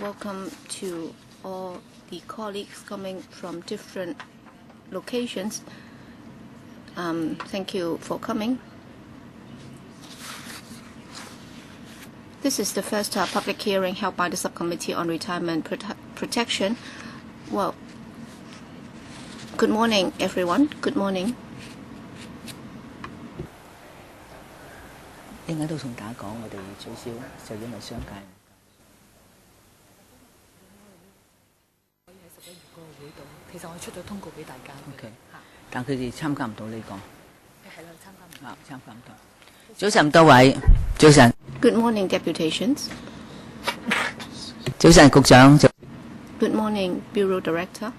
Welcome to all the colleagues coming from different locations. Thank you for coming. This is the first public hearing held by the Subcommittee on Retirement Protection. Well, good morning, everyone. Good morning. 應該都同大家講，我哋取消就因為商界。可以喺11月嗰個會度，其實我出咗通告俾大家。OK， 但佢哋參加唔到呢個。係啦，參加唔到。早晨多位，早晨。Good morning, deputations. 早晨，局長。Good morning, Bureau Director.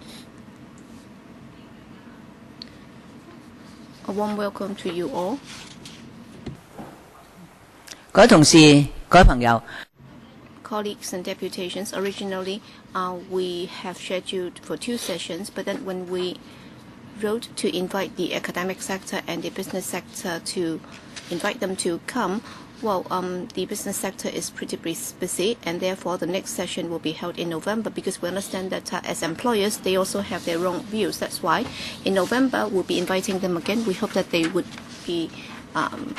A warm welcome to you all. 各位同事、各位朋友 ，colleagues and deputations. Originally, we have scheduled for 2 sessions, but then when we wrote to invite the academic sector and the business sector to invite them to come, well, the business sector is pretty busy, and therefore the next session will be held in November because we understand that as employers, they also have their own views. That's why in November we'll be inviting them again. We hope that they would be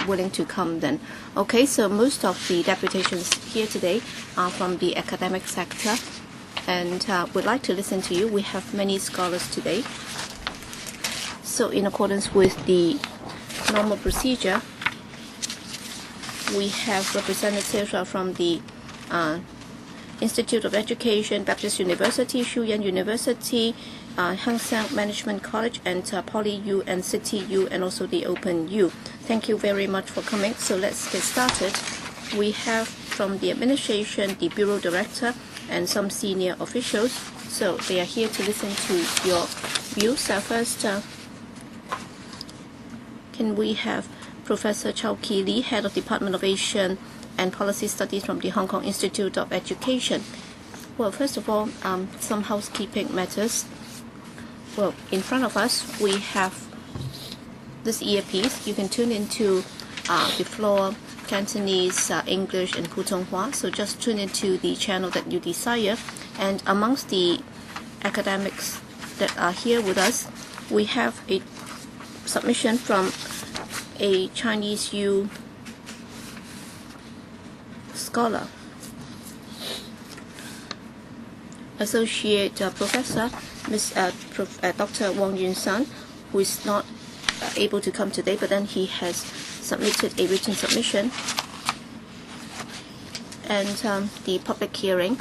willing to come then. Okay, so most of the deputations here today are from the academic sector, and we'd like to listen to you. We have many scholars today. So in accordance with the normal procedure, we have representatives from the Institute of Education, Baptist University, CHOU University, Hang Seng Management College, and Poly U and City U, and also the Open U. Thank you very much for coming. So let's get started. We have from the administration, the Bureau Director, and some senior officials. So they are here to listen to your views. First, can we have Professor Kee-lee, Head of Department of Asian and Policy Studies from the Hong Kong Institute of Education. Well, first of all, some housekeeping matters. Well, in front of us, we have this earpiece. You can tune into the floor, Cantonese, English, and Putonghua. So just tune into the channel that you desire. And amongst the academics that are here with us, we have a submission from a Chinese U scholar, Associate Professor Dr. Wang Yunsan, who is not able to come today, but then he has submitted a written submission. And the public hearing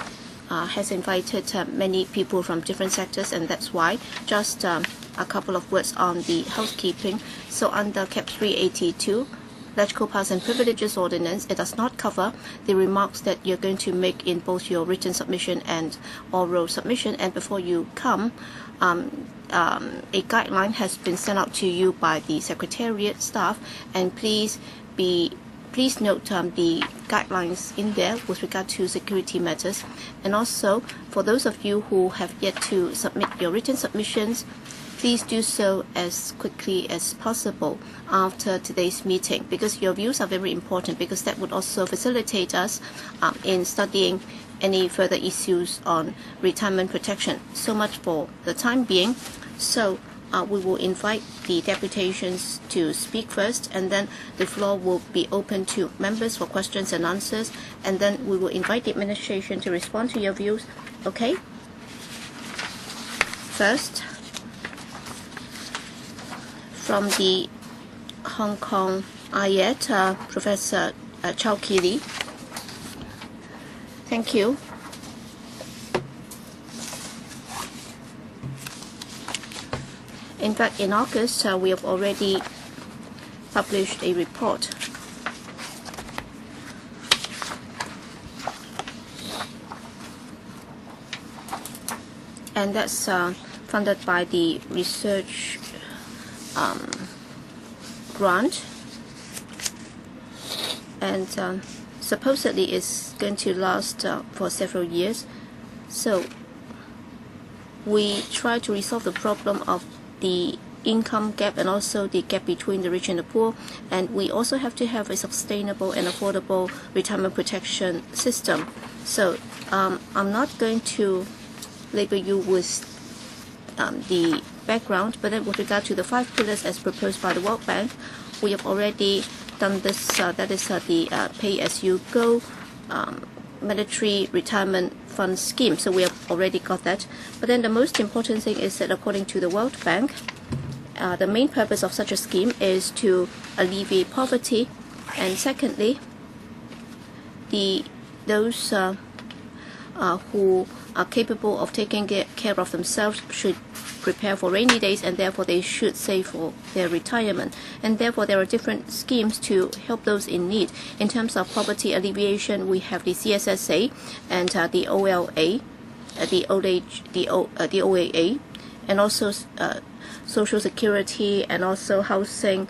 has invited many people from different sectors, and that's why just a couple of words on the housekeeping. So under Cap 382, Electoral Powers and Privileges Ordinance, it does not cover the remarks that you're going to make in both your written submission and oral submission. And before you come, a guideline has been sent out to you by the Secretariat staff, and please note the guidelines in there with regard to security matters. And also, for those of you who have yet to submit your written submissions, please do so as quickly as possible after today's meeting, because your views are very important, because that would also facilitate us in studying any further issues on retirement protection. So much for the time being. So we will invite the deputations to speak first, and then the floor will be open to members for questions and answers, and then we will invite the administration to respond to your views. Okay? First, from the Hong Kong IET, Professor Kee-lee. Thank you. In fact, in August, we have already published a report. And that's funded by the research grant, and supposedly it's going to last for several years. So we try to resolve the problem of the income gap and also the gap between the rich and the poor. And we also have to have a sustainable and affordable retirement protection system. So I'm not going to labor you with the background, but then with regard to the 5 pillars as proposed by the World Bank, we have already done this. That is the pay-as-you-go mandatory retirement fund scheme. So we have already got that. But then the most important thing is that according to the World Bank, the main purpose of such a scheme is to alleviate poverty, and secondly, those who are capable of taking care of themselves should prepare for rainy days, and therefore they should save for their retirement. And therefore there are different schemes to help those in need. In terms of poverty alleviation, we have the CSSA and the OLA, the OAA, and also Social Security, and also housing,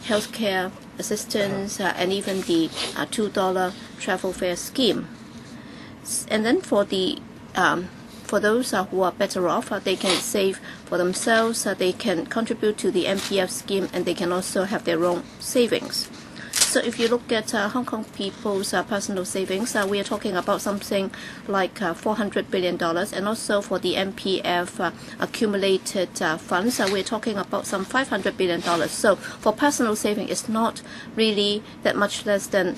healthcare assistance, and even the $2 travel fare scheme. And then for those who are better off, they can save for themselves, they can contribute to the MPF scheme, and they can also have their own savings. So if you look at Hong Kong people's personal savings, we are talking about something like $400 billion, and also for the MPF accumulated funds, we're talking about some $500 billion. So for personal saving, it's not really that much less than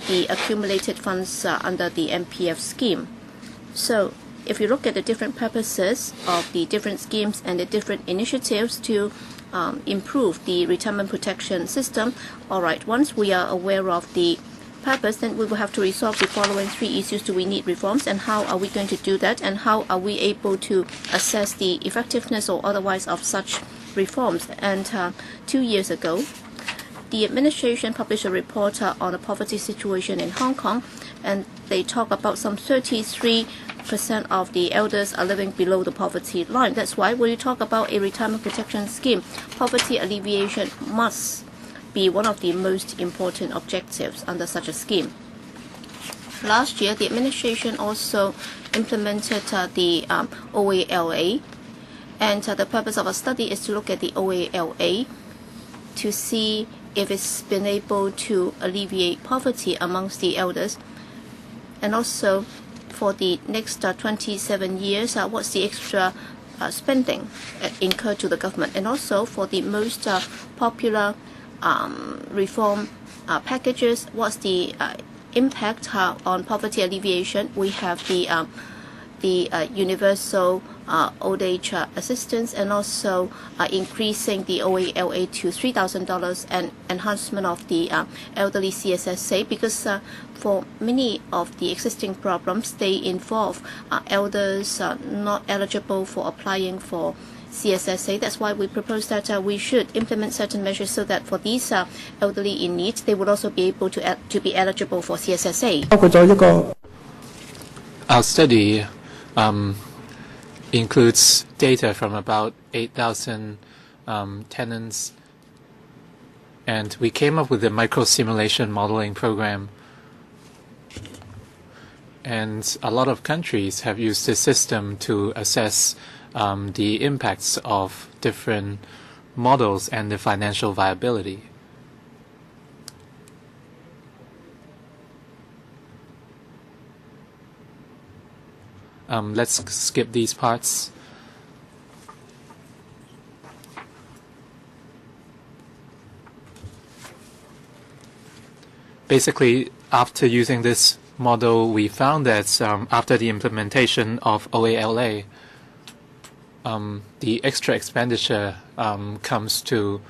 the accumulated funds under the MPF scheme. So if you look at the different purposes of the different schemes and the different initiatives to improve the retirement protection system, all right, once we are aware of the purpose, then we will have to resolve the following 3 issues. Do we need reforms, and how are we going to do that, and how are we able to assess the effectiveness or otherwise of such reforms? And 2 years ago, the administration published a report on the poverty situation in Hong Kong, and they talk about some 33% of the elders are living below the poverty line. That's why when you talk about a retirement protection scheme, poverty alleviation must be one of the most important objectives under such a scheme. Last year, the administration also implemented the OALA, and the purpose of a study is to look at the OALA to see if it's been able to alleviate poverty amongst the elders, and also for the next 27 years, what's the extra spending incurred to the government, and also for the most popular reform packages, what's the impact on poverty alleviation. We have the universal old age assistance, and also increasing the OALA to $3,000, and enhancement of the elderly CSSA, because for many of the existing problems, they involve elders not eligible for applying for CSSA. That's why we propose that we should implement certain measures so that for these elderly in need, they would also be able to be eligible for CSSA. Our study includes data from about 8,000 tenants, and we came up with a micro-simulation modeling program. And a lot of countries have used this system to assess the impacts of different models and the financial viability. Let's skip these parts. Basically, after using this model, we found that after the implementation of OALA, the extra expenditure comes to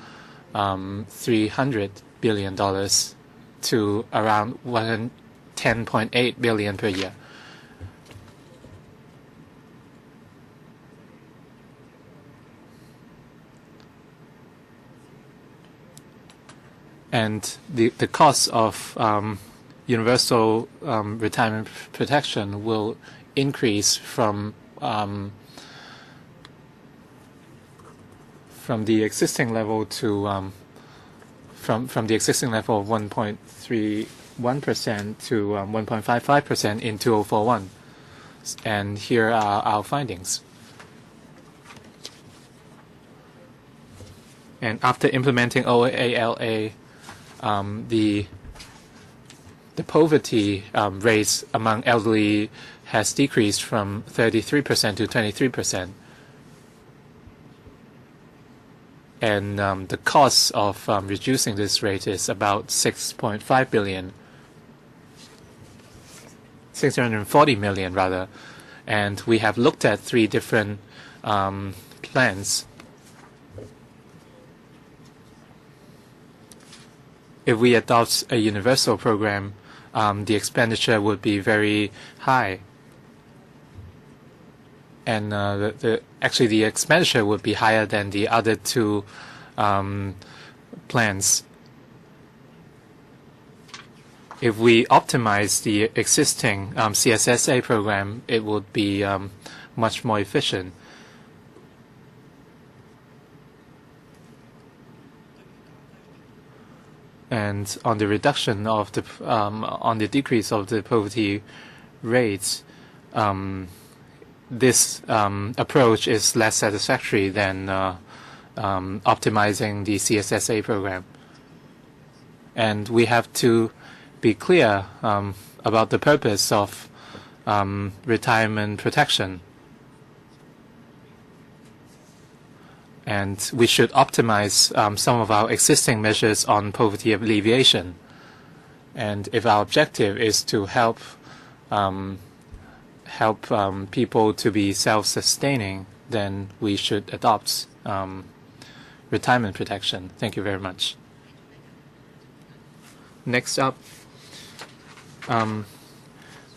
$300 billion to around $10.8 billion per year. And the cost of universal retirement protection will increase from the existing level to from the existing level of 1.31% to 1.55% in 2041. And here are our findings. And after implementing OALA, the poverty rates among elderly has decreased from 33% to 23%. And the cost of reducing this rate is about 6.5 billion, 640 million rather. And we have looked at 3 different plans. If we adopt a universal program, the expenditure would be very high. And actually the expenditure would be higher than the other 2 plans. If we optimize the existing CSSA program, it would be much more efficient. And on the reduction of the on the decrease of the poverty rates, this approach is less satisfactory than optimizing the CSSA program. And we have to be clear about the purpose of retirement protection. And we should optimize some of our existing measures on poverty alleviation. And if our objective is to help people to be self-sustaining, then we should adopt retirement protection. Thank you very much. Next up,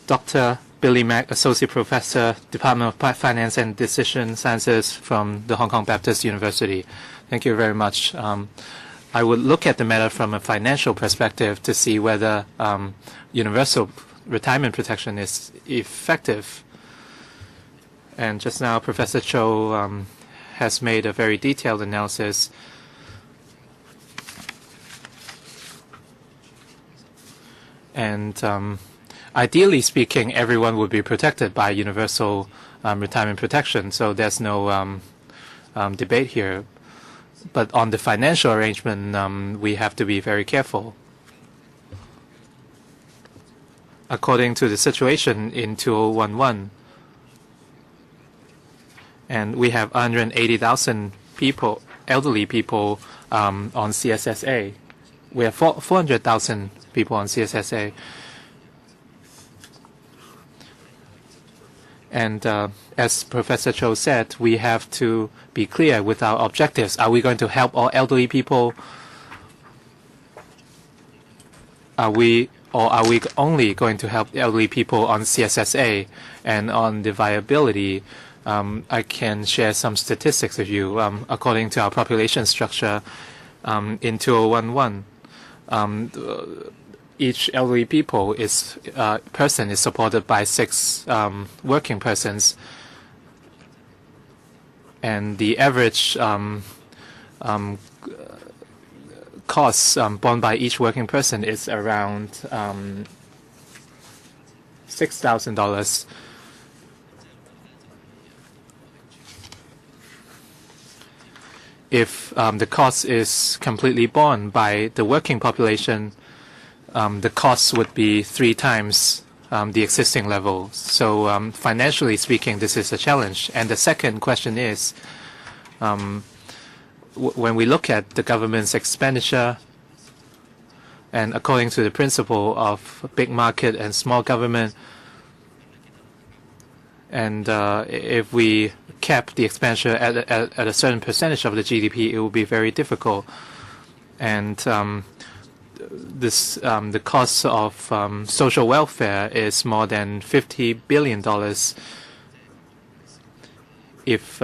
Dr. Billy Mack, Associate Professor, Department of Finance and Decision Sciences from the Hong Kong Baptist University. Thank you very much. I would look at the matter from a financial perspective to see whether universal retirement protection is effective. And just now, Professor CHOU has made a very detailed analysis. And ideally speaking, everyone would be protected by universal retirement protection, so there's no debate here. But on the financial arrangement, we have to be very careful. According to the situation in 2011, and we have 180,000 people, elderly people, on CSSA. We have 400,000 people on CSSA. And as Professor CHOU said, we have to be clear with our objectives. Are we going to help all elderly people? Or are we only going to help elderly people on CSSA? And on the viability, I can share some statistics with you. According to our population structure in 2011, each elderly person is supported by 6 working persons, and the average costs borne by each working person is around $6,000. If the cost is completely borne by the working population, the costs would be 3 times the existing level. So financially speaking, this is a challenge. And the second question is, when we look at the government's expenditure, and according to the principle of big market and small government, and if we cap the expenditure at a certain percentage of the GDP, it will be very difficult. And the cost of social welfare is more than $50 billion. If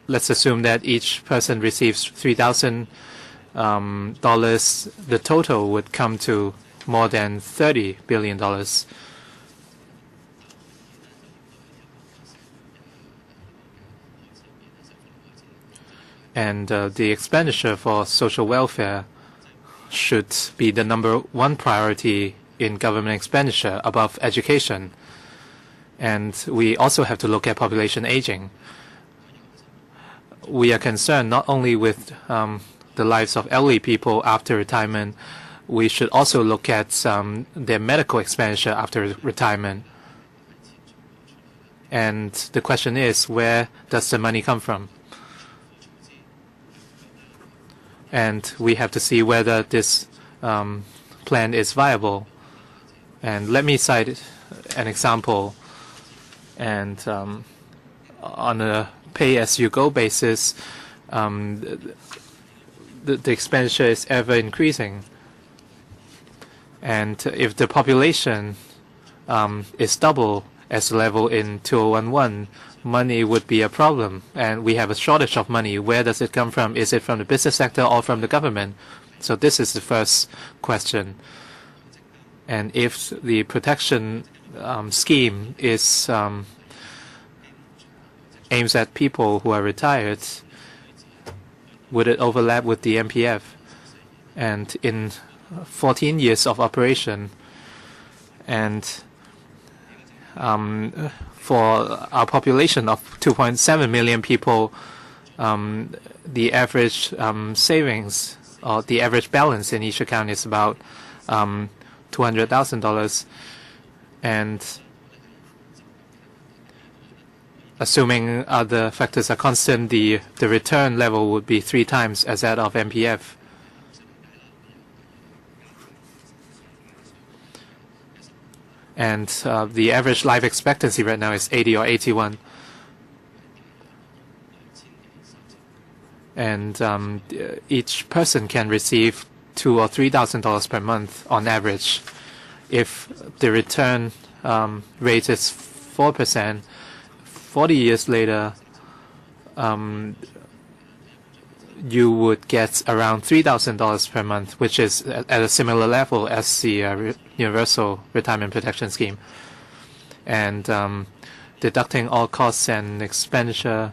let's assume that each person receives $3,000, the total would come to more than $30 billion. And the expenditure for social welfare should be the #1 priority in government expenditure above education. And we also have to look at population aging. we are concerned not only with the lives of elderly people after retirement, we should also look at their medical expenditure after retirement. And the question is, where does the money come from? And we have to see whether this plan is viable. And let me cite an example. And on a pay-as-you-go basis, the expenditure is ever increasing. And if the population is double as the level in 2011, money would be a problem. And we have a shortage of money. Where does it come from? Is it from the business sector or from the government? So this is the first question. And if the protection scheme is aims at people who are retired, would it overlap with the MPF? And in 14 years of operation, and for our population of 2.7 million people, the average savings or the average balance in each account is about $200,000, and assuming other factors are constant, the return level would be 3 times as that of MPF. And the average life expectancy right now is 80 or 81. And each person can receive $2,000 or $3,000 per month on average. If the return rate is 4%, 40 years later, you would get around $3,000 per month, which is at a similar level as the Universal Retirement Protection Scheme. And deducting all costs and expenditure,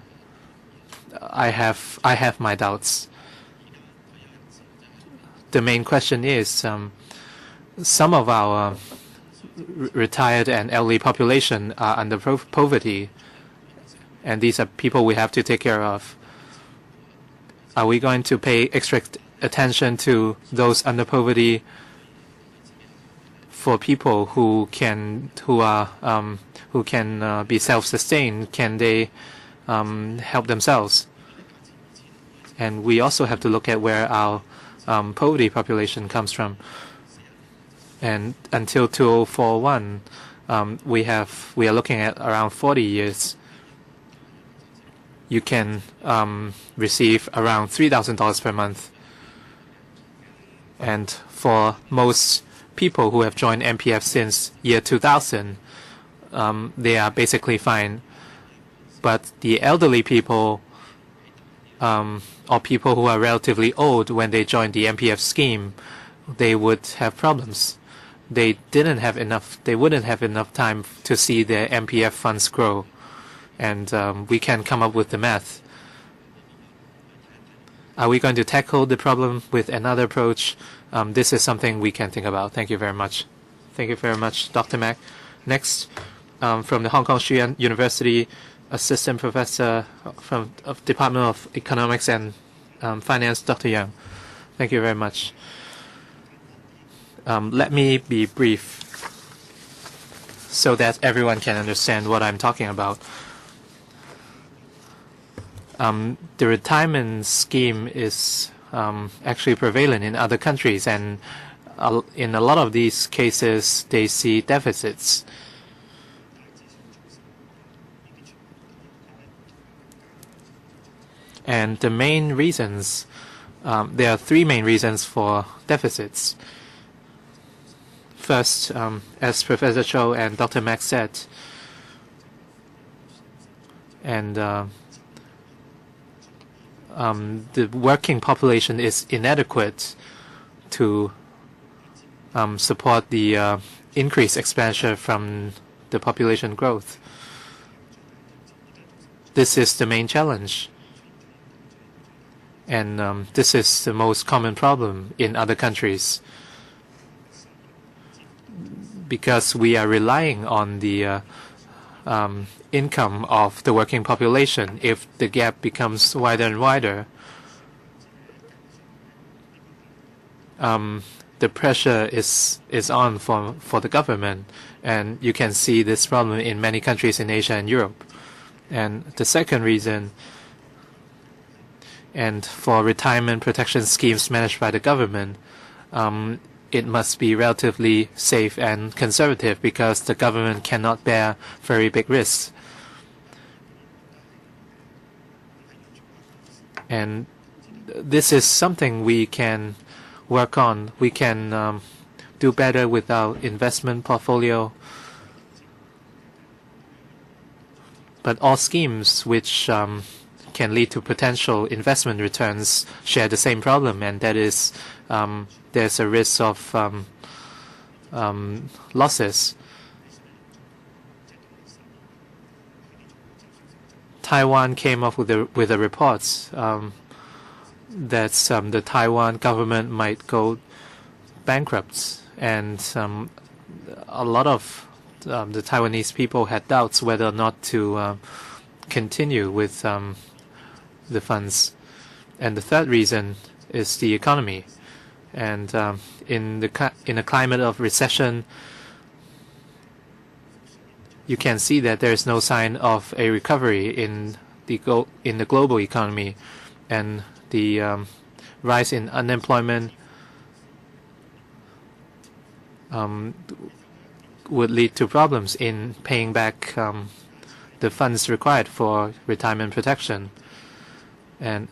I have my doubts. The main question is, some of our retired and elderly population are under poverty, and these are people we have to take care of. Are we going to pay extra attention to those under poverty for people who can be self-sustained? Can they help themselves? And we also have to look at where our poverty population comes from. And until 2041, we are looking at around 40 years. You can receive around $3,000 per month. And for most people who have joined MPF since year 2000, they are basically fine. But the elderly people or people who are relatively old, when they join the MPF scheme, they would have problems. They wouldn't have enough time to see their MPF funds grow. And we can come up with the math. Are we going to tackle the problem with another approach? This is something we can think about. Thank you very much. Thank you very much, Dr. Mack. Next, from the Hong Kong CHOU University, Assistant Professor from Department of Economics and Finance, Dr. Yang. Thank you very much. Let me be brief so that everyone can understand what I'm talking about. The retirement scheme is actually prevalent in other countries, and in a lot of these cases, they see deficits. And the main reasons, there are 3 main reasons for deficits. First, as Professor CHOU and Dr. Mack said, and the working population is inadequate to support the increased expenditure from the population growth. This is the main challenge. And this is the most common problem in other countries, because we are relying on the income of the working population. If the gap becomes wider and wider, the pressure is on for the government, and you can see this problem in many countries in Asia and Europe. And the second reason, and for retirement protection schemes managed by the government, it must be relatively safe and conservative because the government cannot bear very big risks. And this is something we can work on. We can do better with our investment portfolio. But all schemes which can lead to potential investment returns share the same problem, and that is there's a risk of losses. Taiwan came up with a report that the Taiwan government might go bankrupt, and a lot of the Taiwanese people had doubts whether or not to continue with the funds. And the third reason is the economy. And in a climate of recession, you can see that there is no sign of a recovery in the global economy, and the rise in unemployment would lead to problems in paying back the funds required for retirement protection. And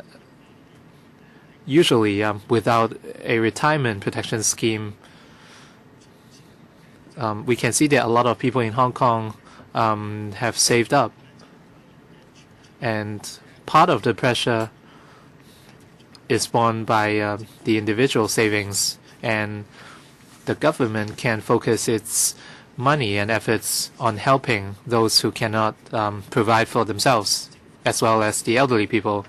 usually, without a retirement protection scheme, we can see that a lot of people in Hong Kong have saved up. And part of the pressure is borne by the individual savings, and the government can focus its money and efforts on helping those who cannot provide for themselves, as well as the elderly people.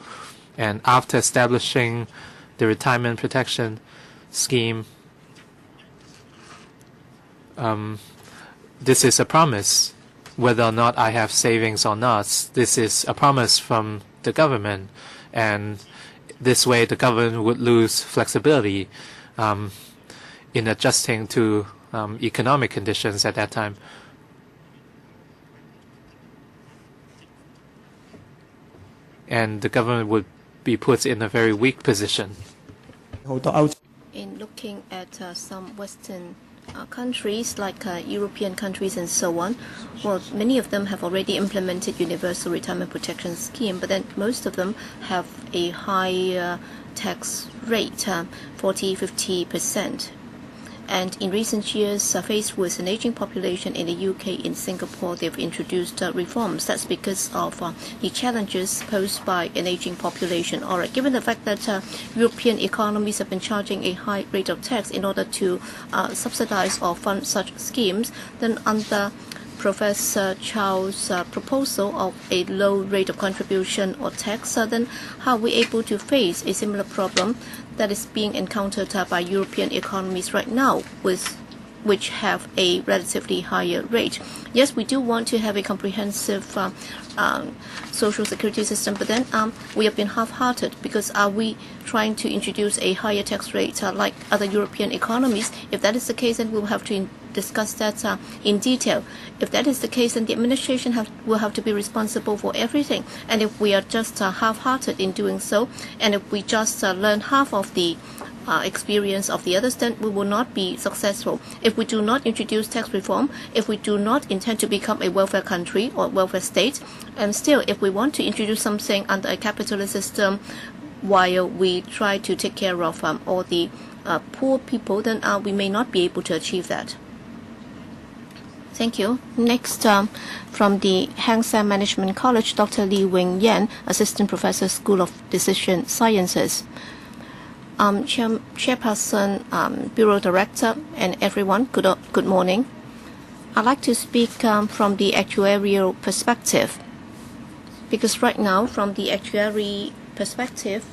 And after establishing the retirement protection scheme, this is a promise. Whether or not I have savings or not, this is a promise from the government, and this way the government would lose flexibility in adjusting to economic conditions at that time. And the government would be put in a very weak position. In looking at some Western countries like European countries and so on, well, many of them have already implemented universal retirement protection scheme, but then most of them have a high tax rate, 40–50%. And in recent years, faced with an aging population in the UK, in Singapore, they've introduced reforms. That's because of the challenges posed by an aging population. All right, given the fact that European economies have been charging a high rate of tax in order to subsidize or fund such schemes, then under Professor CHOU's proposal of a low rate of contribution or tax, then how are we able to face a similar problem that is being encountered by European economies right now, which have a relatively higher rate? Yes, we do want to have a comprehensive social security system, but then we have been half-hearted, because are we trying to introduce a higher tax rate like other European economies? If that is the case, then we'll have to discuss that in detail. If that is the case, then the administration will have to be responsible for everything. And if we are just half-hearted in doing so, and if we just learn half of the experience of the others, then we will not be successful. If we do not introduce tax reform, if we do not intend to become a welfare country or welfare state, and still if we want to introduce something under a capitalist system while we try to take care of all the poor people, then we may not be able to achieve that. Thank you. Next, from the Hang Seng Management College, Dr. Lee Wing Yan, Assistant Professor, School of Decision Sciences. Chairperson, Bureau Director, and everyone, good morning. I'd like to speak from the actuarial perspective, because right now, from the actuary perspective,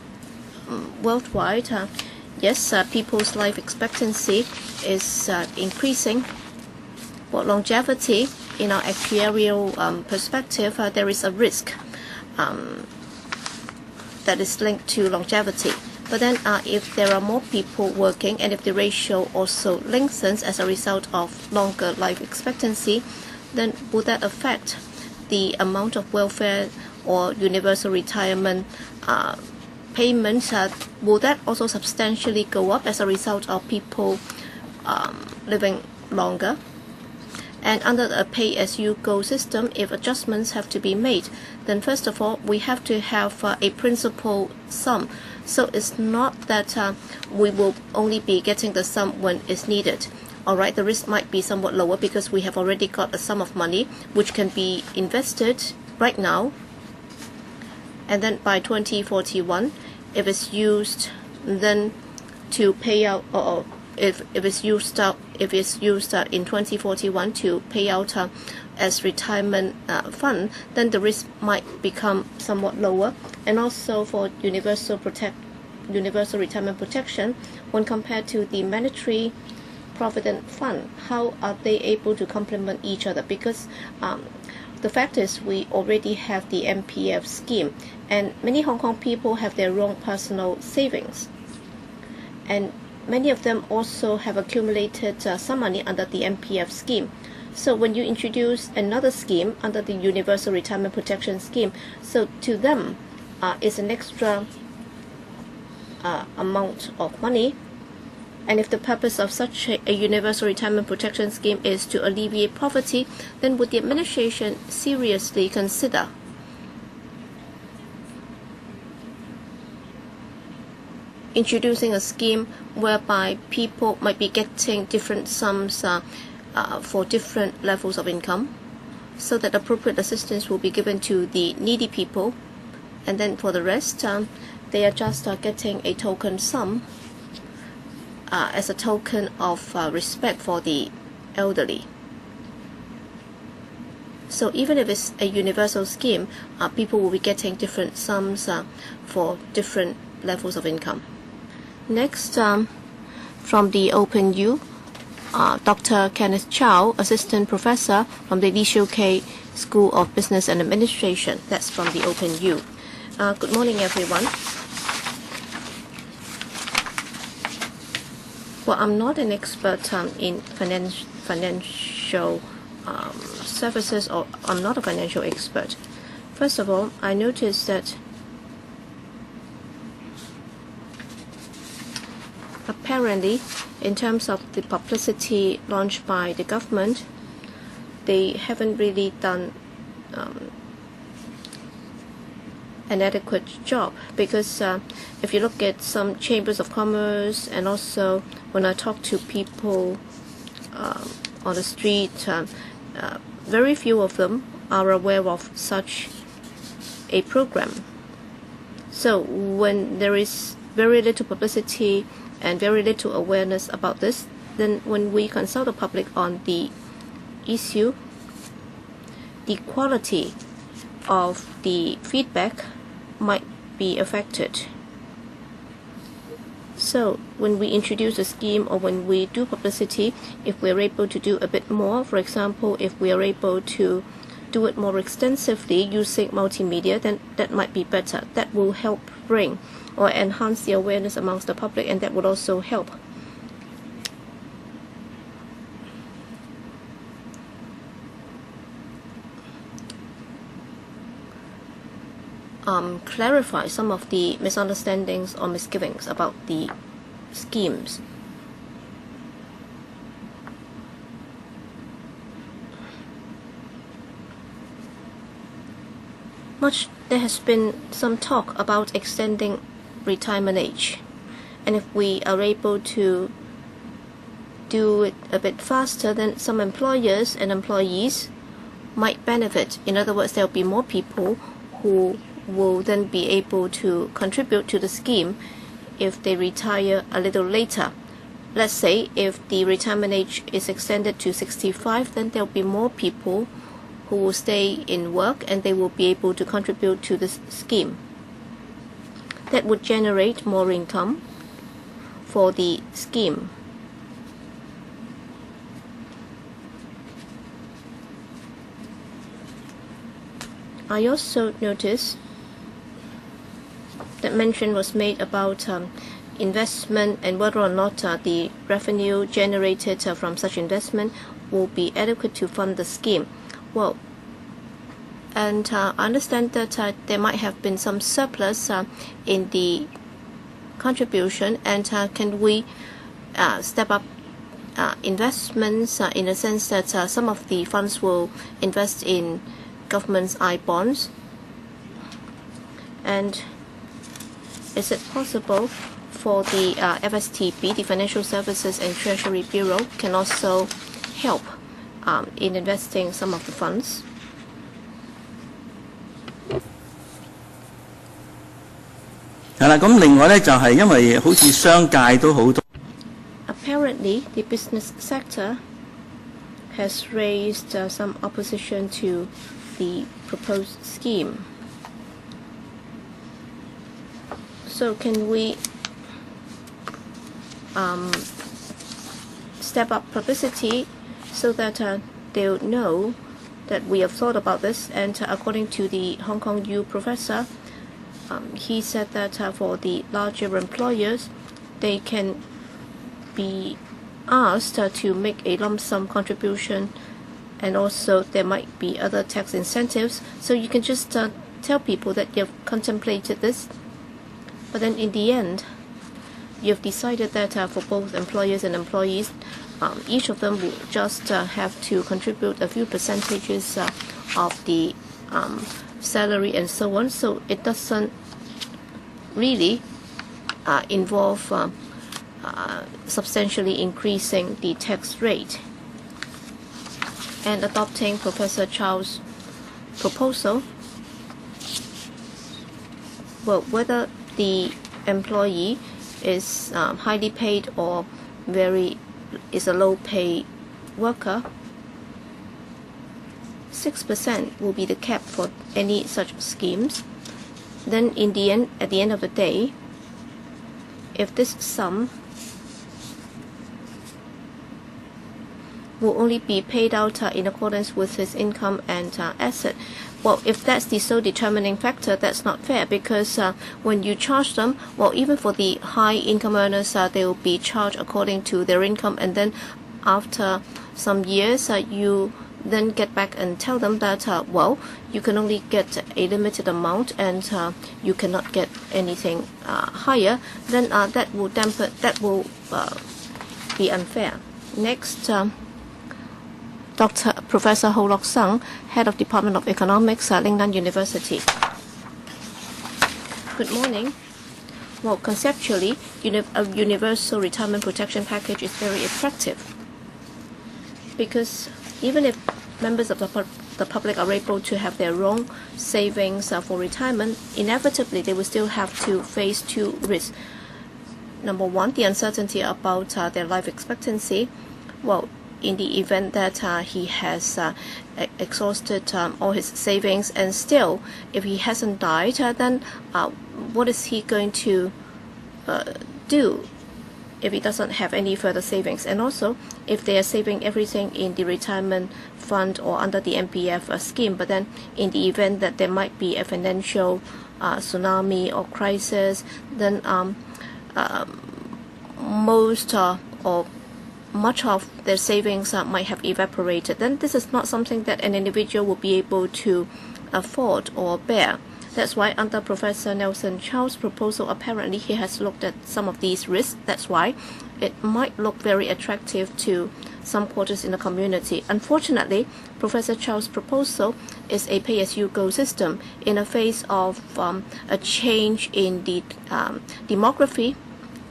worldwide, yes, people's life expectancy is increasing. For longevity in our actuarial perspective, there is a risk that is linked to longevity. But then if there are more people working and if the ratio also lengthens as a result of longer life expectancy, then would that affect the amount of welfare or universal retirement payments? Will that also substantially go up as a result of people living longer? And under a pay-as-you-go system, if adjustments have to be made, then first of all, we have to have a principal sum. So it's not that we will only be getting the sum when it's needed. Alright, the risk might be somewhat lower because we have already got a sum of money which can be invested right now. And then by 2041, if it's used then to pay out, or if it's used in 2041 to pay out as retirement fund, then the risk might become somewhat lower. And also for universal retirement protection, when compared to the mandatory provident fund, how are they able to complement each other? Because the fact is we already have the MPF scheme, and many Hong Kong people have their own personal savings, and many of them also have accumulated some money under the MPF scheme. So when you introduce another scheme under the Universal Retirement Protection Scheme, so to them it's an extra amount of money. And if the purpose of such a universal retirement protection scheme is to alleviate poverty, then would the administration seriously consider introducing a scheme whereby people might be getting different sums for different levels of income, so that appropriate assistance will be given to the needy people, and then for the rest, they are just getting a token sum as a token of respect for the elderly. So even if it's a universal scheme, people will be getting different sums for different levels of income. Next, from the OpenU, Dr. Kenneth CHOU, Assistant Professor from the Lee School of Business and Administration. That's from the OpenU. Good morning, everyone. Well, I'm not an expert in financial services, or I'm not a financial expert. First of all, I noticed that apparently, in terms of the publicity launched by the government, they haven't really done an adequate job, because if you look at some chambers of commerce, and also when I talk to people on the street, very few of them are aware of such a program. So when there is very little publicity and very little awareness about this, then when we consult the public on the issue, the quality of the feedback might be affected. So when we introduce a scheme, or when we do publicity, if we're able to do a bit more, for example, if we are able to do it more extensively using multimedia, then that might be better. That will help bring or enhance the awareness amongst the public, and that would also help clarify some of the misunderstandings or misgivings about the schemes. There has been some talk about extending retirement age, and if we are able to do it a bit faster, then some employers and employees might benefit. In other words, there will be more people who will then be able to contribute to the scheme if they retire a little later. Let's say if the retirement age is extended to 65, then there will be more people who will stay in work, and they will be able to contribute to this scheme. That would generate more income for the scheme. I also noticed that mention was made about investment and whether or not the revenue generated from such investment will be adequate to fund the scheme. Well, and I understand that there might have been some surplus in the contribution, and can we step up investments in the sense that some of the funds will invest in government's I-bonds? And is it possible for the FSTB, the Financial Services and Treasury Bureau, can also help in investing some of the funds? Apparently, the business sector has raised some opposition to the proposed scheme. So can we step up publicity so that they'll know that we have thought about this? And according to the Hong Kong U professor, he said that for the larger employers, they can be asked to make a lump sum contribution, and also there might be other tax incentives. So you can just tell people that you've contemplated this, but then in the end, you've decided that for both employers and employees, each of them will just have to contribute a few percentages of the salary and so on. So it doesn't really involve substantially increasing the tax rate. And adopting Professor CHOU's proposal, well, whether the employee is highly paid or is a low-paid worker, 6% will be the cap for any such schemes. Then in the end, at the end of the day, if this sum will only be paid out in accordance with his income and asset, well, if that's the sole determining factor, that's not fair, because when you charge them, well, even for the high income earners, they will be charged according to their income, and then after some years, you then get back and tell them that, well, you can only get a limited amount and you cannot get anything higher, then that will be unfair. Next, Professor Ho Lok Sung, Head of Department of Economics at Lingnan University. Good morning. Well, conceptually, a universal retirement protection package is very attractive, because even if members of the public are able to have their own savings for retirement, inevitably they will still have to face two risks. Number one, the uncertainty about their life expectancy. Well, in the event that he has exhausted all his savings, and still, if he hasn't died, then what is he going to do if he doesn't have any further savings? And also, if they are saving everything in the retirement fund or under the MPF scheme, but then in the event that there might be a financial tsunami or crisis, then most or much of their savings might have evaporated. Then this is not something that an individual will be able to afford or bear. That's why under Professor Nelson Chow's proposal, apparently he has looked at some of these risks. That's why it might look very attractive to some quarters in the community. Unfortunately, Professor Chow's proposal is a pay-as-you-go system in the face of a change in the demography,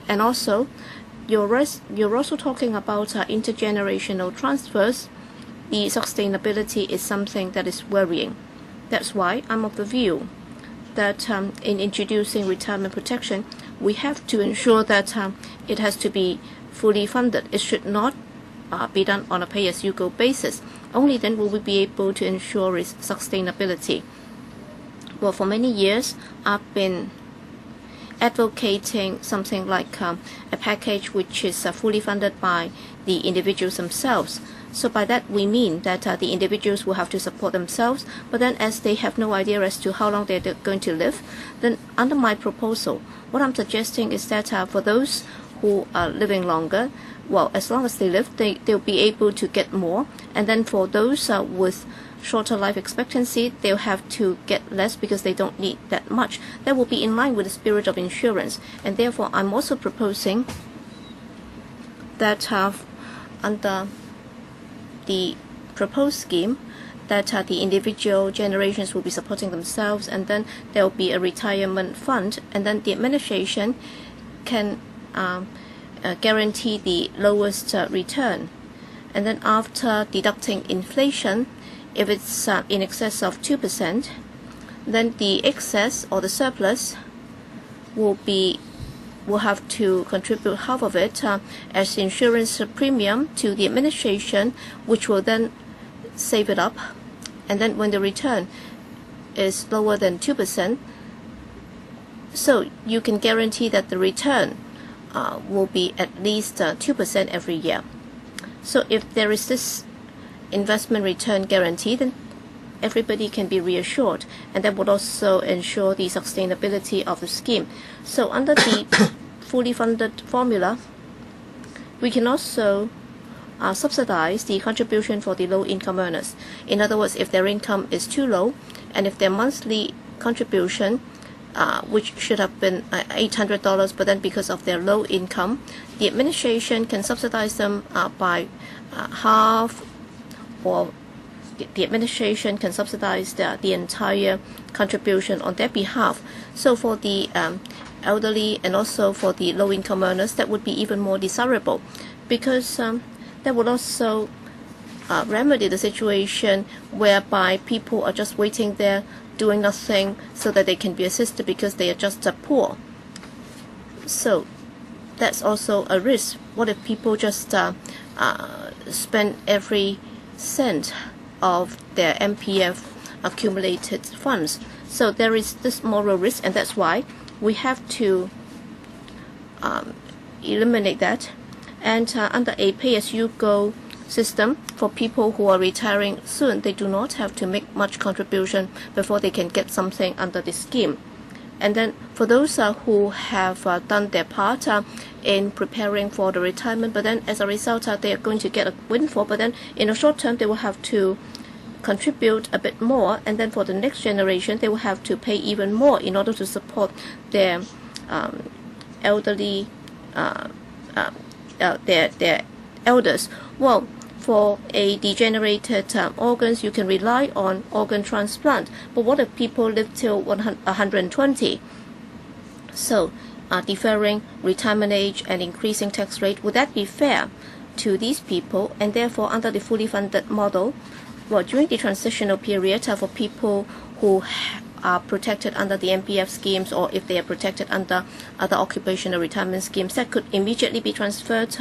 and also you're also talking about intergenerational transfers. The sustainability is something that is worrying. That's why I'm of the view that in introducing retirement protection, we have to ensure that it has to be fully funded. It should not be done on a pay-as-you-go basis. Only then will we be able to ensure its sustainability. Well, for many years, I've been advocating something like a package which is fully funded by the individuals themselves. So by that we mean that the individuals will have to support themselves, but then as they have no idea as to how long they're going to live, then under my proposal, what I'm suggesting is that for those who are living longer, well, as long as they live, they'll be able to get more. And then for those with shorter life expectancy, they'll have to get less because they don't need that much. That will be in line with the spirit of insurance. And therefore, I'm also proposing that under the proposed scheme, that the individual generations will be supporting themselves, and then there will be a retirement fund, and then the administration can guarantee the lowest return. And then after deducting inflation, if it's in excess of 2%, then the excess or the surplus will have to contribute half of it as insurance premium to the administration, which will then save it up. And then when the return is lower than 2%, so you can guarantee that the return will be at least 2% every year. So if there is this investment return guarantee, then everybody can be reassured, and that would also ensure the sustainability of the scheme. So under the fully funded formula, we can also subsidize the contribution for the low-income earners. In other words, if their income is too low, and if their monthly contribution, which should have been $800, but then because of their low income, the administration can subsidize them by half, or the administration can subsidize the entire contribution on their behalf. So for the elderly and also for the low-income earners, that would be even more desirable, because that would also remedy the situation whereby people are just waiting there doing nothing so that they can be assisted because they are just poor. So that's also a risk. What if people just spend every cent of their MPF accumulated funds? So there is this moral risk, and that's why we have to eliminate that. And under a pay-as-you-go system, for people who are retiring soon, they do not have to make much contribution before they can get something under the scheme. And then for those who have done their part in preparing for the retirement, but then as a result they are going to get a windfall, but then in the short term they will have to contribute a bit more, and then for the next generation they will have to pay even more in order to support their elderly their elders. Well, for a degenerated organs, you can rely on organ transplant. But what if people live till 120? So, deferring retirement age and increasing tax rate, would that be fair to these people? And therefore, under the fully funded model, well, during the transitional period for people who are protected under the MPF schemes, or if they are protected under other occupational retirement schemes, that could immediately be transferred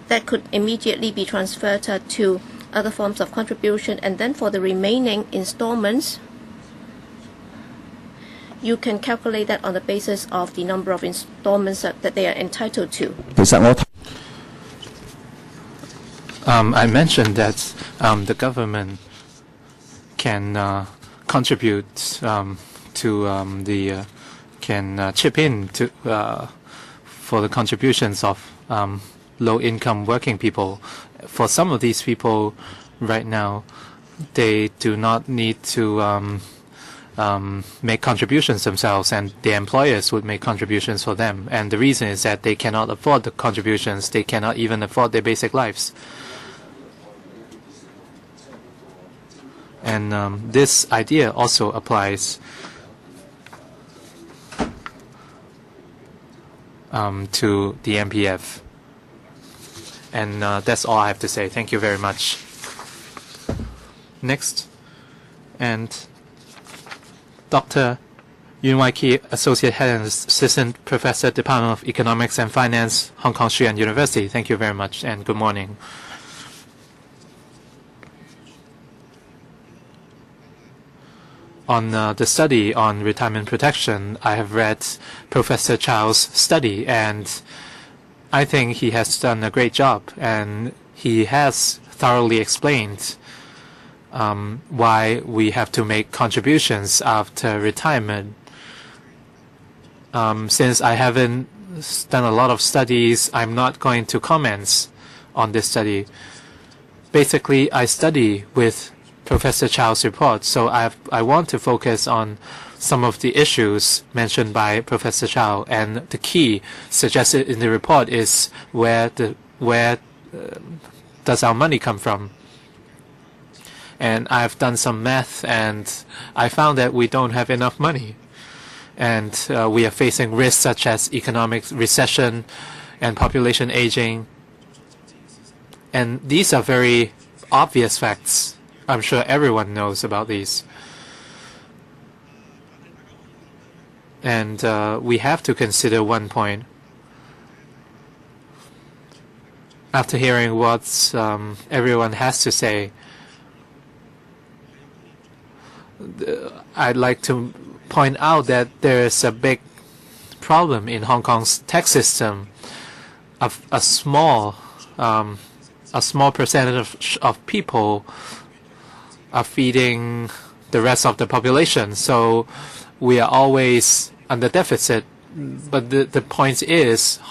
that could immediately be transferred to other forms of contribution. And then for the remaining installments, you can calculate that on the basis of the number of installments that they are entitled to. I mentioned that the government can contribute can chip in to for the contributions of low-income working people. For some of these people right now, they do not need to make contributions themselves, and the employers would make contributions for them. And the reason is that they cannot afford the contributions. They cannot even afford their basic lives. And this idea also applies to the MPF. And that's all I have to say. Thank you very much. Next, and Dr. Yuen Wai Kee, Associate Head and Assistant Professor, Department of Economics and Finance, Hong Kong Shui University. Thank you very much, and good morning. On the study on retirement protection, I have read Professor CHOU's study, and I think he has done a great job, and he has thoroughly explained why we have to make contributions after retirement. Since I haven't done a lot of studies, I'm not going to comment on this study. Basically, I study with Professor CHOU's report, so I want to focus on some of the issues mentioned by Professor CHOU, and the key suggested in the report is where does our money come from. And I've done some math, and I found that we don't have enough money. And we are facing risks such as economic recession and population aging. And these are very obvious facts. I'm sure everyone knows about these. And we have to consider one point. After hearing what everyone has to say, I'd like to point out that there is a big problem in Hong Kong's tax system. A small percentage of people are feeding the rest of the population, so we are always under deficit. But the point is, the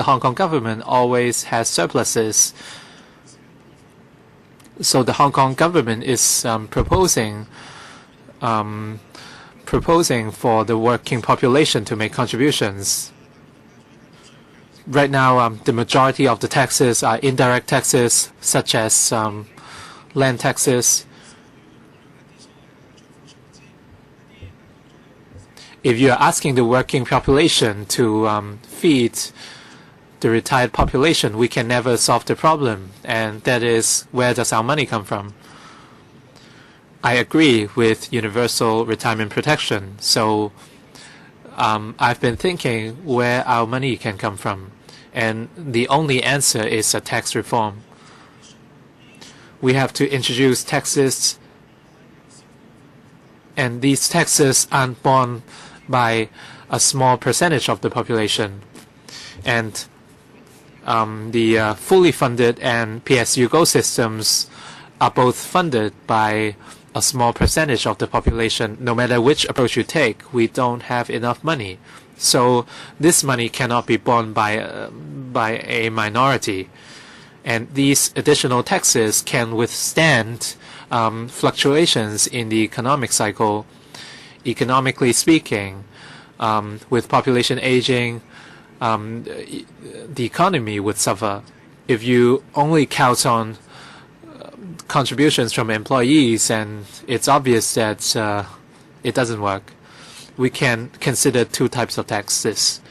Hong Kong government always has surpluses. So the Hong Kong government is proposing for the working population to make contributions. Right now, the majority of the taxes are indirect taxes, such as land taxes. If you are asking the working population to feed the retired population, we can never solve the problem, and that is, where does our money come from? I agree with universal retirement protection, so I've been thinking where our money can come from, and the only answer is a tax reform. We have to introduce taxes, and these taxes aren't borne by a small percentage of the population, and the fully funded and PSU-Go systems are both funded by a small percentage of the population. No matter which approach you take, we don't have enough money. So this money cannot be borne by a minority. And these additional taxes can withstand fluctuations in the economic cycle. Economically speaking, with population aging, the economy would suffer. If you only count on contributions from employees, and it's obvious that it doesn't work. We can consider two types of taxes.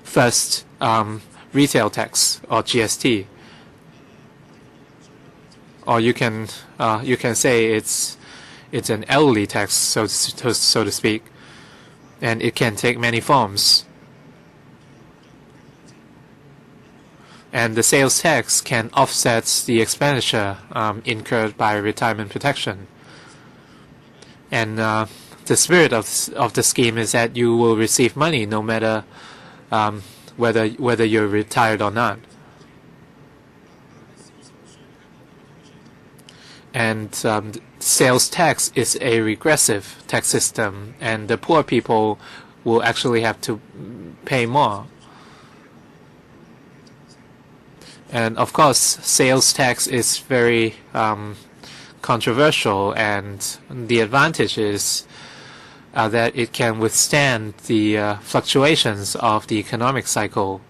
First, retail tax, or GST, or you can say it's an elderly tax, so to speak, and it can take many forms. And the sales tax can offset the expenditure incurred by retirement protection. And the spirit of the scheme is that you will receive money no matter whether you're retired or not. And sales tax is a regressive tax system, and the poor people will actually have to pay more. And of course, sales tax is very controversial, and the advantage is that it can withstand the fluctuations of the economic cycle.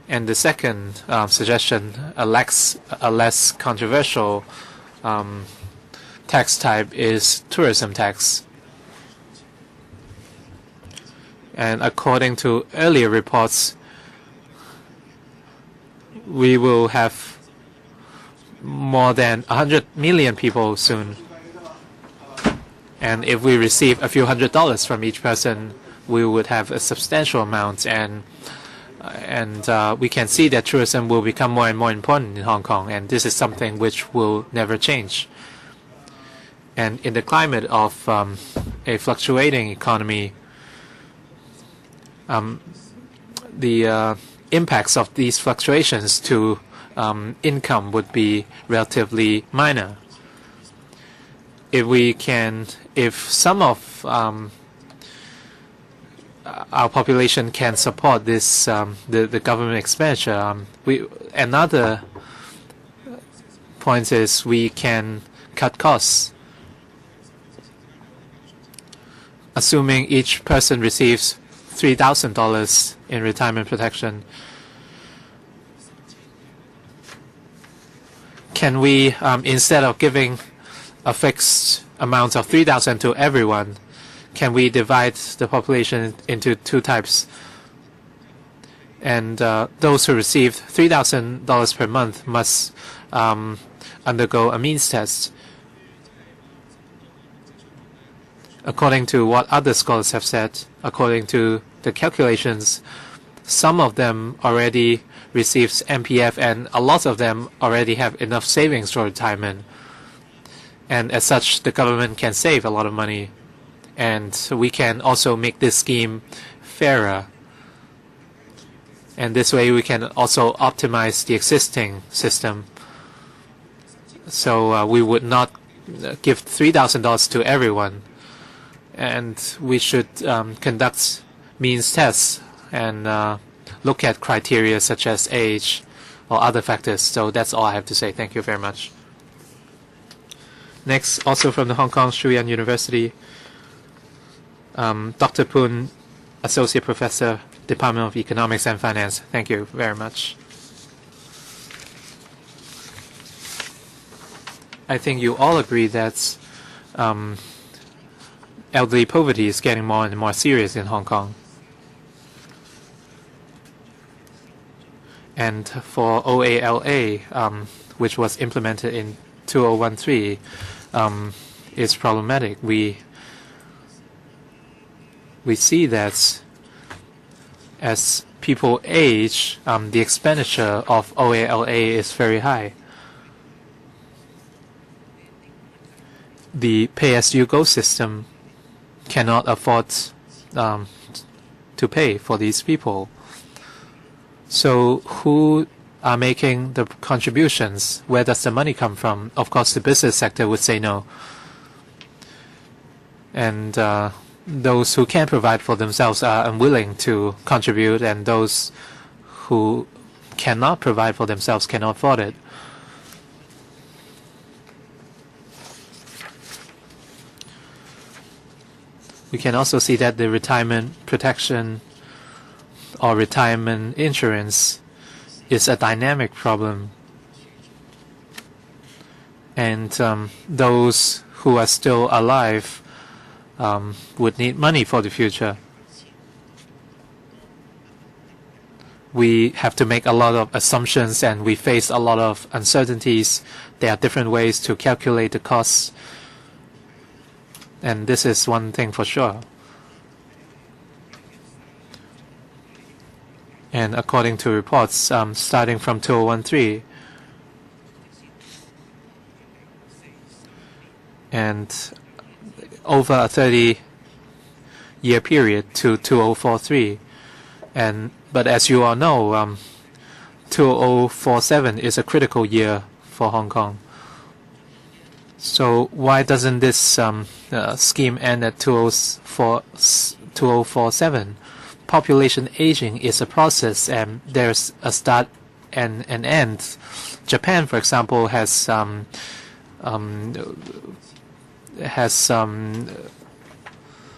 And the second suggestion, a less controversial tax type, is tourism tax. And according to earlier reports, we will have more than 100 million people soon. And if we receive a few $100s from each person, we would have a substantial amount. And we can see that tourism will become more and more important in Hong Kong, and this is something which will never change. And in the climate of a fluctuating economy, the impacts of these fluctuations to income would be relatively minor. If some of our population can support this, the government expenditure, another point is we can cut costs. Assuming each person receives $3,000 in retirement protection, can we, instead of giving a fixed amount of $3,000 to everyone, can we divide the population into two types? And those who receive $3,000 per month must undergo a means test. According to what other scholars have said, according to the calculations, some of them already receives MPF, and a lot of them already have enough savings for retirement. And as such, the government can save a lot of money. And we can also make this scheme fairer. And this way we can also optimize the existing system. So we would not give $3,000 to everyone. And we should conduct means tests and look at criteria such as age or other factors. So that's all I have to say. Thank you very much. Next, also from the Hong Kong Shu University, Dr. Poon, Associate Professor, Department of Economics and Finance. Thank you very much. I think you all agree that elderly poverty is getting more and more serious in Hong Kong. And for OALA, which was implemented in 2013, is problematic. We see that as people age, the expenditure of OALA is very high. The pay-as-you-go system cannot afford to pay for these people. So who are making the contributions? Where does the money come from? Of course, the business sector would say no. And those who can provide for themselves are unwilling to contribute, and those who cannot provide for themselves cannot afford it. We can also see that the retirement protection or retirement insurance is a dynamic problem. And those who are still alive would need money for the future. We have to make a lot of assumptions, and we face a lot of uncertainties. There are different ways to calculate the costs. And this is one thing for sure. And according to reports, starting from 2013, and over a 30-year period to 2043, but as you all know, 2047 is a critical year for Hong Kong. So why doesn't this scheme end at 2047? Population aging is a process, and there's a start and an end. Japan, for example, has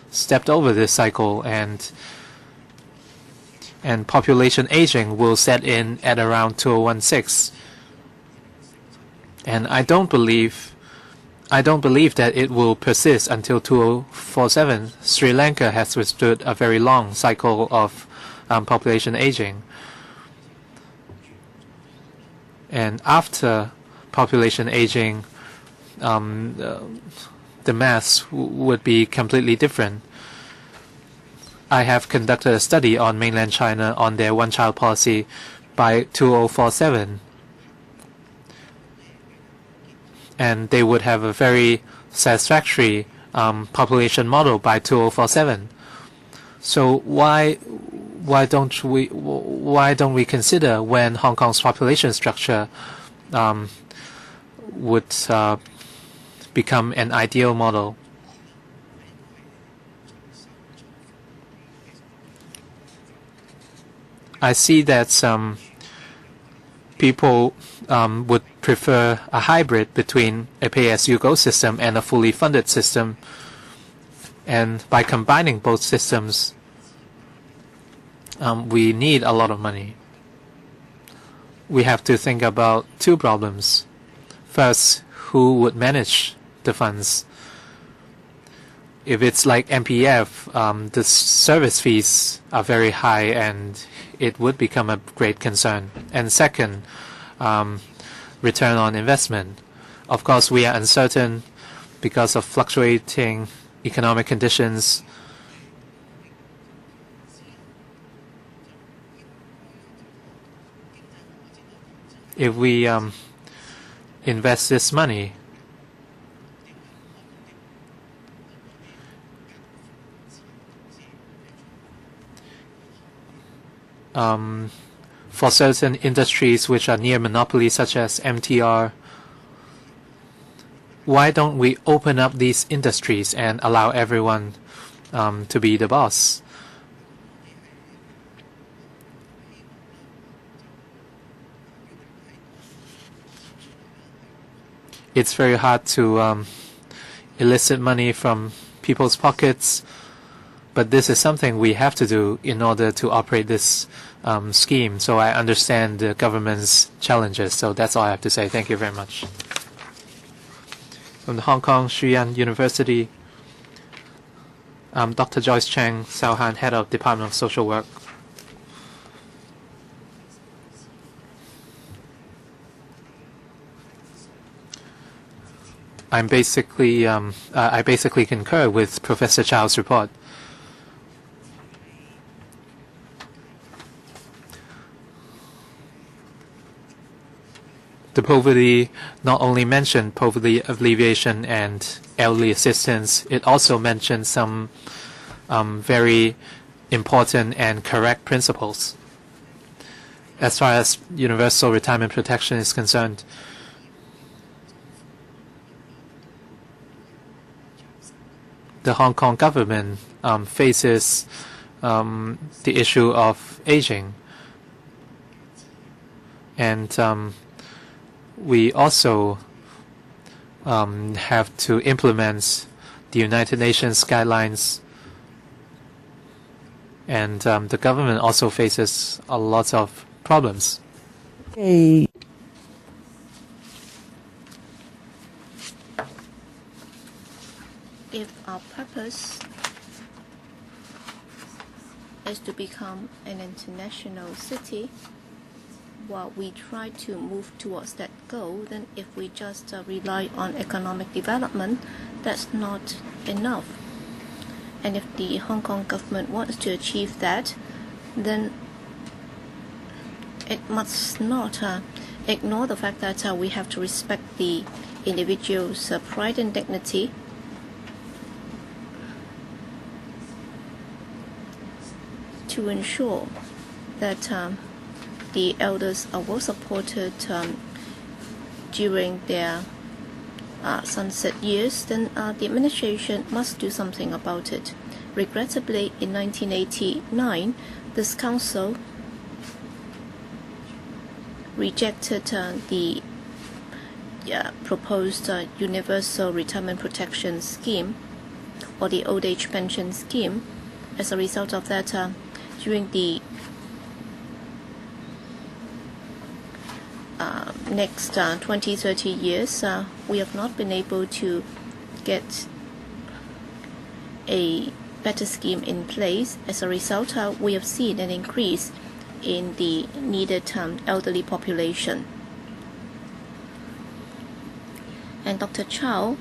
stepped over this cycle, and population aging will set in at around 2016. And I don't believe that it will persist until 2047. Sri Lanka has withstood a very long cycle of population aging. And after population aging, the maths would be completely different. I have conducted a study on mainland China on their one-child policy by 2047. And they would have a very satisfactory population model by 2047. So why why don't we consider when Hong Kong's population structure would become an ideal model? I see that some people would prefer a hybrid between a pay-as-you-go system and a fully funded system. And by combining both systems, we need a lot of money. We have to think about two problems. First, who would manage the funds? If it's like MPF, the service fees are very high and it would become a great concern. And second, return on investment. Of course, we are uncertain because of fluctuating economic conditions. If we invest this money, for certain industries which are near monopoly, such as MTR, why don't we open up these industries and allow everyone to be the boss? It's very hard to elicit money from people's pockets, but this is something we have to do in order to operate this scheme. So I understand the government's challenges. So that's all I have to say. Thank you very much. From the Hong Kong Xuyan University, Dr. Joyce Cheng, Sao Han, Head of Department of Social Work. I basically concur with Professor Chow's report. The poverty not only mentioned poverty alleviation and elderly assistance, it also mentioned some very important and correct principles. As far as universal retirement protection is concerned, the Hong Kong government faces the issue of aging, and we also have to implement the United Nations guidelines, and the government also faces a lot of problems. Okay. If our purpose is to become an international city, while we try to move towards that goal, then if we just rely on economic development, that's not enough. And if the Hong Kong government wants to achieve that, then it must not ignore the fact that we have to respect the individual's pride and dignity, to ensure that the elders are well supported during their sunset years, then the administration must do something about it. Regrettably, in 1989, this council rejected the proposed universal retirement protection scheme, or the old age pension scheme. As a result of that, during the next 20-30 years, we have not been able to get a better scheme in place. As a result, we have seen an increase in the needed elderly population. And Dr. Chow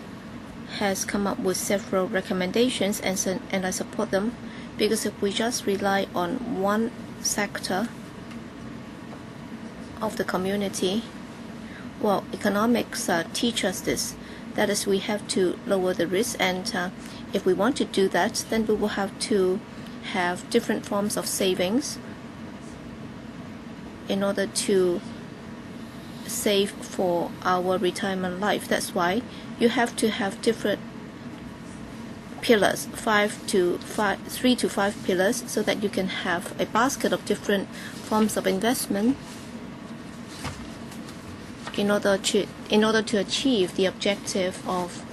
has come up with several recommendations, and I support them, because if we just rely on one sector of the community, well, economics teach us this. That is, we have to lower the risk, and if we want to do that, then we will have to have different forms of savings in order to save for our retirement life. That's why you have to have different pillars, 3 to 5 pillars, so that you can have a basket of different forms of investment in order to achieve the objective of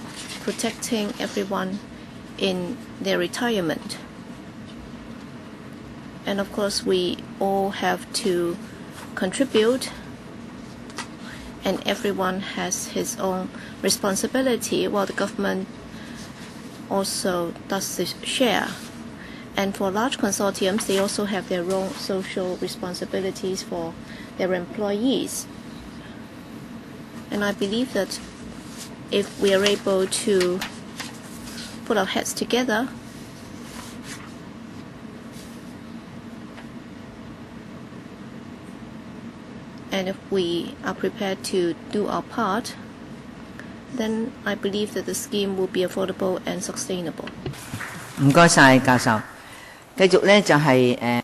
protecting everyone in their retirement. And of course, we all have to contribute, and everyone has his own responsibility, while the government also does this share. And for large consortiums, they also have their own social responsibilities for their employees. And I believe that if we are able to put our heads together, and if we are prepared to do our part, then I believe that the scheme will be affordable and sustainable. 唔該晒教授。繼續呢就係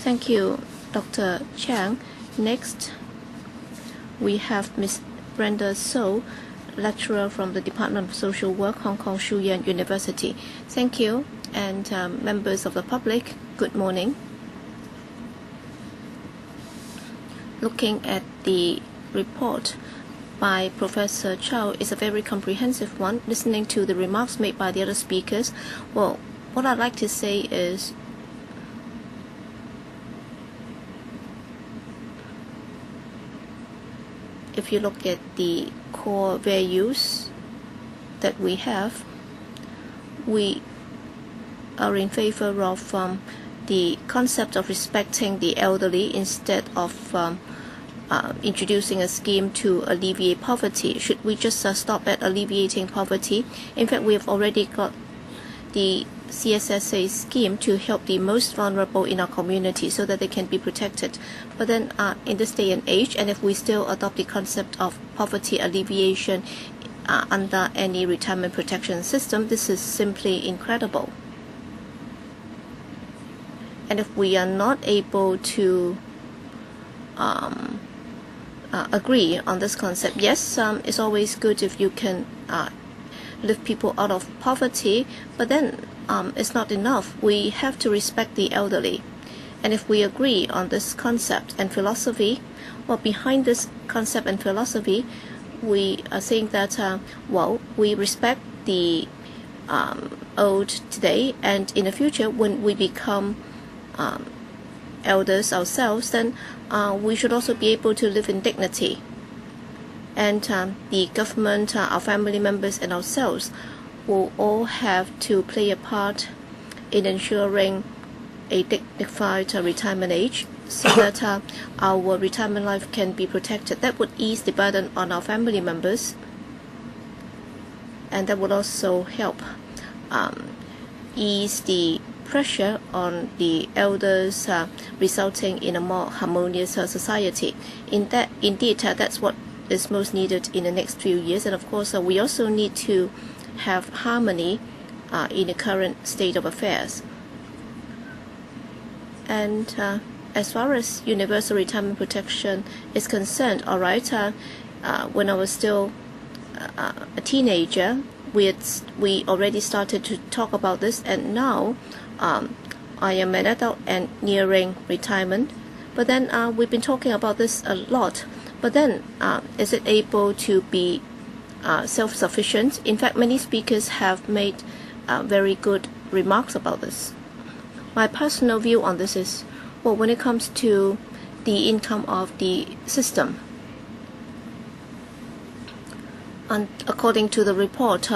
Thank you, Dr. Chang. Next, we have Ms. Brenda So, lecturer from the Department of Social Work, Hong Kong CHOU University. Thank you, and members of the public, good morning. Looking at the report by Professor CHOU is a very comprehensive one. Listening to the remarks made by the other speakers, well, what I'd like to say is if you look at the core values that we have, we are in favor of the concept of respecting the elderly instead of introducing a scheme to alleviate poverty. Should we just stop at alleviating poverty? In fact, we have already got the CSSA scheme to help the most vulnerable in our community so that they can be protected. But then in this day and age, and if we still adopt the concept of poverty alleviation under any retirement protection system, this is simply incredible. And if we are not able to agree on this concept, yes, it's always good if you can lift people out of poverty, but then it's not enough. We have to respect the elderly. And if we agree on this concept and philosophy, well, behind this concept and philosophy, we are saying that, well, we respect the old today, and in the future, when we become elders ourselves, then we should also be able to live in dignity. And the government, our family members, and ourselves will all have to play a part in ensuring a dignified retirement age so that our retirement life can be protected. That would ease the burden on our family members, and that would also help ease the pressure on the elders, resulting in a more harmonious society. Indeed, that's what is most needed in the next few years. And of course, we also need to have harmony in the current state of affairs. And as far as universal retirement protection is concerned, all right, when I was still a teenager, we already started to talk about this, and now I am an adult and nearing retirement. But then we've been talking about this a lot. But then, is it able to be self-sufficient? In fact, many speakers have made very good remarks about this. My personal view on this is, well, when it comes to the income of the system, and according to the report,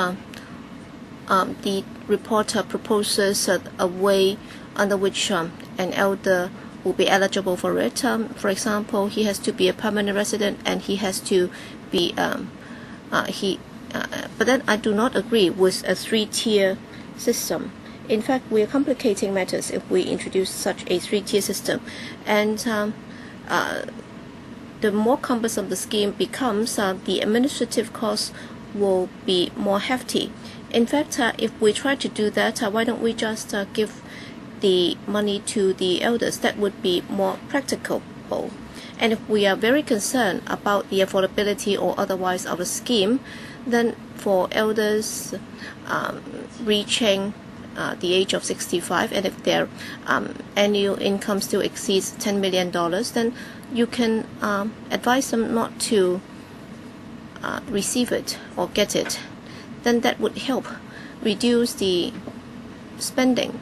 the reporter proposes a way under which an elder will be eligible for it. For example, he has to be a permanent resident, and he has to be but then I do not agree with a 3-tier system. In fact, we are complicating matters if we introduce such a 3-tier system, and the more cumbersome the scheme becomes, the administrative costs will be more hefty. In fact, if we try to do that, why don't we just give the money to the elders. That would be more practicable. And if we are very concerned about the affordability or otherwise of a scheme, then for elders reaching the age of 65, and if their annual income still exceeds $10 million, then you can advise them not to receive it or get it. Then that would help reduce the spending.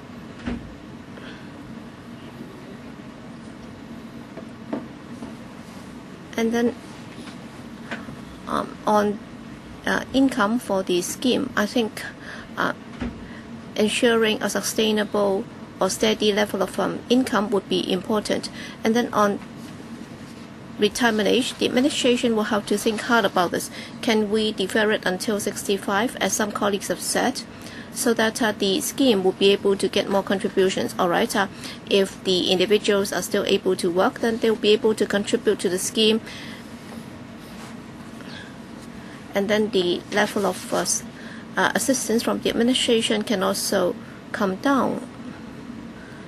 And then on income for the scheme, I think ensuring a sustainable or steady level of income would be important. And then on retirement age, the administration will have to think hard about this. Can we defer it until 65, as some colleagues have said, so that the scheme will be able to get more contributions? All right, if the individuals are still able to work, then they'll be able to contribute to the scheme, and then the level of assistance from the administration can also come down.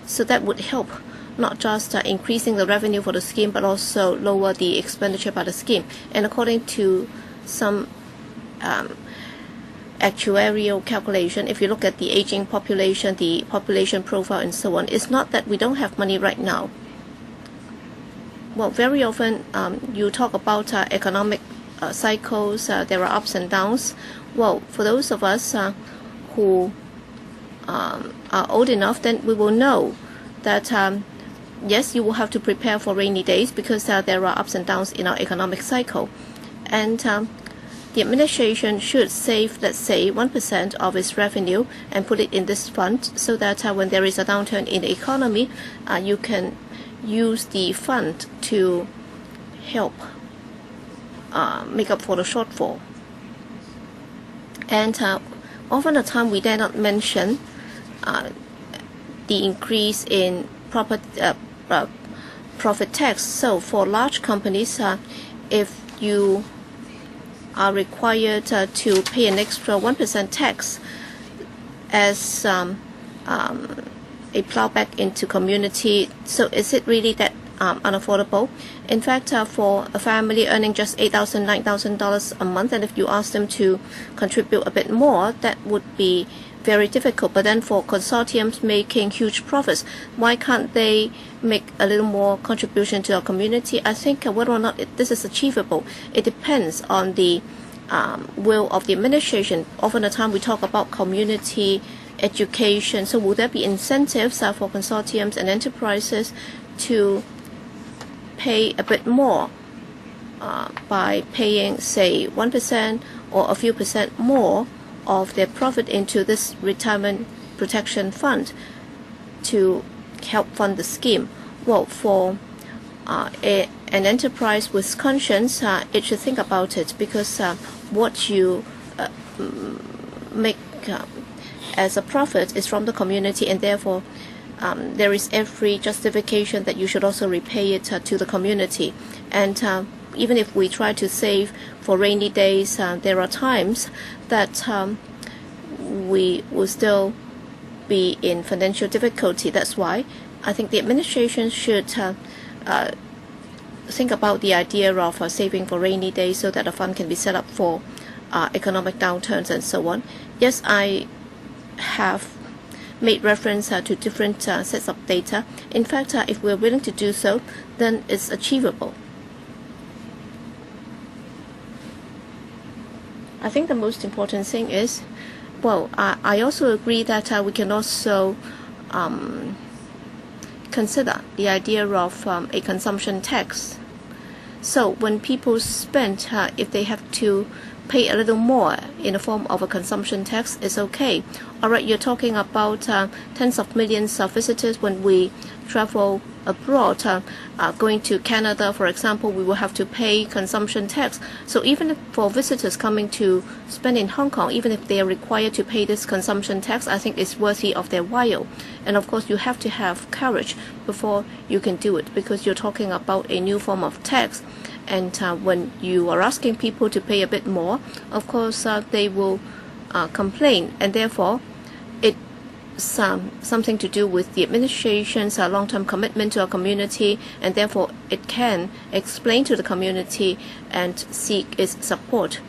So that would help not just increasing the revenue for the scheme, but also lower the expenditure by the scheme. And according to some actuarial calculation, if you look at the aging population, the population profile and so on, it's not that we don't have money right now. Well, very often you talk about economic cycles, there are ups and downs. Well, for those of us who are old enough, then we will know that yes, you will have to prepare for rainy days because there are ups and downs in our economic cycle. And the administration should save, let's say, 1% of its revenue and put it in this fund, so that when there is a downturn in the economy, you can use the fund to help make up for the shortfall. And often the time we dare not mention the increase in profit tax. So for large companies, if you are required to pay an extra 1% tax as a plowback into community, so is it really that unaffordable? In fact, for a family earning just $8,000, $9,000 a month, and if you ask them to contribute a bit more, that would be very difficult. But then for consortiums making huge profits, why can't they make a little more contribution to our community? I think whether or not this is achievable, it depends on the will of the administration. Often the time we talk about community education. So will there be incentives for consortiums and enterprises to pay a bit more by paying, say, 1% or a few percent more of their profit into this retirement protection fund to help fund the scheme? Well, for an enterprise with conscience, it should think about it, because what you make as a profit is from the community, and therefore there is every justification that you should also repay it to the community. And even if we try to save for rainy days, there are times that we will still be in financial difficulty. That's why I think the administration should think about the idea of saving for rainy days, so that a fund can be set up for economic downturns and so on. Yes, I have made reference to different sets of data. In fact, if we're willing to do so, then it's achievable. I think the most important thing is, well, I also agree that we can also consider the idea of a consumption tax. So when people spend, if they have to pay a little more in the form of a consumption tax, it's okay. All right, you're talking about tens of millions of visitors when we travel abroad. Going to Canada, for example, we will have to pay consumption tax. So even for visitors coming to spend in Hong Kong, even if they are required to pay this consumption tax, I think it's worthy of their while. And of course, you have to have courage before you can do it, because you're talking about a new form of tax. And when you are asking people to pay a bit more, of course, they will complain. And therefore, it something to do with the administration's long-term commitment to our community, and therefore it can explain to the community and seek its support.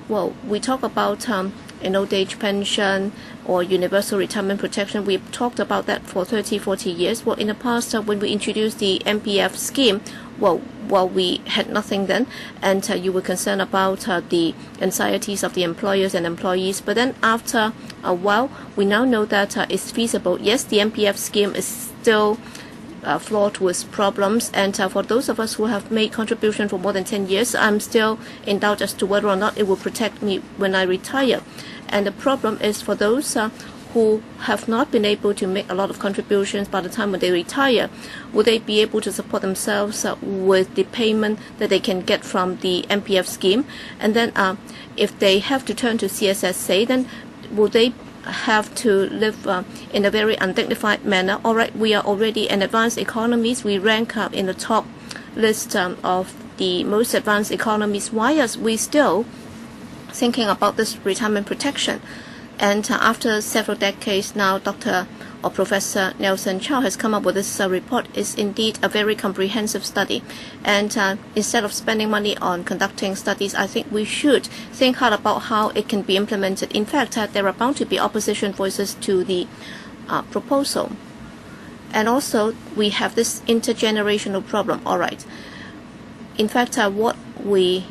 Well, we talk about an old age pension or universal retirement protection. We've talked about that for 30, 40 years. Well, in the past, when we introduced the MPF scheme, well, we had nothing then, and you were concerned about the anxieties of the employers and employees. But then after a while, we now know that it's feasible. Yes, the MPF scheme is still fraught with problems, and for those of us who have made contribution for more than 10 years, I'm still in doubt as to whether or not it will protect me when I retire. And the problem is for those who have not been able to make a lot of contributions by the time when they retire, will they be able to support themselves with the payment that they can get from the MPF scheme? And then if they have to turn to CSSA, then will they have to live in a very undignified manner? All right, we are already an advanced economies. We rank up in the top list of the most advanced economies. Why are we still thinking about this retirement protection? And after several decades now, Dr. or Professor Nelson CHOU has come up with this report. Is indeed a very comprehensive study. And instead of spending money on conducting studies, I think we should think hard about how it can be implemented. In fact, there are bound to be opposition voices to the proposal. And also, we have this intergenerational problem. All right. In fact, what we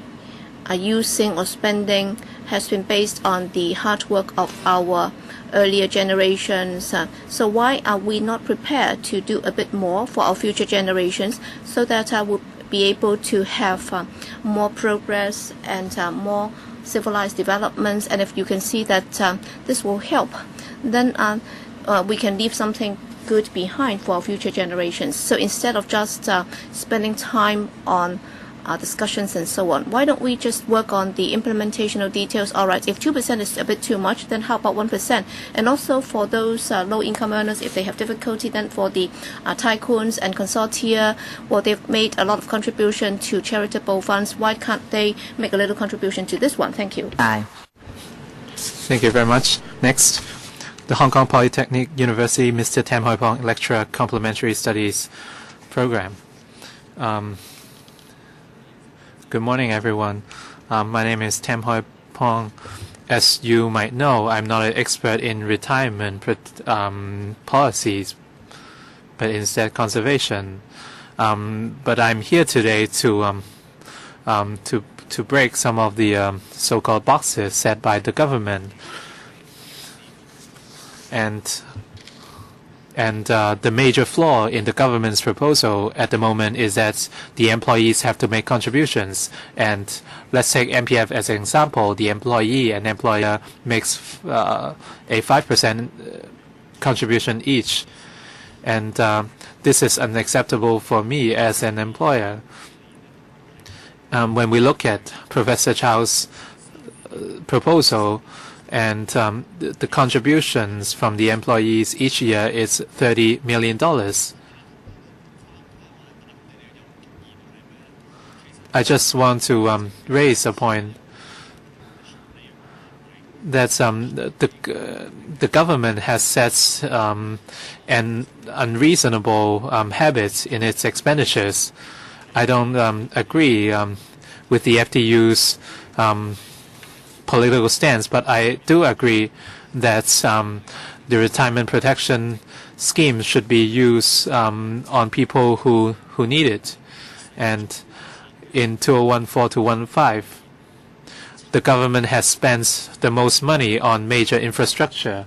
are using or spending has been based on the hard work of our earlier generations. So why are we not prepared to do a bit more for our future generations so that we'll be able to have more progress and more civilized developments? And if you can see that this will help, then we can leave something good behind for our future generations. So instead of just spending time on discussions and so on, why don't we just work on the implementational details? All right, if 2% is a bit too much, then how about 1%? And also for those low-income earners, if they have difficulty, then for the tycoons and consortia, well, they've made a lot of contribution to charitable funds. Why can't they make a little contribution to this one? Thank you. Aye. Thank you very much. Next, the Hong Kong Polytechnic University, Mr. Tam Hoi Pong, Lecturer, Complementary Studies Program. Good morning, everyone. My name is Tam Hoi Pong. As you might know, I'm not an expert in retirement policies, but instead conservation. But I'm here today to break some of the so-called boxes set by the government. And the major flaw in the government's proposal at the moment is that the employees have to make contributions. And let's take MPF as an example. The employee and employer makes a 5% contribution each. And this is unacceptable for me as an employer. When we look at Professor CHOU's proposal, and the contributions from the employees each year is $30 million. I just want to raise a point that the government has set an unreasonable habit in its expenditures. I don't agree with the FTU's political stance, but I do agree that the retirement protection scheme should be used on people who need it. And in 2014-2015, the government has spent the most money on major infrastructure.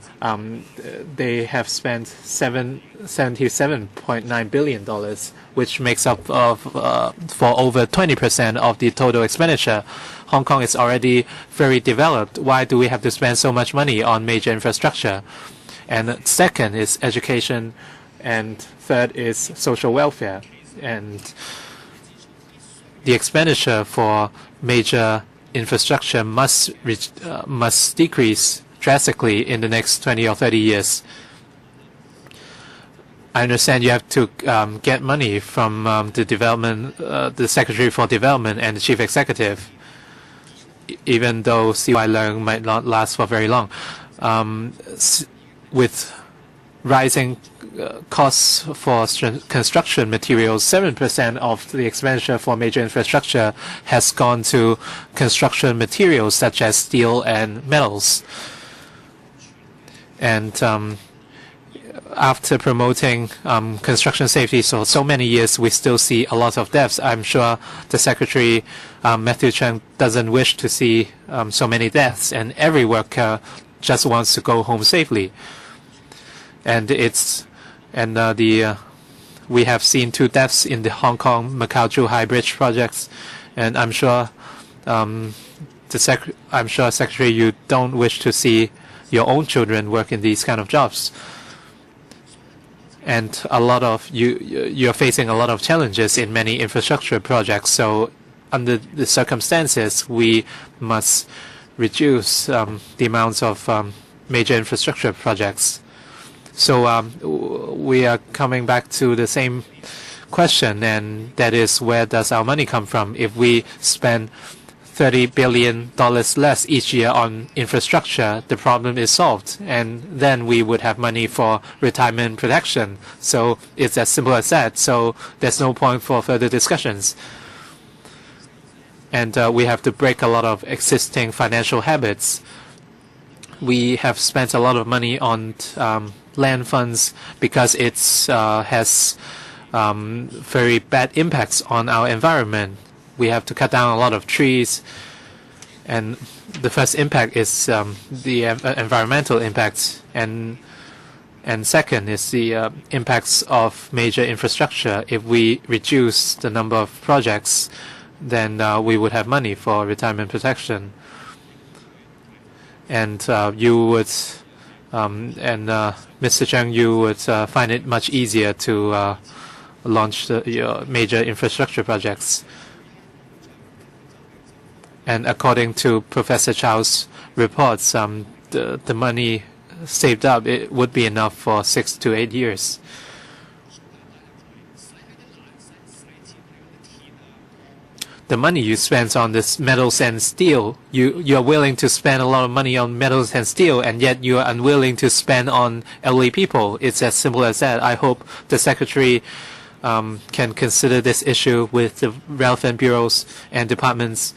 They have spent $77.9 billion, which makes up for over 20% of the total expenditure. Hong Kong is already very developed. Why do we have to spend so much money on major infrastructure? And second is education, and third is social welfare. And the expenditure for major infrastructure must decrease drastically in the next 20 or 30 years. I understand you have to get money from the Secretary for Development and the Chief Executive, even though CY Leung might not last for very long. With rising costs for construction materials. 7% of the expenditure for major infrastructure has gone to construction materials such as steel and metals. And after promoting construction safety for so many years, we still see a lot of deaths. I'm sure the Secretary, Matthew Cheung, doesn't wish to see so many deaths, and every worker just wants to go home safely. And we have seen 2 deaths in the Hong Kong-Macau High Bridge projects, and I'm sure Secretary, you don't wish to see your own children work in these kind of jobs. And a lot of you're facing a lot of challenges in many infrastructure projects. So under the circumstances, we must reduce the amounts of major infrastructure projects. So we are coming back to the same question, and that is, where does our money come from? If we spend $30 billion less each year on infrastructure, the problem is solved, and then we would have money for retirement protection. So it's as simple as that. So there's no point for further discussions. And we have to break a lot of existing financial habits. We have spent a lot of money on land funds because it has very bad impacts on our environment. We have to cut down a lot of trees, and the first impact is the environmental impacts, and second is the impacts of major infrastructure. If we reduce the number of projects, then we would have money for retirement protection. And you would, Mr. Cheung, you would find it much easier to launch your major infrastructure projects. And according to Professor CHOU's reports, the money saved up, it would be enough for 6 to 8 years. The money you spend on this metals and steel, you're willing to spend a lot of money on metals and steel, and yet you are unwilling to spend on elderly people. It's as simple as that. I hope the Secretary can consider this issue with the relevant bureaus and departments.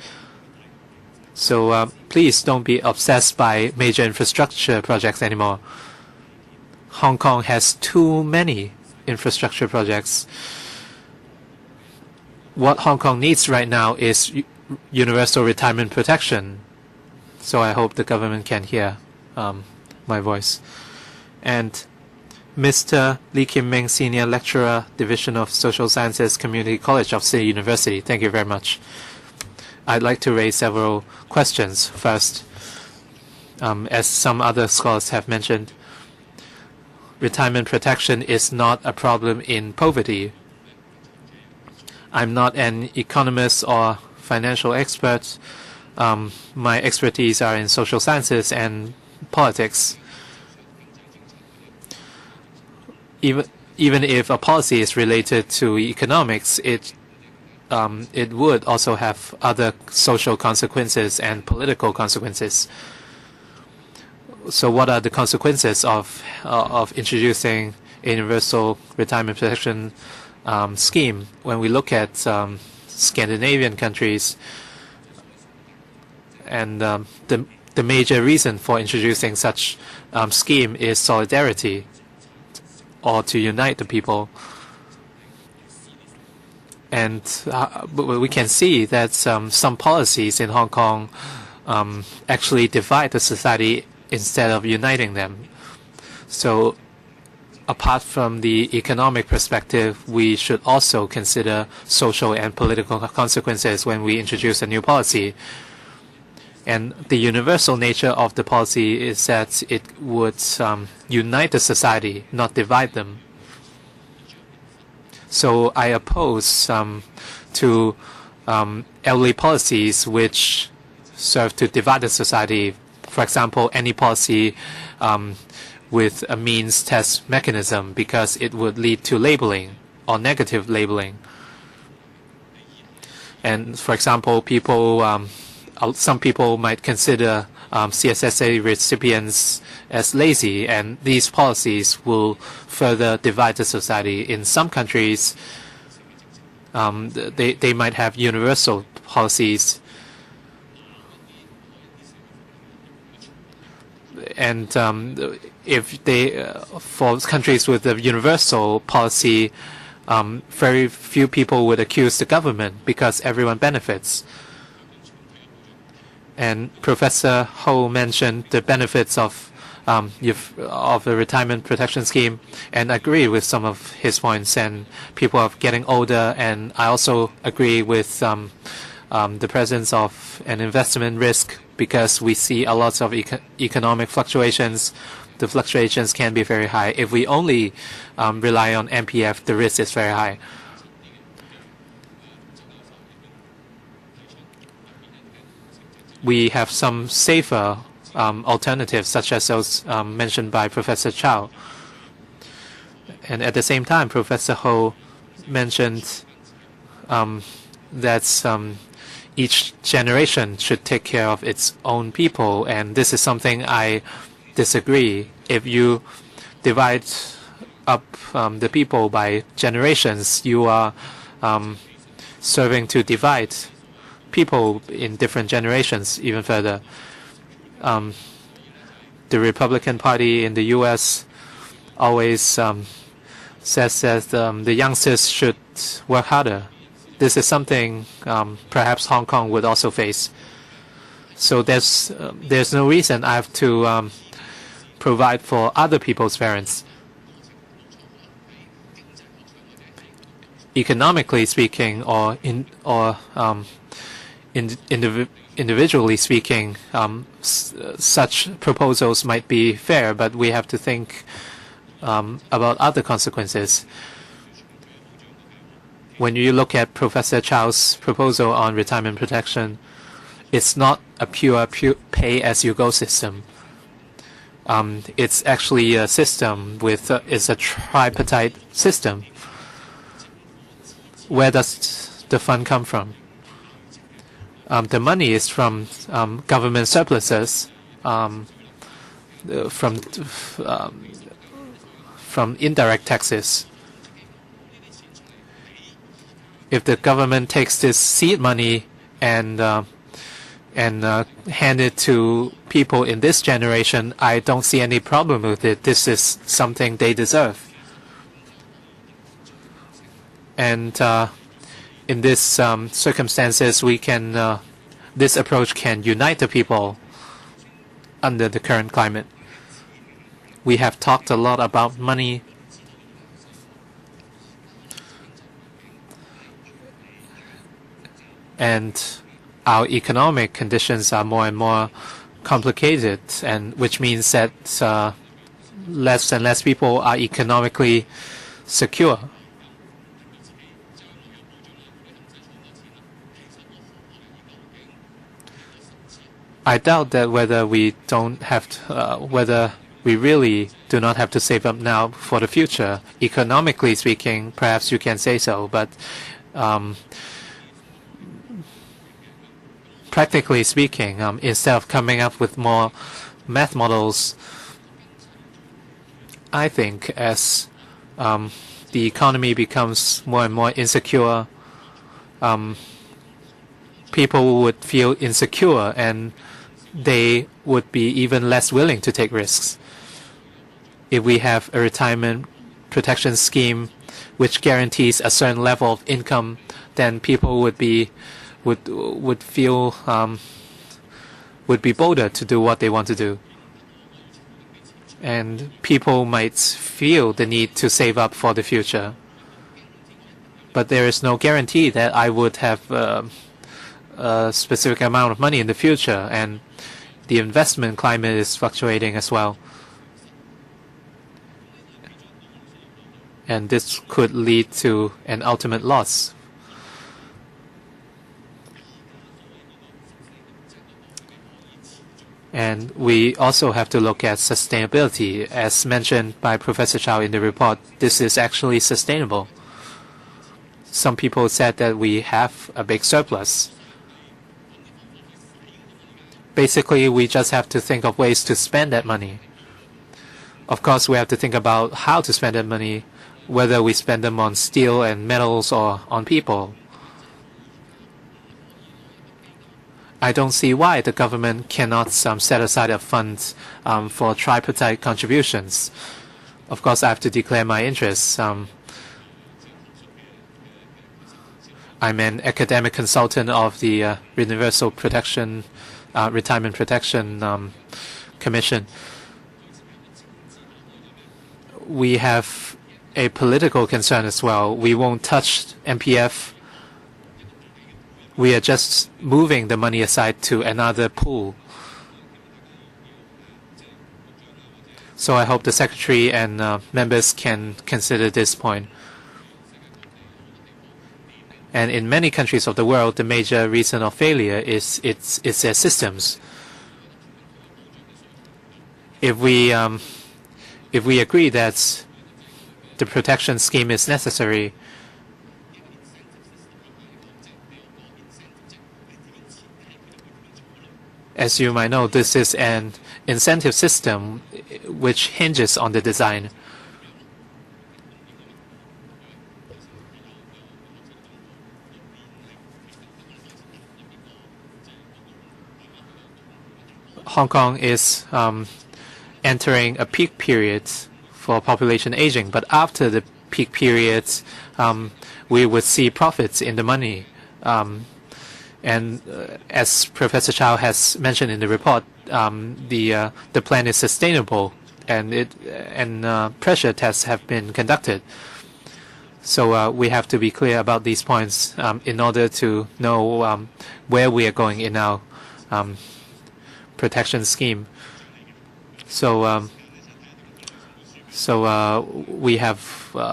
So please don't be obsessed by major infrastructure projects anymore. Hong Kong has too many infrastructure projects. What Hong Kong needs right now is universal retirement protection. So I hope the government can hear my voice. And Mr. Lee Kim Ming, Senior Lecturer, Division of Social Sciences, Community College of City University. Thank you very much. I'd like to raise several questions. First, as some other scholars have mentioned, retirement protection is not a problem in poverty. I'm not an economist or financial expert. My expertise are in social sciences and politics. Even if a policy is related to economics, it would also have other social consequences and political consequences. So what are the consequences of introducing a universal retirement protection scheme? When we look at Scandinavian countries, and the major reason for introducing such scheme is solidarity, or to unite the people. And we can see that some policies in Hong Kong actually divide the society instead of uniting them. So apart from the economic perspective, we should also consider social and political consequences when we introduce a new policy. And the universal nature of the policy is that it would unite the society, not divide them. So I oppose to elderly policies which serve to divide the society. For example, any policy with a means test mechanism, because it would lead to labeling or negative labeling. And for example, some people might consider CSSA recipients as lazy, and these policies will further divide the society. In some countries, they might have universal policies, and if they for countries with a universal policy, very few people would accuse the government because everyone benefits. And Professor Ho mentioned the benefits of the retirement protection scheme, and I agree with some of his points. And people are getting older, and I also agree with the presence of an investment risk because we see a lot of economic fluctuations. The fluctuations can be very high. If we only rely on MPF, the risk is very high. We have some safer alternatives, such as those mentioned by Professor CHOU. And at the same time, Professor Ho mentioned that each generation should take care of its own people, and this is something I disagree. If you divide up the people by generations, you are serving to divide people in different generations even further. The Republican Party in the U.S. always says that the youngsters should work harder. This is something perhaps Hong Kong would also face. So there's no reason I have to provide for other people's parents. Economically speaking, or individually speaking, such proposals might be fair, but we have to think about other consequences. When you look at Professor Chow's proposal on retirement protection, it's not a pure pay-as-you-go system. It's actually a system with it's a tripartite system. Where does the fund come from? The money is from government surpluses, from indirect taxes. If the government takes this seed money and hand it to people in this generation, I don't see any problem with it. This is something they deserve. And in this circumstances, we can this approach can unite the people under the current climate. We have talked a lot about money. And our economic conditions are more and more complicated, and which means that less and less people are economically secure. I doubt that whether we really do not have to save up now for the future. Economically speaking, perhaps you can say so, but practically speaking, instead of coming up with more math models, I think as the economy becomes more and more insecure, people would feel insecure and they would be even less willing to take risks. If we have a retirement protection scheme which guarantees a certain level of income, then people would be bolder to do what they want to do. And people might feel the need to save up for the future. But there is no guarantee that I would have a specific amount of money in the future, and the investment climate is fluctuating as well. And this could lead to an ultimate loss. And we also have to look at sustainability. As mentioned by Professor CHOU in the report, this is actually sustainable. Some people said that we have a big surplus. Basically, we just have to think of ways to spend that money. Of course, we have to think about how to spend that money, whether we spend them on steel and metals or on people. I don't see why the government cannot set aside a fund for tripartite contributions. Of course, I have to declare my interests. I'm an academic consultant of the Universal Protection, Retirement Protection Commission. We have a political concern as well. We won't touch MPF. We are just moving the money aside to another pool. So I hope the Secretary and members can consider this point. And in many countries of the world, the major reason of failure is their systems. If we agree that the protection scheme is necessary, as you might know, this is an incentive system which hinges on the design. Hong Kong is entering a peak period for population aging, but after the peak period, we would see profits in the money. And as Professor CHOU has mentioned in the report, the plan is sustainable, and pressure tests have been conducted. So we have to be clear about these points in order to know where we are going in our protection scheme. So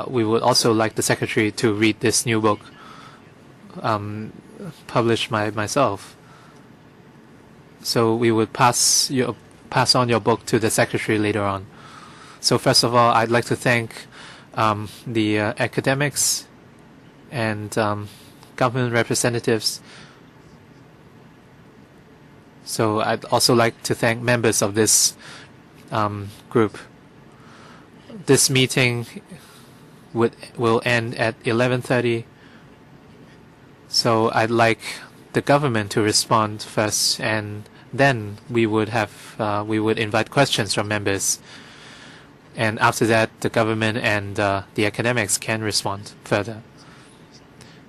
we would also like the Secretary to read this new book published by myself. So we would pass on your book to the Secretary later on. So first of all, I'd like to thank the academics and government representatives. So I'd also like to thank members of this group. This meeting will end at 11:30. So I'd like the government to respond first, and then we would invite questions from members. And after that, the government and the academics can respond further.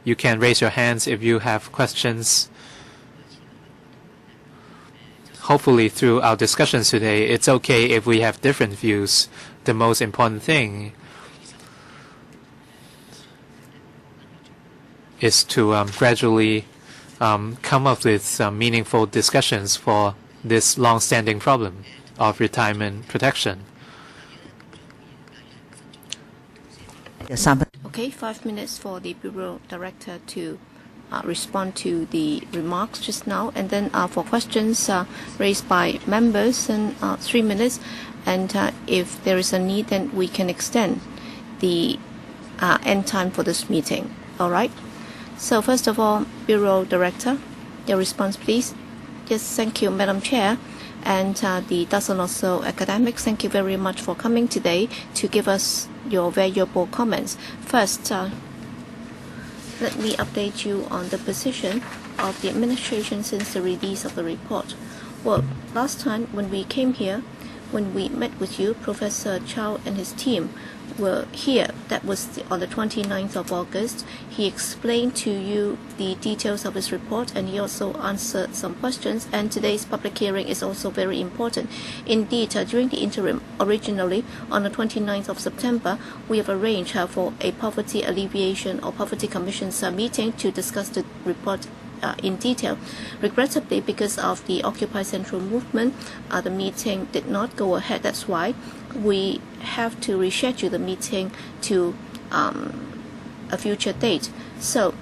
You can raise your hands if you have questions. Hopefully, through our discussions today, it's okay if we have different views. The most important thing is to gradually come up with meaningful discussions for this long-standing problem of retirement protection. Okay, 5 minutes for the Bureau Director to respond to the remarks just now, and then for questions raised by members, and 3 minutes, and if there is a need, then we can extend the end time for this meeting. All right. So first of all, Bureau Director, your response, please. Yes, thank you, Madam Chair, and the dozen or so academics. Thank you very much for coming today to give us your valuable comments. First, let me update you on the position of the administration since the release of the report. Well, last time when we came here, when we met with you, Professor CHOU and his team were here. That was on the 29th of August. He explained to you the details of his report, and he also answered some questions. And today's public hearing is also very important. Indeed, during the interim, originally on the 29th of September, we have arranged for a poverty alleviation or poverty commission's meeting to discuss the report in detail. Regrettably, because of the Occupy Central movement, the meeting did not go ahead. That's why we have to reschedule the meeting to a future date. So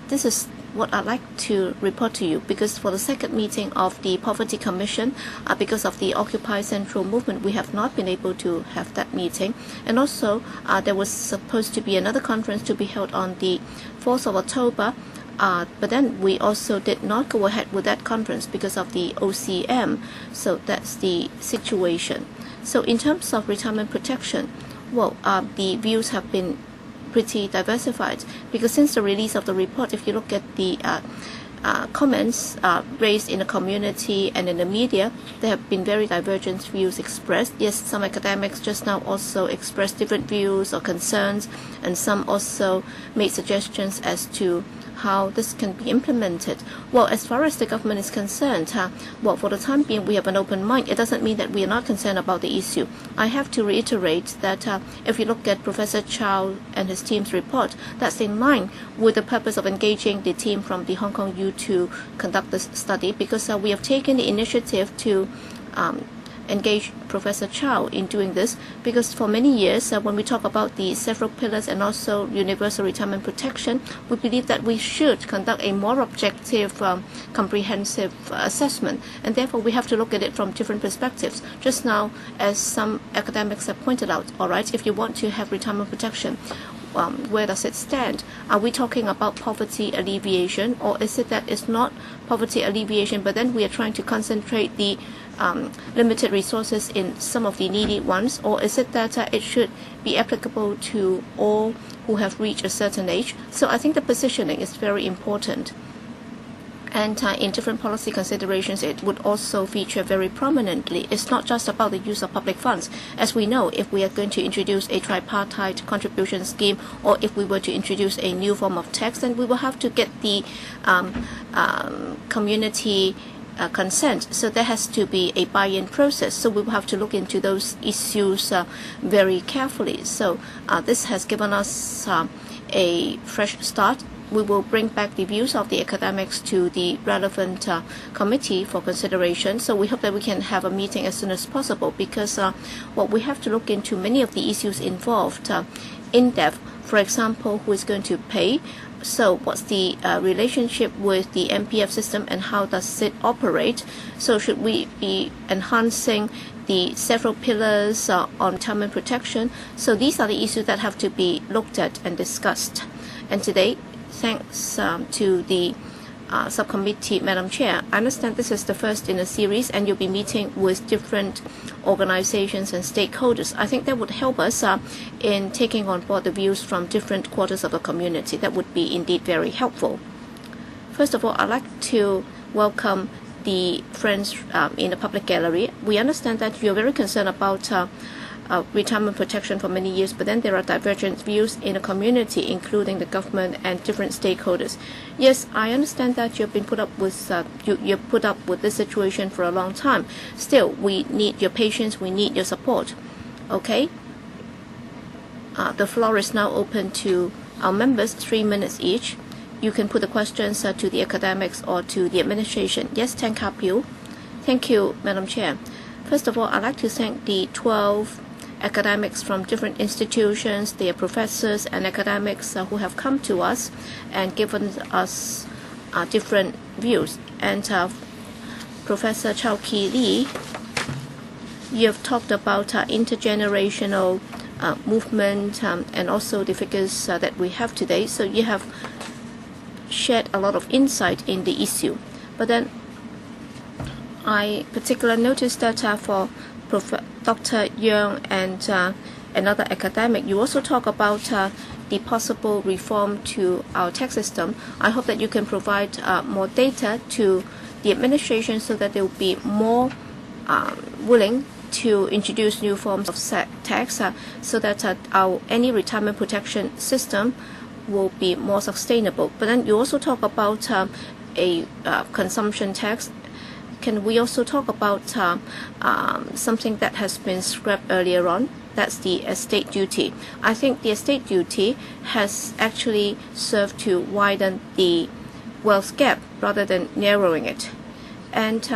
this is what I'd like to report to you, because for the second meeting of the Poverty Commission, because of the Occupy Central movement, we have not been able to have that meeting. And also, there was supposed to be another conference to be held on the 4th of October, but then we also did not go ahead with that conference because of the OCM. So that's the situation. So in terms of retirement protection, well, the views have been pretty diversified, because since the release of the report, if you look at the comments raised in the community and in the media, there have been very divergent views expressed. Yes, some academics just now also expressed different views or concerns, and some also made suggestions as to how this can be implemented. Well, as far as the government is concerned, well, for the time being, we have an open mind. It doesn't mean that we are not concerned about the issue. I have to reiterate that if you look at Professor CHOU and his team's report, that's in line with the purpose of engaging the team from the Hong Kong CHOU to conduct this study, because we have taken the initiative to engage Professor CHOU in doing this, because for many years when we talk about the several pillars and also universal retirement protection, we believe that we should conduct a more objective, comprehensive assessment, and therefore we have to look at it from different perspectives. Just now, as some academics have pointed out, all right, if you want to have retirement protection, where does it stand? Are we talking about poverty alleviation, or is it that it's not poverty alleviation, but then we are trying to concentrate the limited resources in some of the needy ones, or is it that it should be applicable to all who have reached a certain age? So I think the positioning is very important. And in different policy considerations, it would also feature very prominently. It's not just about the use of public funds. As we know, if we are going to introduce a tripartite contribution scheme, or if we were to introduce a new form of tax, then we will have to get the community consent. So there has to be a buy-in process. So we will have to look into those issues very carefully. So this has given us a fresh start. We will bring back the views of the academics to the relevant committee for consideration. So we hope that we can have a meeting as soon as possible, because we have to look into many of the issues involved in depth. For example, who is going to pay? So what's the relationship with the MPF system, and how does it operate? So should we be enhancing the several pillars on retirement protection? So these are the issues that have to be looked at and discussed. And today, thanks to the subcommittee, Madam Chair, I understand this is the first in a series, and you'll be meeting with different organizations and stakeholders. I think that would help us in taking on board the views from different quarters of the community. That would be indeed very helpful. First of all, I'd like to welcome the friends in the public gallery. We understand that you're very concerned about retirement protection for many years, but then there are divergent views in the community, including the government and different stakeholders. Yes, I understand that you've been put up with you've put up with this situation for a long time. Still, we need your patience, we need your support. Okay? The floor is now open to our members, 3 minutes each. You can put the questions to the academics or to the administration. Yes, Tan Ka-Piu. Thank you, Madam Chair. First of all, I'd like to thank the 12 academics from different institutions, their professors and academics who have come to us and given us different views. And Professor Kee-lee, you have talked about intergenerational movement and also the figures that we have today. So you have shared a lot of insight in the issue. But then I particularly noticed that for Dr. Young and another academic, you also talk about the possible reform to our tax system. I hope that you can provide more data to the administration so that they will be more willing to introduce new forms of tax so that any retirement protection system will be more sustainable. But then you also talk about a consumption tax. Can we also talk about something that has been scrapped earlier on? That's the estate duty. I think the estate duty has actually served to widen the wealth gap rather than narrowing it. And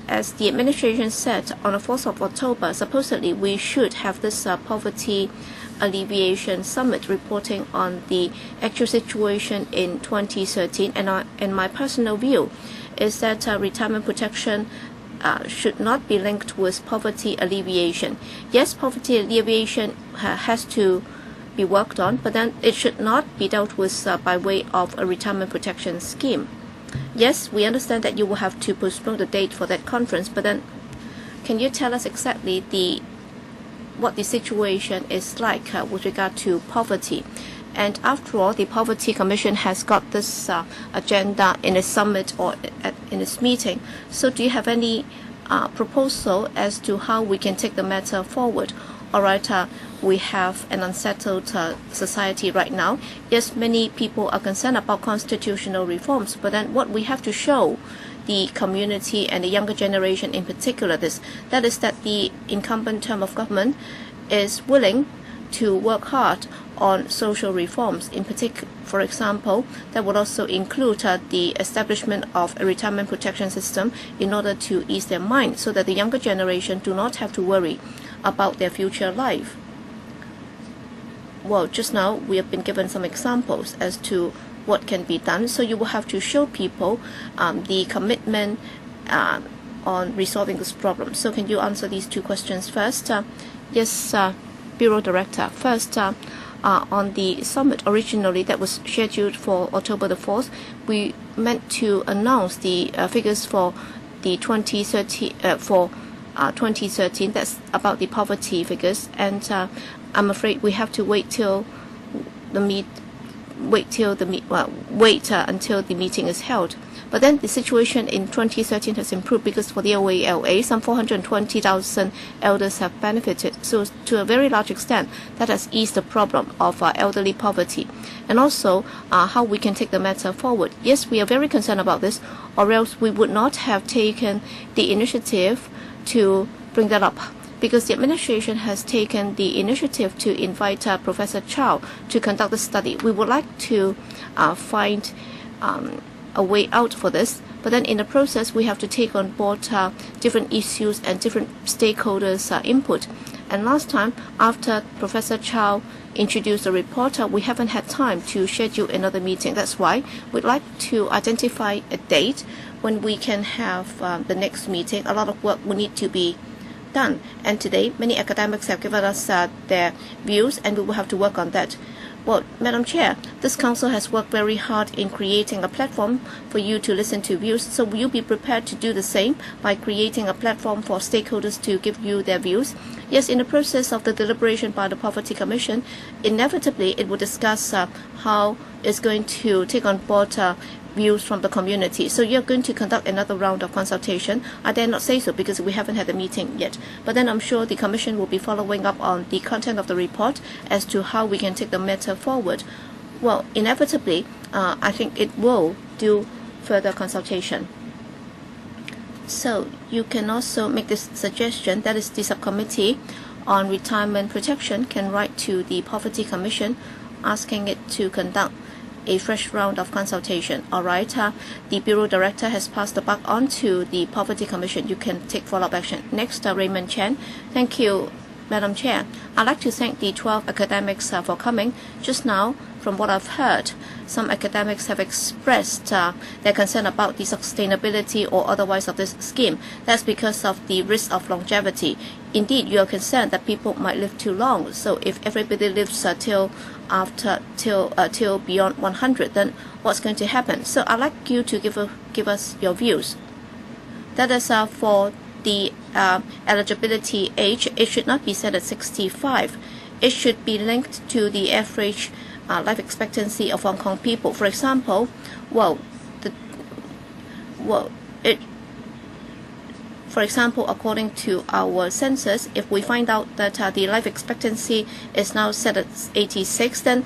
as the administration said, on the 4th of October, supposedly we should have this poverty alleviation summit reporting on the actual situation in 2013. And my personal view is that retirement protection should not be linked with poverty alleviation. Yes, poverty alleviation has to be worked on, but then it should not be dealt with by way of a retirement protection scheme. Yes, we understand that you will have to postpone the date for that conference, but then can you tell us exactly the what the situation is like with regard to poverty. And after all, the Poverty Commission has got this agenda in a summit or in its meeting. So do you have any proposal as to how we can take the matter forward? All right, we have an unsettled society right now. Yes, many people are concerned about constitutional reforms, but then what we have to show the community and the younger generation in particular that is that the incumbent term of government is willing to work hard on social reforms. In particular, for example, that would also include the establishment of a retirement protection system in order to ease their mind so that the younger generation do not have to worry about their future life. Well, just now we have been given some examples as to what can be done. So you will have to show people the commitment on resolving this problem. So can you answer these two questions first? Yes, Bureau Director. First, on the summit originally that was scheduled for October the 4th, we meant to announce the figures for the 2013, that's about the poverty figures, and I'm afraid we have to wait till until the meeting is held. But then the situation in 2013 has improved because for the OALA, some 420,000 elders have benefited. So to a very large extent, that has eased the problem of elderly poverty. And also how we can take the matter forward. Yes, we are very concerned about this, or else we would not have taken the initiative to bring that up, because the administration has taken the initiative to invite Professor CHOU to conduct the study. We would like to find a way out for this, but then in the process we have to take on board different issues and different stakeholders' input. And last time, after Professor CHOU introduced the report, we haven't had time to schedule another meeting. That's why we'd like to identify a date when we can have the next meeting. A lot of work will need to be done, and today many academics have given us their views, and we will have to work on that. Well, Madam Chair, this council has worked very hard in creating a platform for you to listen to views, so will you be prepared to do the same by creating a platform for stakeholders to give you their views? Yes, in the process of the deliberation by the Poverty Commission, inevitably it will discuss how it's going to take on board views from the community. So you're going to conduct another round of consultation. I dare not say so because we haven't had a meeting yet. But then I'm sure the Commission will be following up on the content of the report as to how we can take the matter forward. Well, inevitably, I think it will do further consultation. So you can also make this suggestion, that is the Subcommittee on Retirement Protection can write to the Poverty Commission asking it to conduct a fresh round of consultation. All right, the Bureau Director has passed the buck on to the Poverty Commission. You can take follow-up action. Next, Raymond Chen. Thank you, Madam Chair. I'd like to thank the 12 academics for coming. Just now, from what I've heard, some academics have expressed their concern about the sustainability or otherwise of this scheme. That's because of the risk of longevity. Indeed, you are concerned that people might live too long. So if everybody lives till beyond 100, then what's going to happen? So I'd like you to give us your views. That is for the eligibility age. It should not be set at 65. It should be linked to the average life expectancy of Hong Kong people. For example, for example, according to our census, if we find out that the life expectancy is now set at 86, then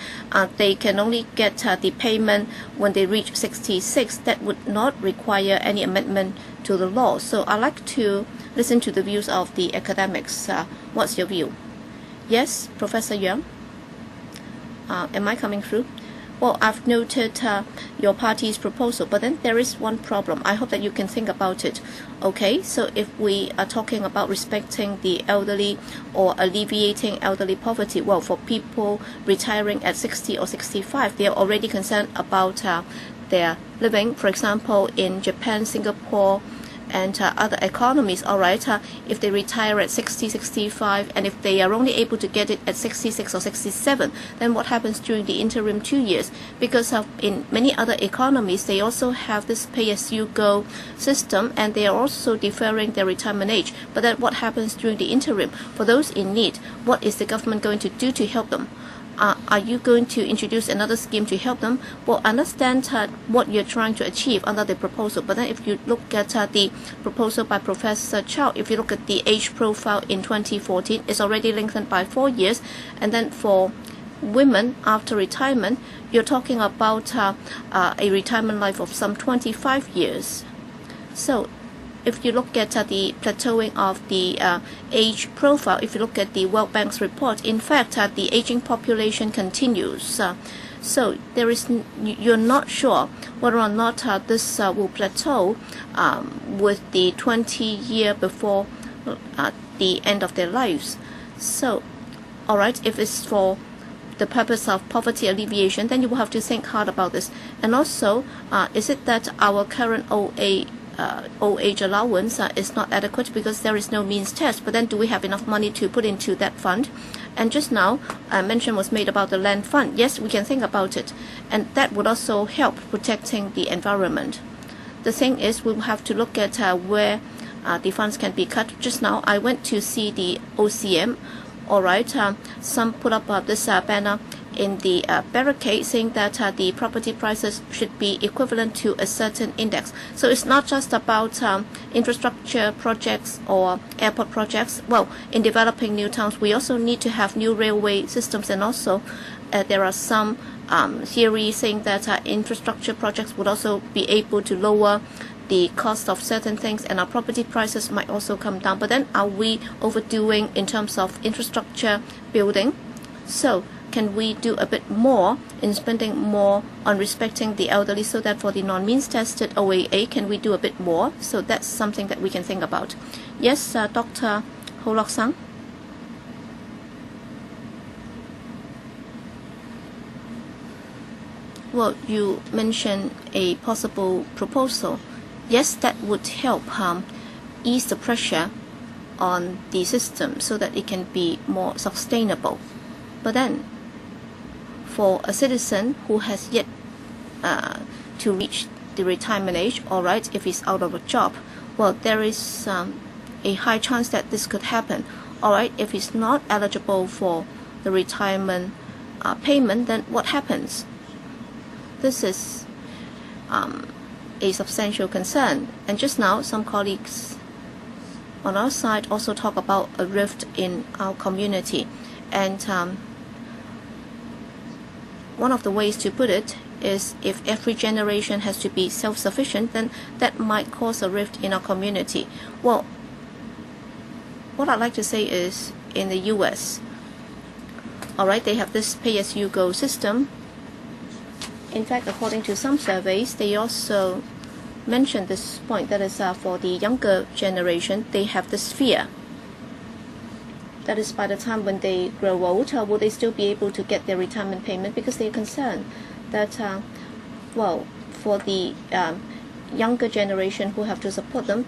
they can only get the payment when they reach 66. That would not require any amendment to the law. So I'd like to listen to the views of the academics. What's your view? Yes, Professor Yang? Am I coming through? Well, I've noted your party's proposal, but then there is one problem. I hope that you can think about it. Okay, so if we are talking about respecting the elderly or alleviating elderly poverty, well, for people retiring at 60 or 65, they are already concerned about their living. For example, in Japan, Singapore, and other economies, all right, if they retire at 60, 65, and if they are only able to get it at 66 or 67, then what happens during the interim 2 years? Because in many other economies, they also have this pay-as-you-go system, and they are also deferring their retirement age. But then what happens during the interim? For those in need, what is the government going to do to help them? Are you going to introduce another scheme to help them? Well, understand what you're trying to achieve under the proposal. But then if you look at the proposal by Professor CHOU, if you look at the age profile in 2014, it's already lengthened by 4 years. And then for women after retirement, you're talking about a retirement life of some 25 years. So if you look at the plateauing of the age profile, if you look at the World Bank's report, in fact, the aging population continues. So you're not sure whether or not this will plateau with the 20-year before the end of their lives. So, all right, if it's for the purpose of poverty alleviation, then you will have to think hard about this. And also, is it that our current old age allowance is not adequate because there is no means test? But then do we have enough money to put into that fund? And just now, mention was made about the land fund. Yes, we can think about it. And that would also help protecting the environment. The thing is, we will have to look at where the funds can be cut. Just now, I went to see the OCM. All right, some put up this banner in the barricade saying that the property prices should be equivalent to a certain index. So it's not just about infrastructure projects or airport projects. Well, in developing new towns, we also need to have new railway systems, and also there are some theories saying that infrastructure projects would also be able to lower the cost of certain things, and our property prices might also come down. But then are we overdoing in terms of infrastructure building? So can we do a bit more in spending more on respecting the elderly, so that for the non-means tested OAA, can we do a bit more? So that's something that we can think about. Yes, Dr. Ho Lok Sang. Well, you mentioned a possible proposal. Yes, that would help ease the pressure on the system so that it can be more sustainable. But then, for a citizen who has yet to reach the retirement age, all right, if he's out of a job, well, there is a high chance that this could happen. All right, if he's not eligible for the retirement payment, then what happens? This is a substantial concern. And just now, some colleagues on our side also talk about a rift in our community. And one of the ways to put it is, if every generation has to be self-sufficient, then that might cause a rift in our community. Well, what I'd like to say is, in the US, all right, they have this pay-as-you-go system. In fact, according to some surveys, they also mentioned this point, that is for the younger generation, they have this fear. That is, by the time when they grow old, will they still be able to get their retirement payment? Because they're concerned that, well, for the younger generation who have to support them,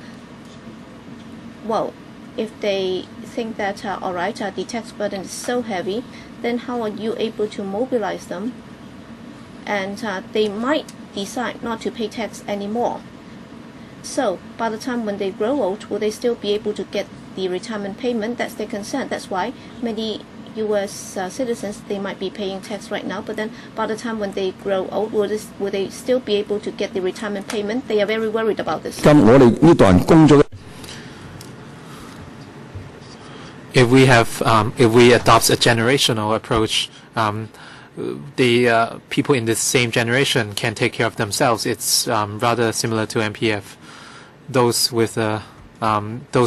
well, if they think that, all right, the tax burden is so heavy, then how are you able to mobilize them? And they might decide not to pay tax anymore. So by the time when they grow old, will they still be able to get the retirement payment? That's their concern. That's why many U.S. citizens, they might be paying tax right now, but then by the time when they grow old, will they still be able to get the retirement payment? They are very worried about this. If we adopt a generational approach, the people in the same generation can take care of themselves. It's rather similar to MPF. Those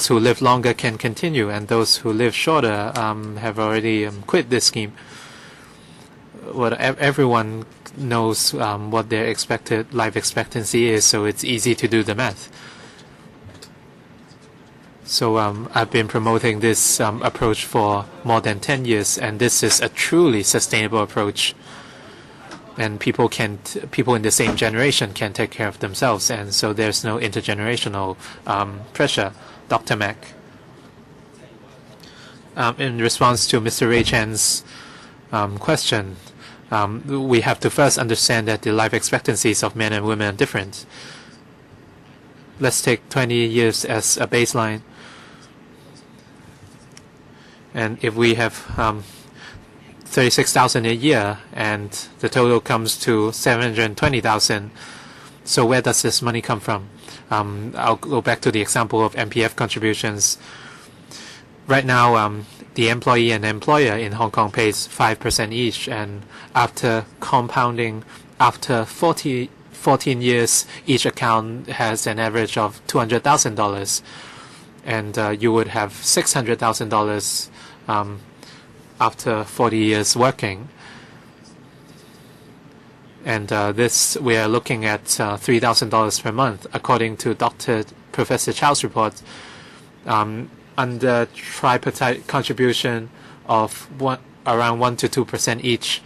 who live longer can continue, and those who live shorter have already quit this scheme. Well, everyone knows what their expected life expectancy is, so it's easy to do the math. So I've been promoting this approach for more than 10 years, and this is a truly sustainable approach. and people in the same generation can take care of themselves, and so there's no intergenerational pressure. Dr. Mack. In response to Mr. Ray Chan's question, we have to first understand that the life expectancies of men and women are different. Let's take 20 years as a baseline. And if we have 36,000 a year and the total comes to 720,000, so where does this money come from? I'll go back to the example of MPF contributions. Right now, the employee and employer in Hong Kong pays 5% each, and after compounding, after 14 years, each account has an average of $200,000, and you would have $600,000 after 40 years working. And this, we are looking at $3,000 per month, according to Professor CHOU's report. Under tripartite contribution of around 1 to 2% each,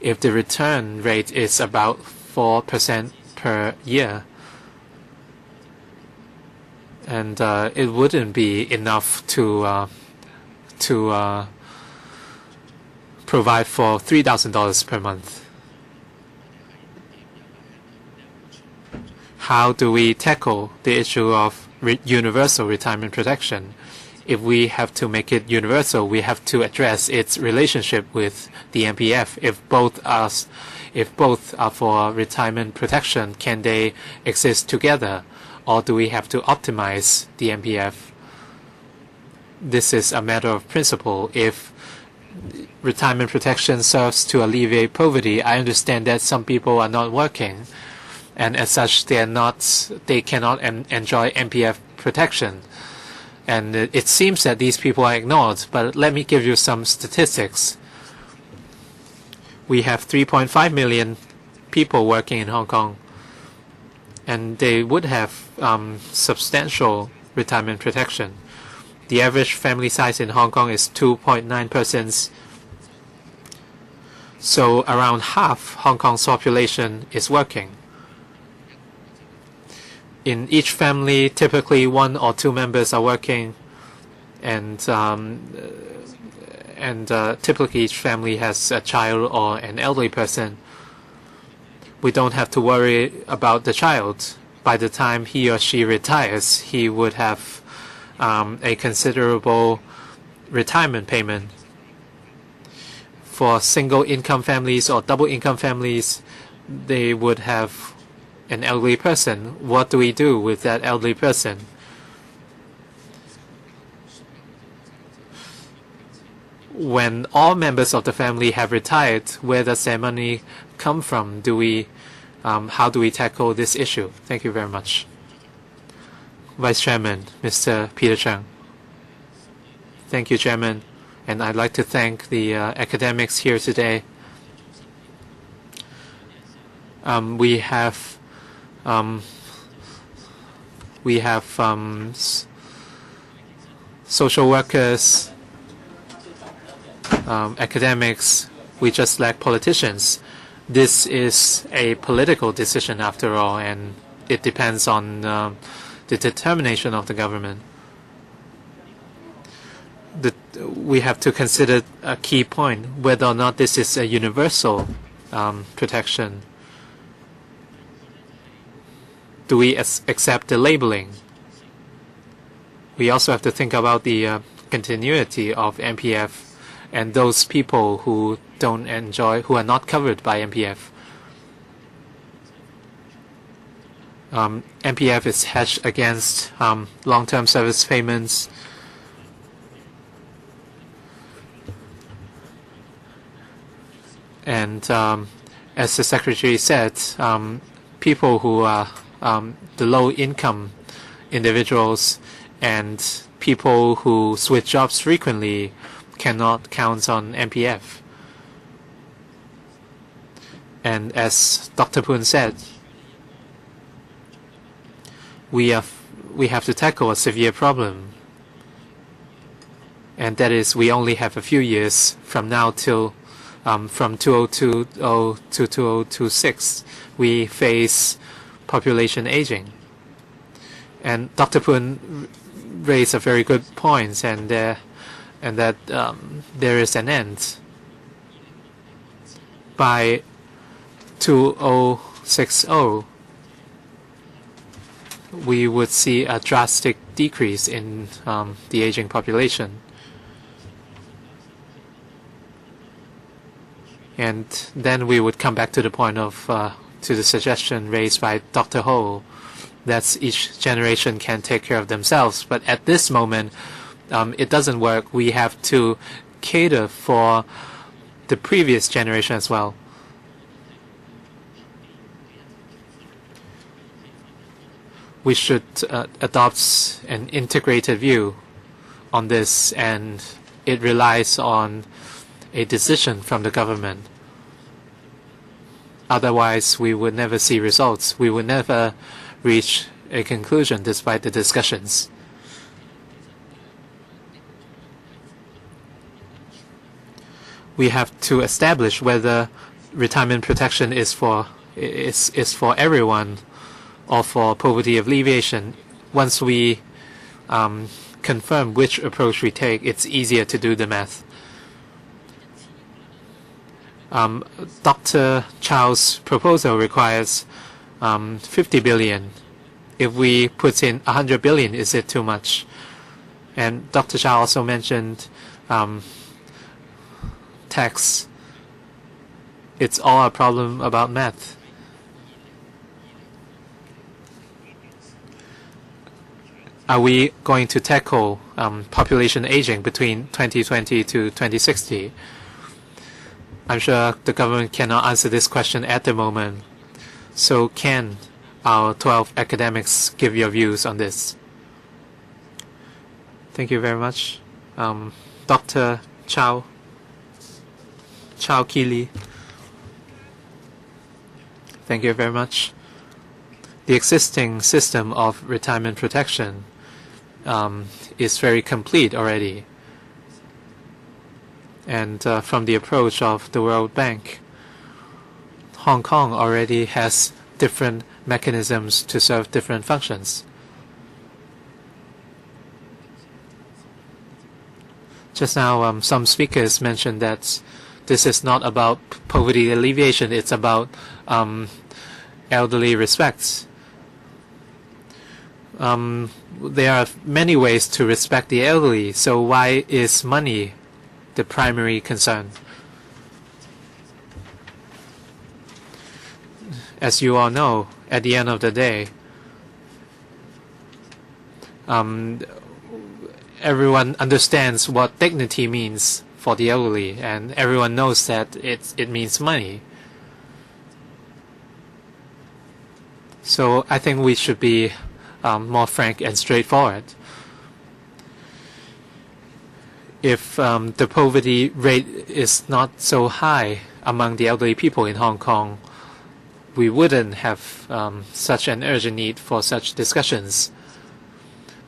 if the return rate is about 4% per year, and it wouldn't be enough to provide for $3,000 per month. How do we tackle the issue of universal retirement protection? If we have to make it universal, we have to address its relationship with the MPF. If both are for retirement protection, can they exist together, or do we have to optimize the MPF? This is a matter of principle. If retirement protection serves to alleviate poverty, I understand that some people are not working, and as such they cannot enjoy MPF protection. And it seems that these people are ignored, but let me give you some statistics. We have 3.5 million people working in Hong Kong, and they would have substantial retirement protection. The average family size in Hong Kong is 2.9 persons. So around half Hong Kong's population is working. In each family, typically 1 or 2 members are working, and typically each family has a child or an elderly person. We don't have to worry about the child. By the time he or she retires, he would have a considerable retirement payment. For single income families or double income families, they would have an elderly person. What do we do with that elderly person? When all members of the family have retired, where does their money come from? How do we tackle this issue? Thank you very much. Vice Chairman, Mr. Peter Cheung. Thank you, Chairman. And I'd like to thank the academics here today. We have social workers, academics. We just lack politicians. This is a political decision after all, and it depends on the determination of the government. We have to consider a key point, whether or not this is a universal protection. Do we accept the labeling? We also have to think about the continuity of MPF and those people who who are not covered by MPF. MPF is hedged against long-term service payments. And as the Secretary said, people who are the low-income individuals and people who switch jobs frequently cannot count on MPF. And as Dr. Poon said, we have to tackle a severe problem, and that is we only have a few years from now till from 2020 to 2026, we face population aging. And Dr. Poon raised a very good point, and that there is an end. By 2060, we would see a drastic decrease in the aging population. And then we would come back to the point of, to the suggestion raised by Dr. Ho, that each generation can take care of themselves. But at this moment, it doesn't work. We have to cater for the previous generation as well. We should adopt an integrated view on this, and it relies on a decision from the government. Otherwise, we would never see results. We would never reach a conclusion despite the discussions. We have to establish whether retirement protection is for everyone or for poverty alleviation. Once we confirm which approach we take, it's easier to do the math. Dr. CHOU's proposal requires 50 billion. If we put in 100 billion, is it too much? And Dr. CHOU also mentioned tax. It's all a problem about math. Are we going to tackle population aging between 2020 to 2060? I'm sure the government cannot answer this question at the moment. So can our 12 academics give your views on this? Thank you very much. Dr. CHOU Kee-lee. Thank you very much. The existing system of retirement protection is very complete already. And from the approach of the World Bank, Hong Kong already has different mechanisms to serve different functions. Just now, some speakers mentioned that this is not about poverty alleviation, it's about elderly respect. There are many ways to respect the elderly, so why is money the primary concern? As you all know, at the end of the day, everyone understands what dignity means for the elderly, and everyone knows that it means money. So I think we should be more frank and straightforward. If the poverty rate is not so high among the elderly people in Hong Kong, we wouldn't have such an urgent need for such discussions.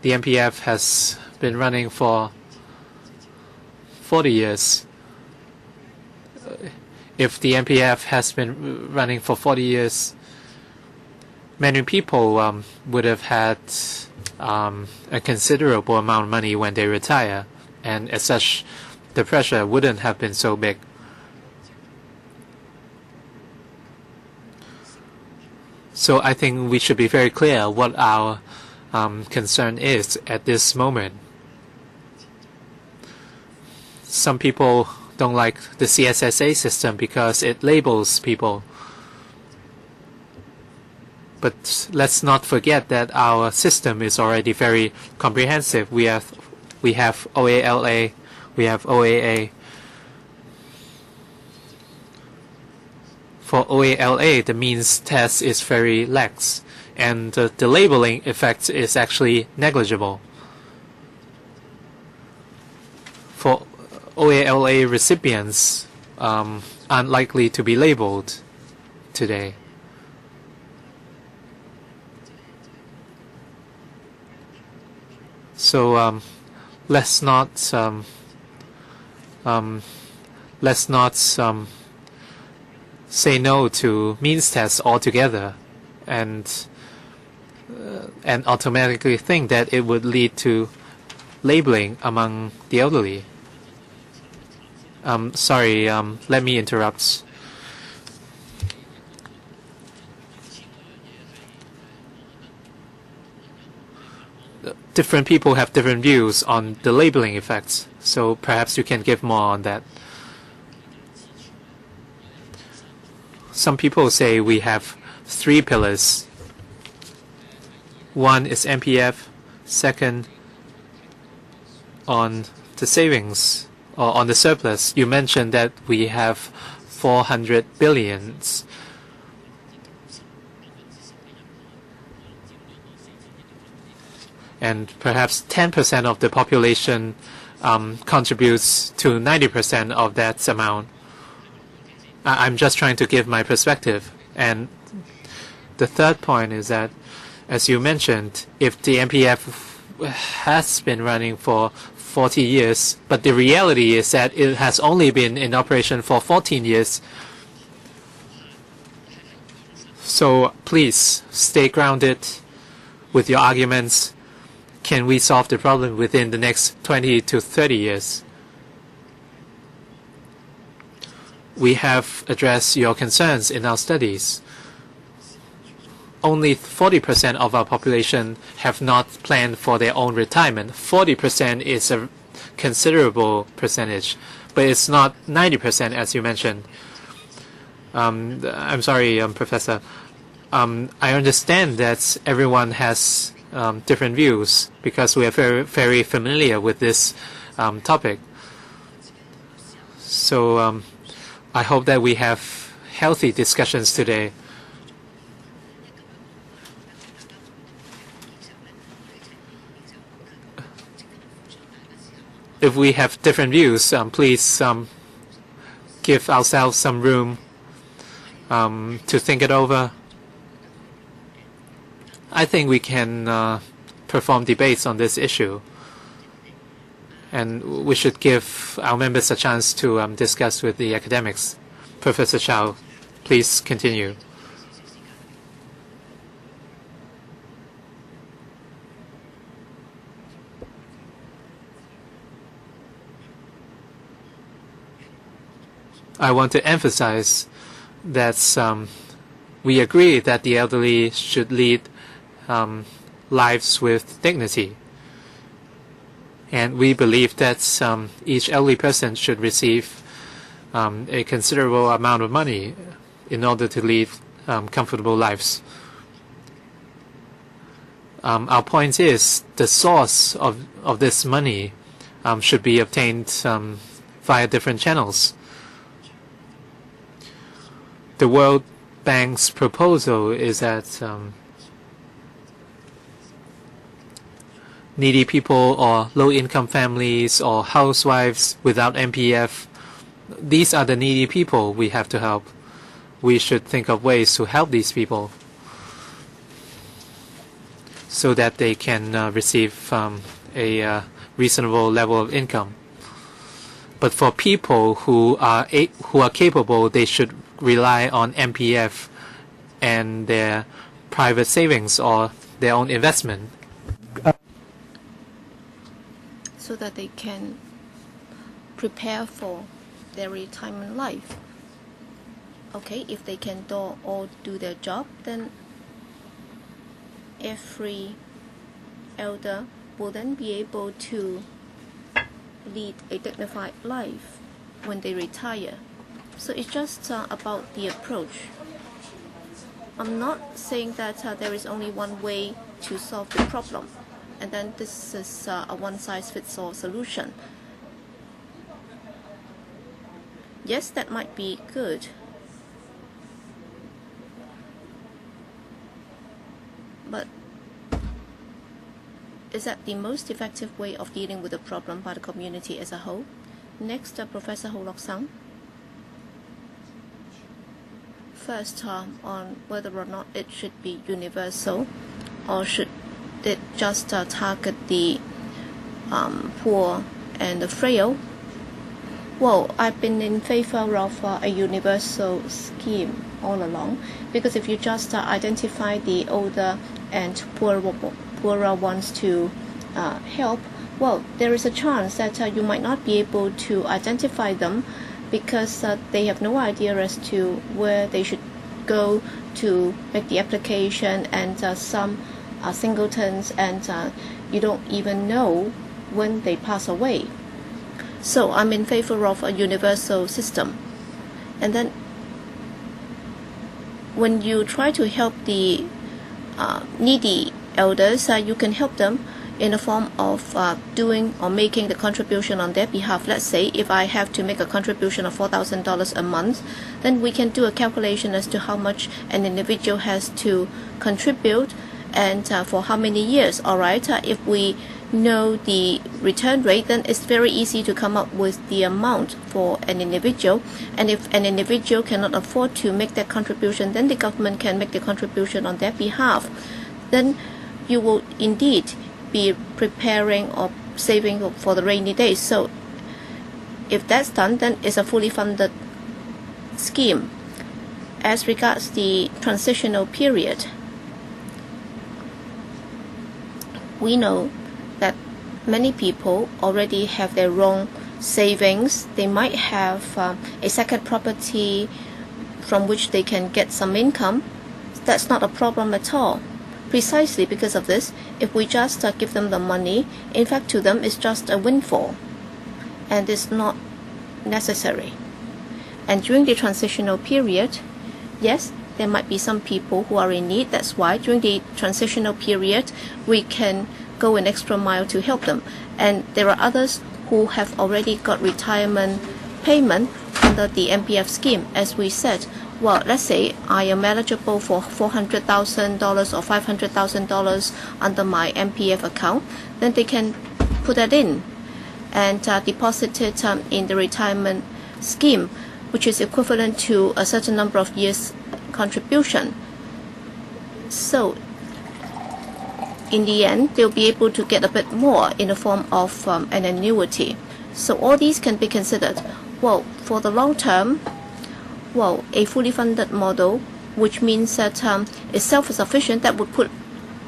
The MPF has been running for 40 years. If the MPF has been running for 40 years, many people would have had a considerable amount of money when they retire, and as such, the pressure wouldn't have been so big. So I think we should be very clear what our concern is at this moment. Some people don't like the CSSA system because it labels people. But let's not forget that our system is already very comprehensive. We have OALA, we have OAA. For OALA, the means test is very lax, and the labeling effect is actually negligible. For OALA recipients, aren't likely to be labeled today. let's not say no to means tests altogether and automatically think that it would lead to labeling among the elderly. Sorry, let me interrupt. Different people have different views on the labeling effects, so perhaps you can give more on that. Some people say we have 3 pillars. One is MPF, second on the savings or on the surplus. You mentioned that we have 400 billions. And perhaps 10% of the population contributes to 90% of that amount. I'm just trying to give my perspective. And the third point is that, as you mentioned, if the MPF has been running for 40 years, but the reality is that it has only been in operation for 14 years. So please stay grounded with your arguments. Can we solve the problem within the next 20 to 30 years? We have addressed your concerns in our studies. Only 40% of our population have not planned for their own retirement. 40% is a considerable percentage, but it's not 90% as you mentioned. I'm sorry, Professor. I understand that everyone has different views because we are very familiar with this topic. So I hope that we have healthy discussions today. If we have different views, please give ourselves some room to think it over. I think we can perform debates on this issue, and we should give our members a chance to discuss with the academics. Professor CHOU, please continue. I want to emphasize that we agree that the elderly should lead lives with dignity. And we believe that each elderly person should receive a considerable amount of money in order to lead comfortable lives. Our point is the source of this money should be obtained via different channels. The World Bank's proposal is that needy people or low-income families or housewives without MPF, these are the needy people we have to help. We should think of ways to help these people so that they can receive a reasonable level of income. But for people who are capable, they should rely on MPF and their private savings or their own investment, so that they can prepare for their retirement life. Okay, if they can all do their job, then every elder will then be able to lead a dignified life when they retire. So it's just about the approach. I'm not saying that there is only one way to solve the problem, and then this is a one-size-fits-all solution. Yes, that might be good, but is that the most effective way of dealing with the problem by the community as a whole? Next, Professor Ho Lok-sang. First, on whether or not it should be universal, or should it just target the poor and the frail. Well, I've been in favor of a universal scheme all along, because if you just identify the older and poorer ones to help, well, there is a chance that you might not be able to identify them because they have no idea as to where they should go to make the application, and some are singletons, and you don't even know when they pass away. So I'm in favor of a universal system. And then when you try to help the needy elders, you can help them in the form of doing or making the contribution on their behalf. Let's say if I have to make a contribution of $4,000 a month, then we can do a calculation as to how much an individual has to contribute and for how many years. All right, if we know the return rate, then it's very easy to come up with the amount for an individual. And if an individual cannot afford to make that contribution, then the government can make the contribution on their behalf. Then you will indeed be preparing or saving for the rainy days. So if that's done, then it's a fully funded scheme. As regards the transitional period, we know that many people already have their own savings. They might have a second property from which they can get some income. That's not a problem at all. Precisely because of this, if we just give them the money, in fact to them it's just a windfall and it's not necessary. And during the transitional period, yes, there might be some people who are in need. That's why during the transitional period we can go an extra mile to help them. And there are others who have already got retirement payment under the MPF scheme. As we said, well, let's say I am eligible for $400,000 or $500,000 under my MPF account, then they can put that in and deposit it in the retirement scheme, which is equivalent to a certain number of years contribution. So in the end, they'll be able to get a bit more in the form of an annuity. So all these can be considered. Well, for the long term, well, a fully funded model, which means that it's self-sufficient, that would put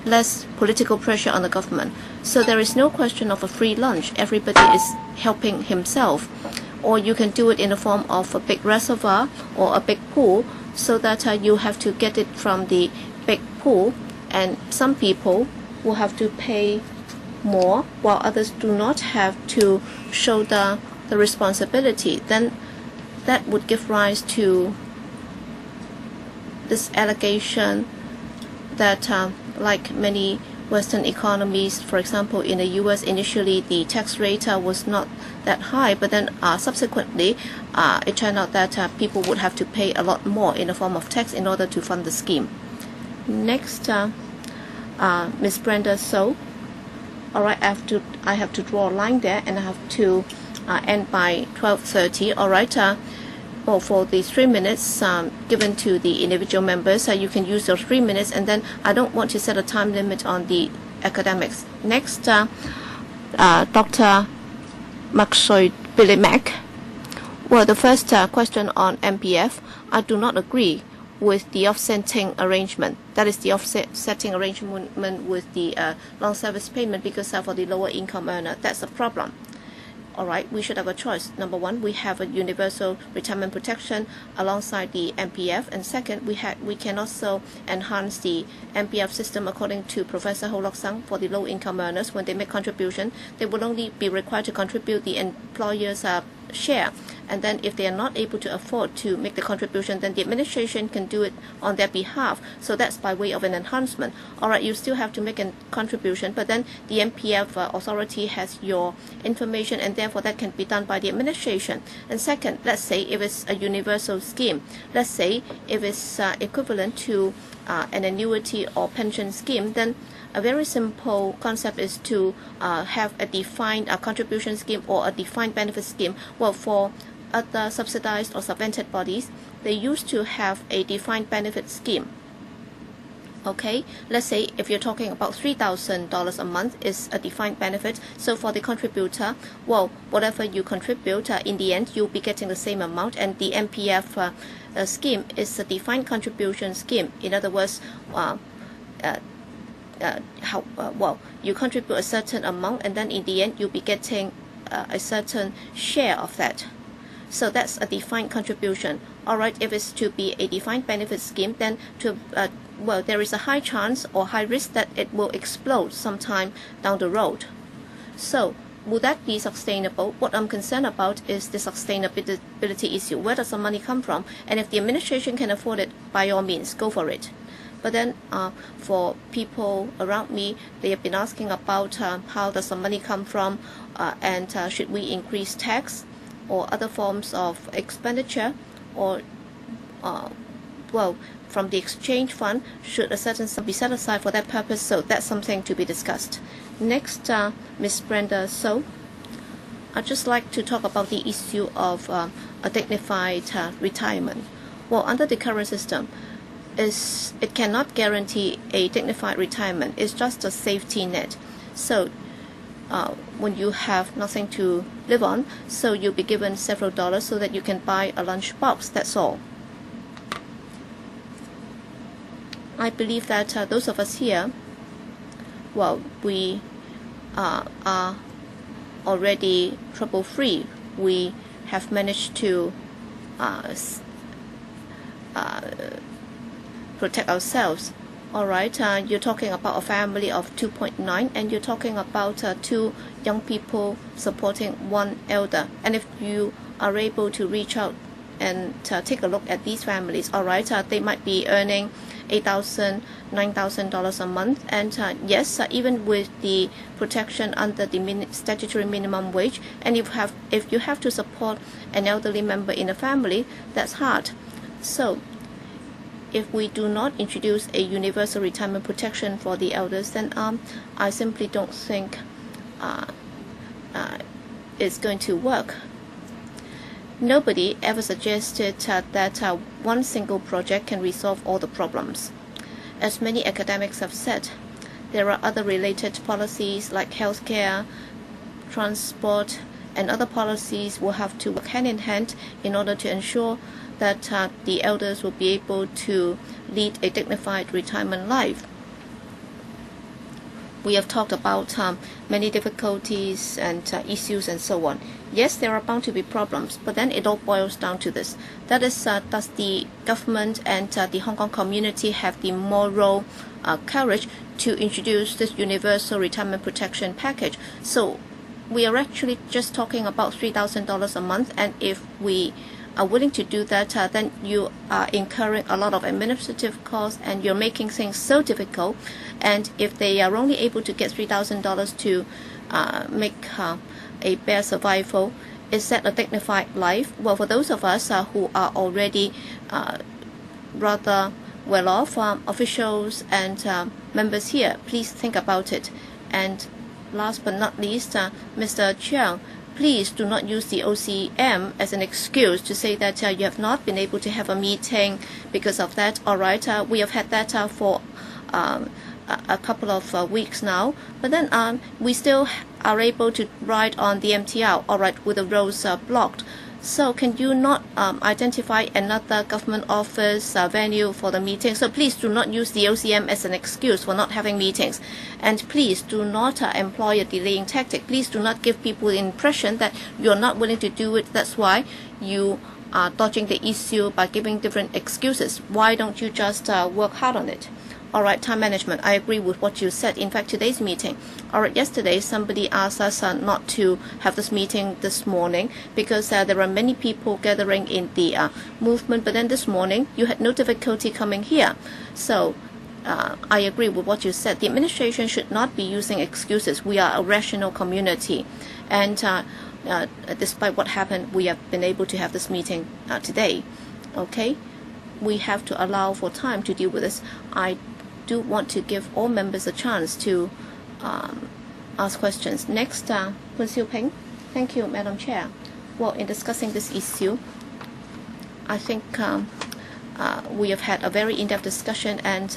less political pressure on the government. So there is no question of a free lunch. Everybody is helping himself. Or you can do it in the form of a big reservoir or a big pool, so that you have to get it from the big pool, and some people will have to pay more while others do not have to shoulder the responsibility. Then that would give rise to this allegation that like many Western economies, for example in the US, initially the tax rate was not that high, but then subsequently it turned out that people would have to pay a lot more in the form of tax in order to fund the scheme. Next, Ms. Brenda So. All right, I have to draw a line there, and I have to end by 12:30. All right. Well, for the 3 minutes given to the individual members, you can use those 3 minutes, and then I don't want to set a time limit on the academics. Next, Dr. Billy Mack. Well, the first question on MPF, I do not agree with the offsetting arrangement. That is the offsetting arrangement with the long service payment, because for the lower income earner, that's a problem. All right, we should have a choice. Number one, we have a universal retirement protection alongside the MPF, and second, we can also enhance the MPF system according to Professor Ho Lok Sang. For the low income earners, when they make contribution, they will only be required to contribute the employer's share. And then if they are not able to afford to make the contribution, then the administration can do it on their behalf. So that's by way of an enhancement. All right, you still have to make a contribution, but then the MPF authority has your information, and therefore that can be done by the administration. And second, let's say if it's a universal scheme, let's say if it's equivalent to an annuity or pension scheme, then a very simple concept is to have a defined contribution scheme or a defined benefit scheme. Well, for other subsidized or subvented bodies, they used to have a defined benefit scheme. Okay, let's say if you're talking about $3,000 a month is a defined benefit. So for the contributor, well, whatever you contribute, in the end, you'll be getting the same amount. And the MPF scheme is a defined contribution scheme. In other words, you contribute a certain amount, and then in the end, you'll be getting a certain share of that. So that's a defined contribution. All right, if it's to be a defined benefit scheme, then there is a high chance or high risk that it will explode sometime down the road. So will that be sustainable? What I'm concerned about is the sustainability issue. Where does the money come from? And if the administration can afford it, by all means, go for it. But then for people around me, they have been asking about how does the money come from, and should we increase tax or other forms of expenditure, or from the exchange fund, should a certain sum be set aside for that purpose? So that's something to be discussed. Next, Ms. Brenda So. I'd just like to talk about the issue of a dignified retirement. Well, under the current system, it cannot guarantee a dignified retirement. It's just a safety net. So when you have nothing to live on, so you'll be given several dollars so that you can buy a lunch box. That's all. I believe that those of us here, well, we are already trouble-free. We have managed to protect ourselves. All right, you're talking about a family of 2.9, and you're talking about 2 young people supporting 1 elder. And if you are able to reach out and take a look at these families, all right, they might be earning $8,000, $9,000 a month, and yes, even with the protection under the statutory minimum wage, and if you have to support an elderly member in a family, that's hard. So if we do not introduce a universal retirement protection for the elders, then I simply don't think it's going to work. Nobody ever suggested that one single project can resolve all the problems. As many academics have said, there are other related policies like healthcare, transport, and other policies will have to work hand in hand in order to ensure that the elders will be able to lead a dignified retirement life. We have talked about many difficulties and issues and so on. Yes, there are bound to be problems, but then it all boils down to this. That is, does the government and the Hong Kong community have the moral courage to introduce this universal retirement protection package? So we are actually just talking about $3,000 a month, and if we are willing to do that, then you are incurring a lot of administrative costs and you're making things so difficult. And if they are only able to get $3,000 to make a bare survival, is that a dignified life? Well, for those of us who are already rather well off, officials and members here, please think about it. And last but not least, Mr. Chiang, please do not use the OCM as an excuse to say that you have not been able to have a meeting because of that. All right, we have had that for a couple of weeks now, but then we still are able to ride on the MTR, all right, with the roads blocked. So can you not identify another government office venue for the meeting? So please do not use the OCM as an excuse for not having meetings. And please do not employ a delaying tactic. Please do not give people the impression that you're not willing to do it. That's why you are dodging the issue by giving different excuses. Why don't you just work hard on it? All right, time management. I agree with what you said. In fact, today's meeting. All right, yesterday somebody asked us not to have this meeting this morning because there are many people gathering in the movement. But then this morning you had no difficulty coming here. So I agree with what you said. The administration should not be using excuses. We are a rational community, and despite what happened, we have been able to have this meeting today. Okay, we have to allow for time to deal with this. I do want to give all members a chance to ask questions. Next, Kun Siu Ping. Thank you, Madam Chair. Well, in discussing this issue, I think we have had a very in-depth discussion, and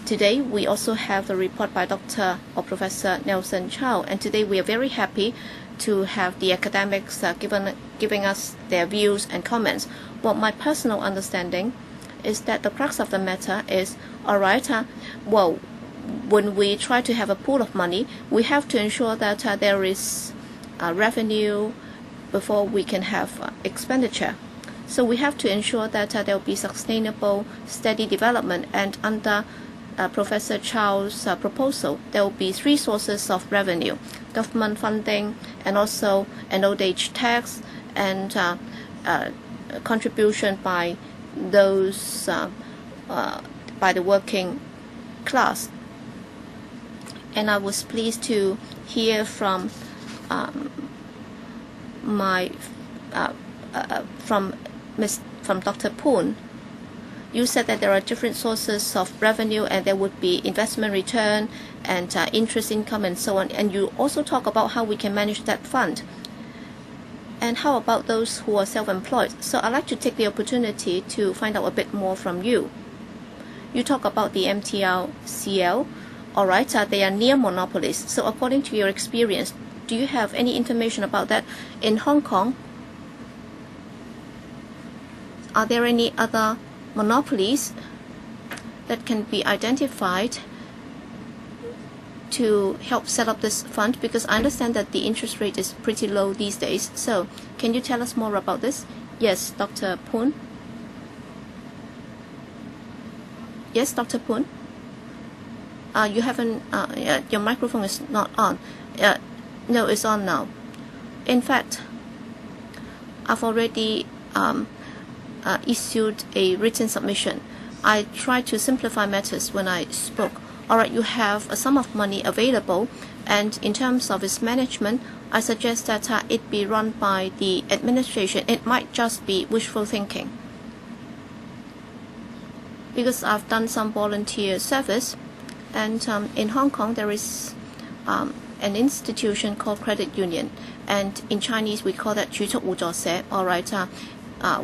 today we also have the report by Dr. or Professor Nelson CHOU, and today we are very happy to have the academics giving us their views and comments. Well, my personal understanding is that the crux of the matter is, all right, well, when we try to have a pool of money, we have to ensure that there is revenue before we can have expenditure. So we have to ensure that there will be sustainable, steady development, and under Professor Chow's proposal, there will be 3 sources of revenue: government funding, and also an old age tax, and contribution by those by the working class. And I was pleased to hear from from Dr. Poon. You said that there are different sources of revenue, and there would be investment return and interest income and so on. And you also talk about how we can manage that fund. And how about those who are self-employed? So I'd like to take the opportunity to find out a bit more from you. You talk about the MTRCL. All right, they are near monopolies. So according to your experience, do you have any information about that? In Hong Kong, are there any other monopolies that can be identified to help set up this fund? Because I understand that the interest rate is pretty low these days. So can you tell us more about this? Yes, Dr. Poon. Yes, Dr. Poon. You haven't, your microphone is not on. No, it's on now. In fact, I've already issued a written submission. I tried to simplify matters when I spoke. All right, you have a sum of money available, and in terms of its management, I suggest that it be run by the administration. It might just be wishful thinking. Because I've done some volunteer service, and in Hong Kong there is an institution called credit union, and in Chinese we call that 儲蓄互助社. All right,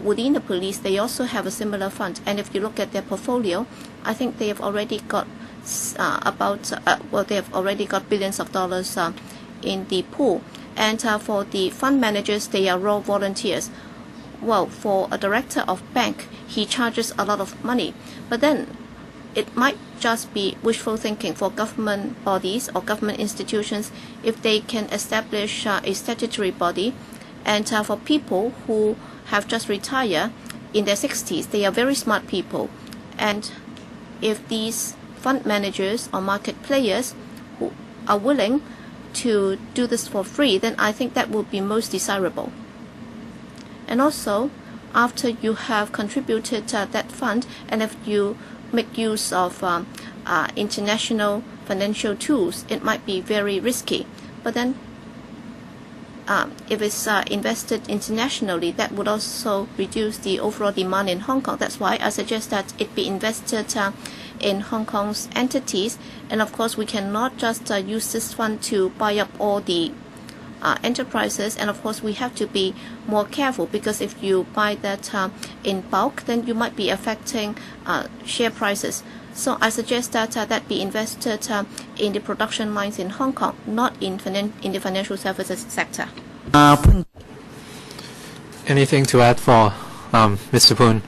within the police they also have a similar fund, and if you look at their portfolio, I think they have already got they have already got billions of dollars in the pool. And for the fund managers, they are raw volunteers. Well, for a director of bank, he charges a lot of money, but then it might just be wishful thinking for government bodies or government institutions if they can establish a statutory body. And for people who have just retired in their 60s, they are very smart people. And if these fund managers or market players who are willing to do this for free, then I think that would be most desirable. And also, after you have contributed that fund, and if you make use of international financial tools, it might be very risky. But then if it's invested internationally, that would also reduce the overall demand in Hong Kong. That's why I suggest that it be invested in Hong Kong's entities. And of course, we cannot just use this fund to buy up all the enterprises. And of course, we have to be more careful, because if you buy that in bulk, then you might be affecting share prices. So I suggest that that be invested in the production lines in Hong Kong, not in the financial services sector. Anything to add for Mr. Poon?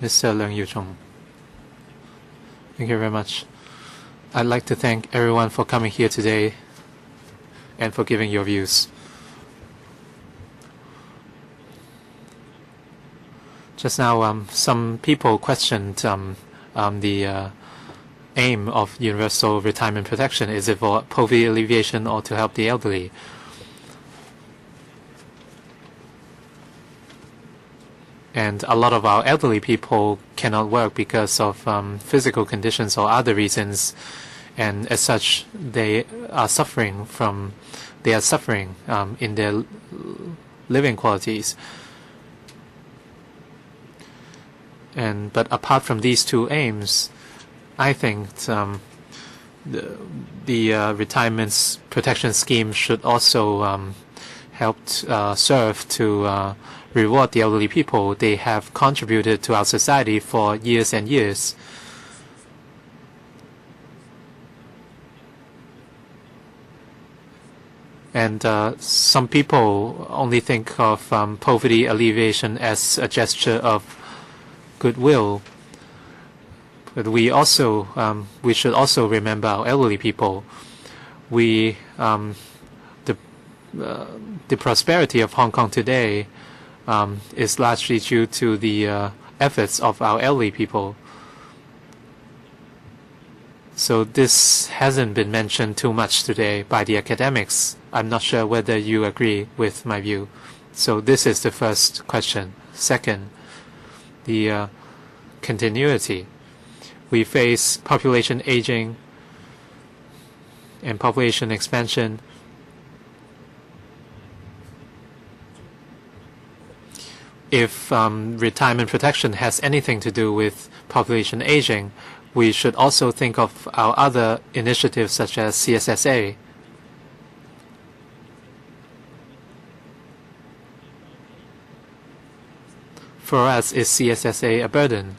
Mr. Leung Yu-chung. Thank you very much. I'd like to thank everyone for coming here today and for giving your views. Just now, some people questioned the aim of universal retirement protection. Is it for poverty alleviation or to help the elderly? And a lot of our elderly people cannot work because of physical conditions or other reasons, and as such, they are suffering in their living qualities. But apart from these two aims, I think the retirement protection scheme should also help serve to reward the elderly people. They have contributed to our society for years and years. And some people only think of poverty alleviation as a gesture of goodwill. But we should also remember our elderly people. The prosperity of Hong Kong today is largely due to the efforts of our elderly people. So this hasn't been mentioned too much today by the academics. I'm not sure whether you agree with my view. So this is the first question. Second, the continuity. We face population aging and population expansion. If retirement protection has anything to do with population aging, we should also think of our other initiatives such as CSSA. For us, is CSSA a burden?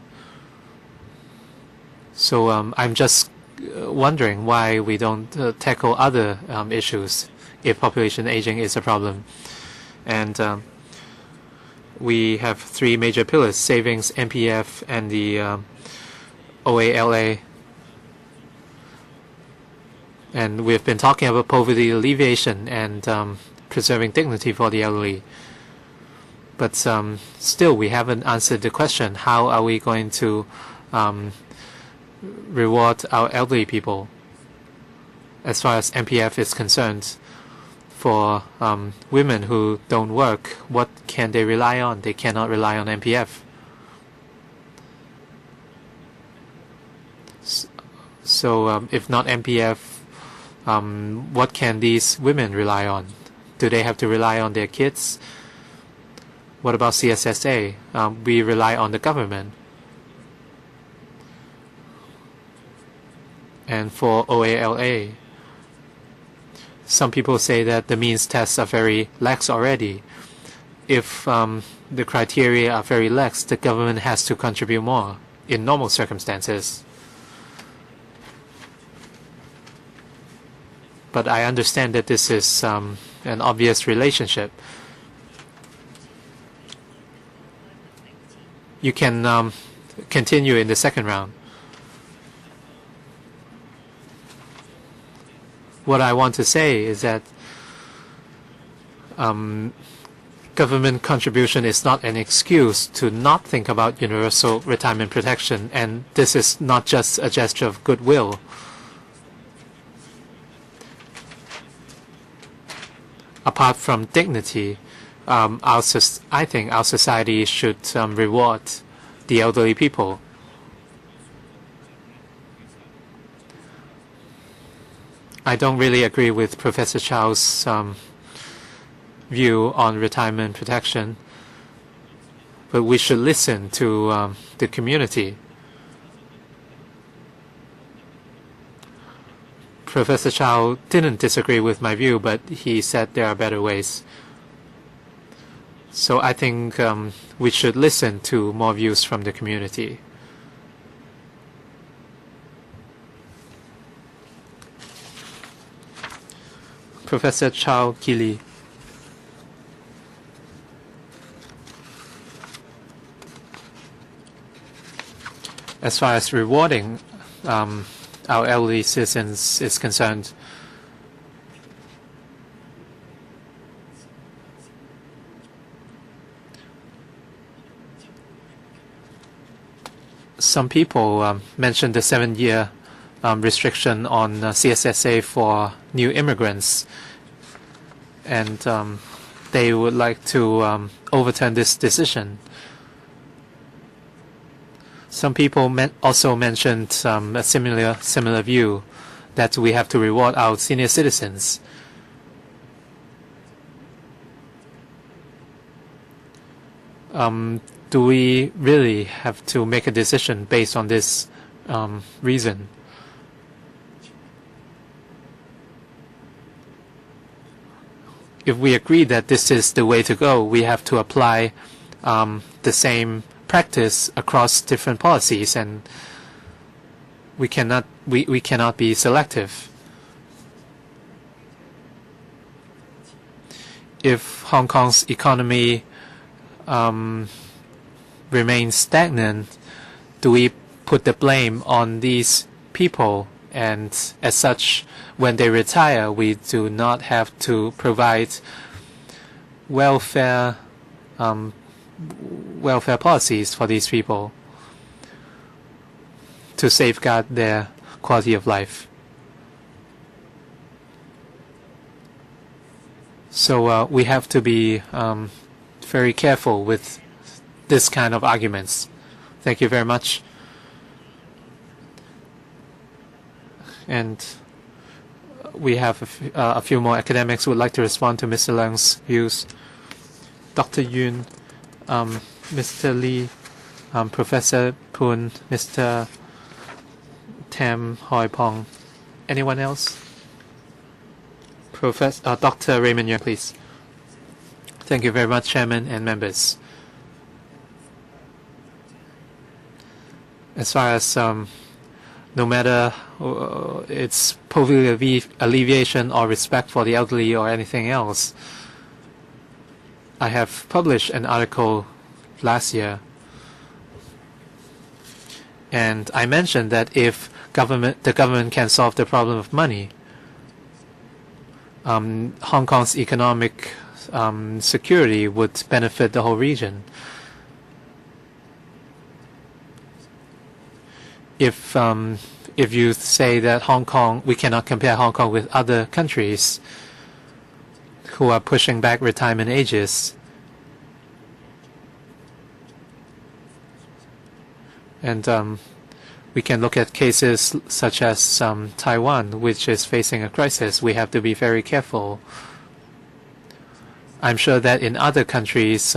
So I'm just wondering why we don't tackle other issues if population aging is a problem. And we have three major pillars: savings, MPF, and the OALA. And we've been talking about poverty alleviation and preserving dignity for the elderly. But still, we haven't answered the question: how are we going to reward our elderly people? As far as MPF is concerned, for women who don't work, what can they rely on? They cannot rely on MPF. So if not MPF, what can these women rely on? Do they have to rely on their kids? What about CSSA? We rely on the government. And for OALA, some people say that the means tests are very lax already. If the criteria are very lax, the government has to contribute more in normal circumstances. But I understand that this is an obvious relationship. You can continue in the second round. What I want to say is that government contribution is not an excuse to not think about universal retirement protection, and this is not just a gesture of goodwill. Apart from dignity, I think our society should reward the elderly people. I don't really agree with Professor Chou's view on retirement protection, but we should listen to the community. Professor CHOU didn't disagree with my view, but he said there are better ways. So I think we should listen to more views from the community. Professor Chow, Kee-lee. As far as rewarding our elderly citizens is concerned, some people mentioned the 7-year restriction on CSSA for new immigrants, and they would like to overturn this decision. Some people also mentioned a similar view that we have to reward our senior citizens. Do we really have to make a decision based on this reason? If we agree that this is the way to go, we have to apply the same practice across different policies, and we cannot be selective. if Hong Kong's economy remains stagnant, do we put the blame on these people? And as such, when they retire, we do not have to provide welfare policies for these people to safeguard their quality of life. So we have to be very careful with this kind of arguments. Thank you very much. And we have a few more academics who would like to respond to Mr. Leung's views. Dr. Yun, Mr. Lee, Professor Poon, Mr. Tam Hoi Pong. Anyone else? Dr. Raymond Yuen, please. Thank you very much, Chairman and members. As far as no matter it's poverty alleviation or respect for the elderly or anything else, I have published an article last year, and I mentioned that if the government can solve the problem of money, Hong Kong's economic security would benefit the whole region. If you say that Hong Kong, we cannot compare Hong Kong with other countries who are pushing back retirement ages, and we can look at cases such as Taiwan, which is facing a crisis. We have to be very careful. I'm sure that in other countries,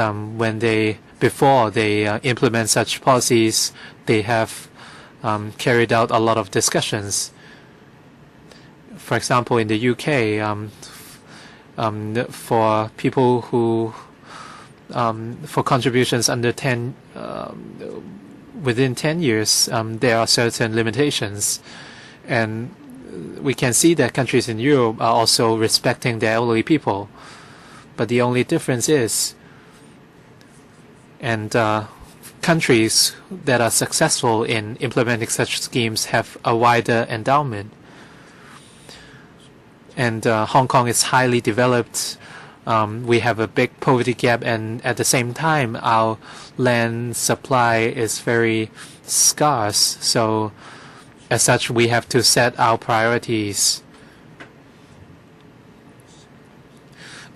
before they implement such policies, they have carried out a lot of discussions. For example, in the UK, for people who for contributions under within 10 years, there are certain limitations, and we can see that countries in Europe are also respecting their elderly people. But the only difference is, and countries that are successful in implementing such schemes have a wider endowment. And Hong Kong is highly developed. We have a big poverty gap, and at the same time, our land supply is very scarce. So, as such, we have to set our priorities.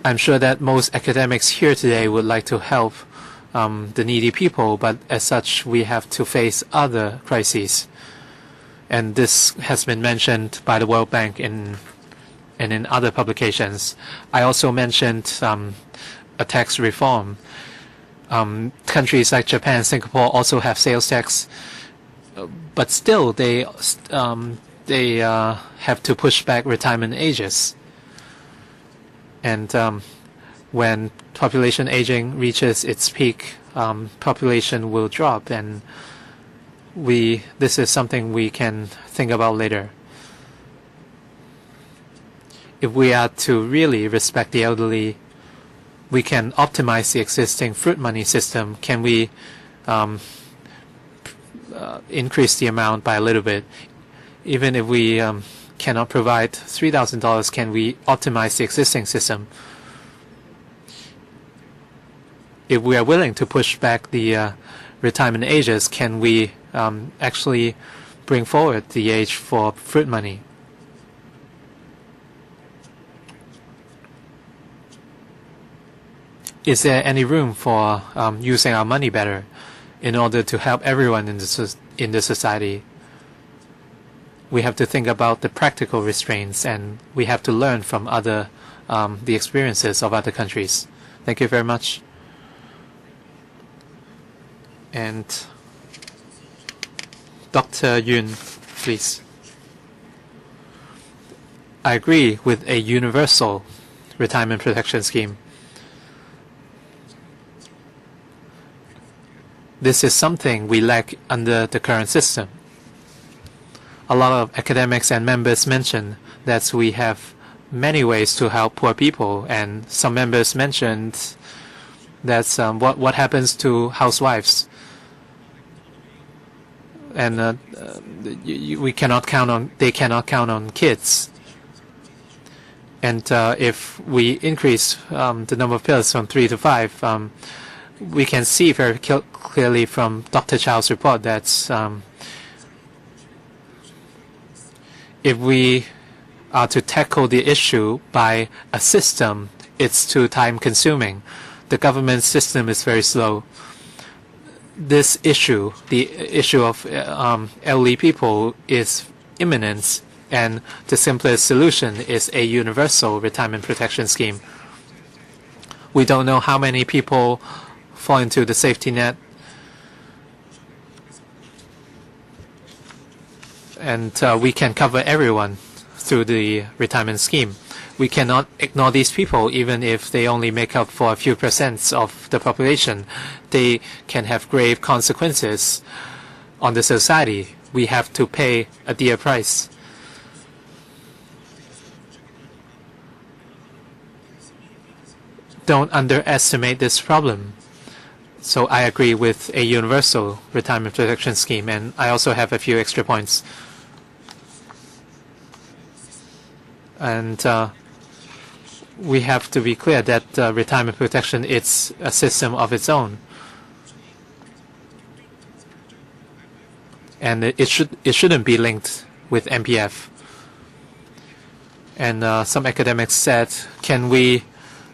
I'm sure that most academics here today would like to help the needy people, but as such, we have to face other crises. And this has been mentioned by the World Bank and in other publications. I also mentioned a tax reform. Countries like Japan and Singapore also have sales tax, but still they have to push back retirement ages. And when population aging reaches its peak, population will drop, and this is something we can think about later. If we are to really respect the elderly, we can optimize the existing fruit money system. Can we increase the amount by a little bit? Even if we cannot provide $3,000, can we optimize the existing system? If we are willing to push back the retirement ages, can we actually bring forward the age for fruit money? Is there any room for using our money better in order to help everyone in the society? We have to think about the practical restraints, and we have to learn from the experiences of other countries. Thank you very much. And Dr. Yun, please. I agree with a universal retirement protection scheme. This is something we lack under the current system. A lot of academics and members mention that we have many ways to help poor people, and some members mentioned that what happens to housewives, and we cannot count on they cannot count on kids. And if we increase the number of pills from 3 to 5, we can see very clearly from Dr. CHOU's report that if we are to tackle the issue by a system, it's too time-consuming. The government system is very slow. This issue, the issue of elderly people, is imminent, and the simplest solution is a universal retirement protection scheme. We don't know how many people fall into the safety net, and we can cover everyone through the retirement scheme. We cannot ignore these people, even if they only make up for a few % of the population. They can have grave consequences on the society. We have to pay a dear price. Don't underestimate this problem. So I agree with a universal retirement protection scheme, and I also have a few extra points. And we have to be clear that retirement protection is a system of its own, and it shouldn't be linked with MPF. And some academics said, can we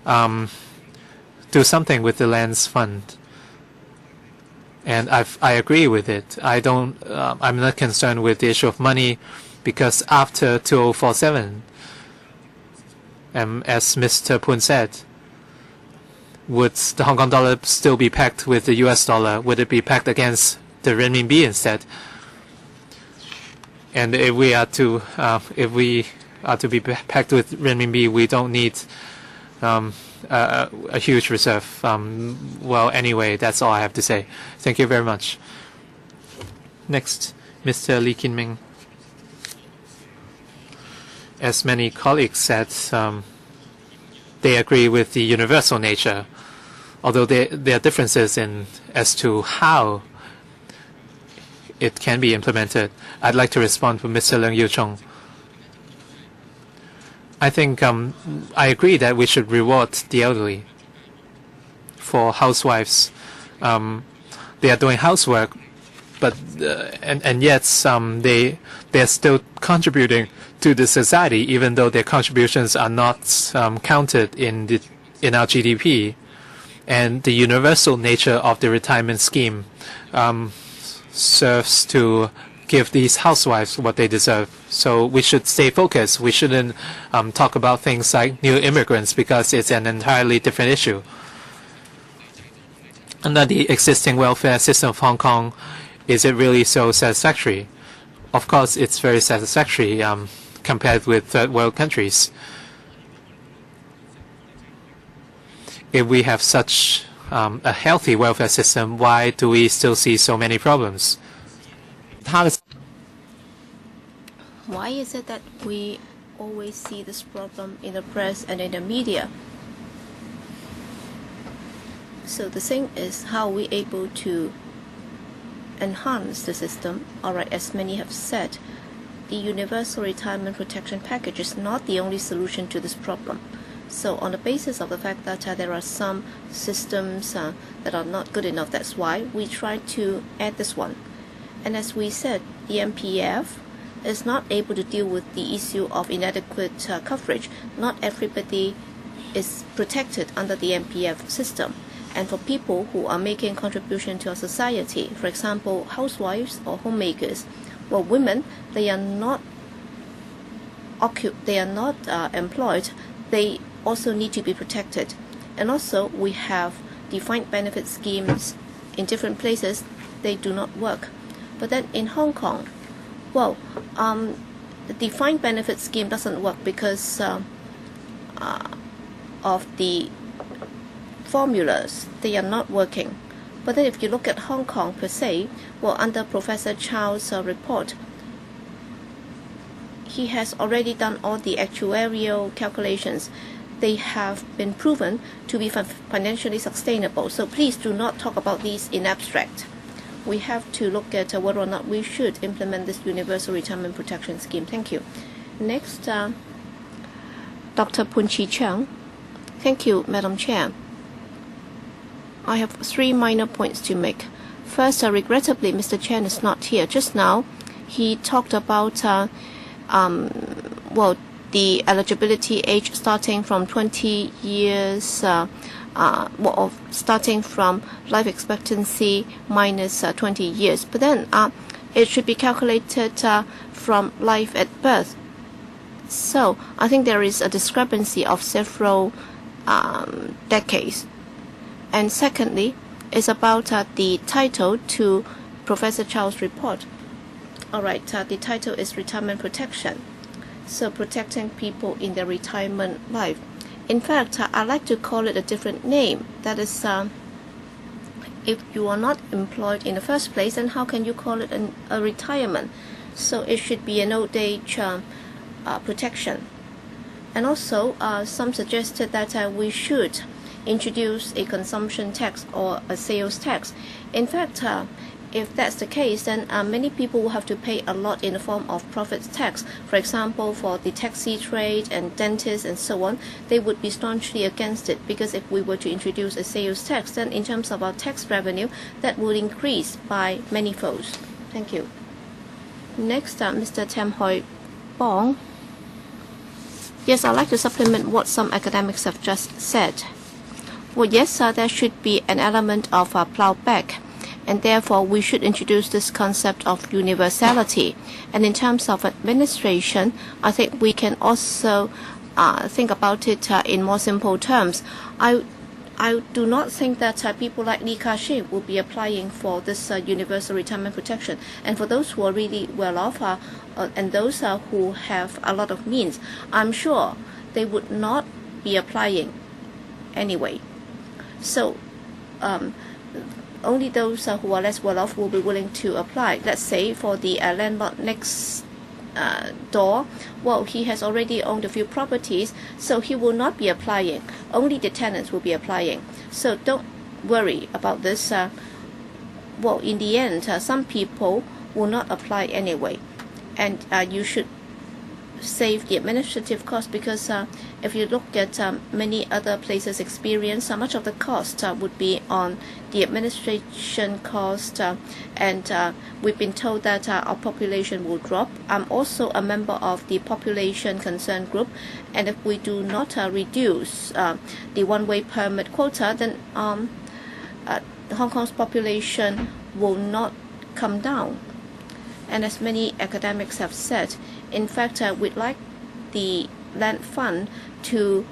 do something with the lands fund? And I agree with it. I'm not concerned with the issue of money, because after 2047, as Mr. Poon said, would the Hong Kong dollar still be pegged with the US dollar? Would it be pegged against the renminbi instead? And if we are to be pegged with renminbi, we don't need a huge reserve. Well, anyway, that's all I have to say. Thank you very much. Next, Mr. Lee Kin-ming. As many colleagues said, they agree with the universal nature, although there are differences as to how it can be implemented. I'd like to respond to Mr. Leung Yiu-chung. I think I agree that we should reward the elderly. For housewives, they are doing housework, but and yet they're still contributing to the society, even though their contributions are not counted in our GDP. And the universal nature of the retirement scheme serves to give these housewives what they deserve. So we should stay focused. We shouldn't talk about things like new immigrants, because it's an entirely different issue. Under the existing welfare system of Hong Kong, is it really so satisfactory? Of course, it's very satisfactory compared with third world countries. If we have such a healthy welfare system, why do we still see so many problems? Why is it that we always see this problem in the press and in the media? So the thing is, how are we able to enhance the system? Alright, as many have said, the Universal Retirement Protection Package is not the only solution to this problem. So on the basis of the fact that there are some systems that are not good enough, that's why we try to add this one. And as we said, the MPF is not able to deal with the issue of inadequate coverage. Not everybody is protected under the MPF system. And for people who are making contribution to our society, for example, housewives or homemakers, well, women, they are not employed. They also need to be protected. And also, we have defined benefit schemes in different places. They do not work. But then in Hong Kong, well, the defined benefit scheme doesn't work because of the formulas. They are not working. But then if you look at Hong Kong per se, well, under Professor CHOU's report, he has already done all the actuarial calculations. They have been proven to be financially sustainable. So please do not talk about these in abstract. We have to look at whether or not we should implement this universal retirement protection scheme. Thank you. Next, Dr. Poon Chi Cheung. Thank you, Madam Chair. I have 3 minor points to make. First, regrettably, Mr. Chen is not here. Just now, he talked about the eligibility age starting from 20 years, starting from life expectancy minus 20 years. But then it should be calculated from life at birth. So I think there is a discrepancy of several decades. And secondly, it's about the title to Professor CHOU's report. All right, the title is Retirement Protection. So protecting people in their retirement life. In fact, I like to call it a different name. That is, if you are not employed in the first place, then how can you call it a retirement? So it should be an old age protection. And also, some suggested that we should introduce a consumption tax or a sales tax. In fact, if that's the case, then many people will have to pay a lot in the form of profit tax. For example, for the taxi trade and dentists and so on, they would be staunchly against it, because if we were to introduce a sales tax, then in terms of our tax revenue, that would increase by many folds. Thank you. Next, Mr. Tam Hoi Bong. Yes, I'd like to supplement what some academics have just said. Well, yes, there should be an element of plowback, and therefore we should introduce this concept of universality. And in terms of administration, I think we can also think about it in more simple terms. I do not think that people like Li Ka-shing will be applying for this universal retirement protection. And for those who are really well off and those who have a lot of means, I'm sure they would not be applying anyway. So only those who are less well off will be willing to apply. Let's say for the landlord next door, well, he has already owned a few properties, so he will not be applying. Only the tenants will be applying. So don't worry about this. Well, in the end, some people will not apply anyway, and you should save the administrative cost, because if you look at many other places' experience, much of the cost would be on the administration cost, and we've been told that our population will drop. I'm also a member of the population concern group, and if we do not reduce the one-way permit quota, then Hong Kong's population will not come down. And as many academics have said, in fact, we'd like the land fund to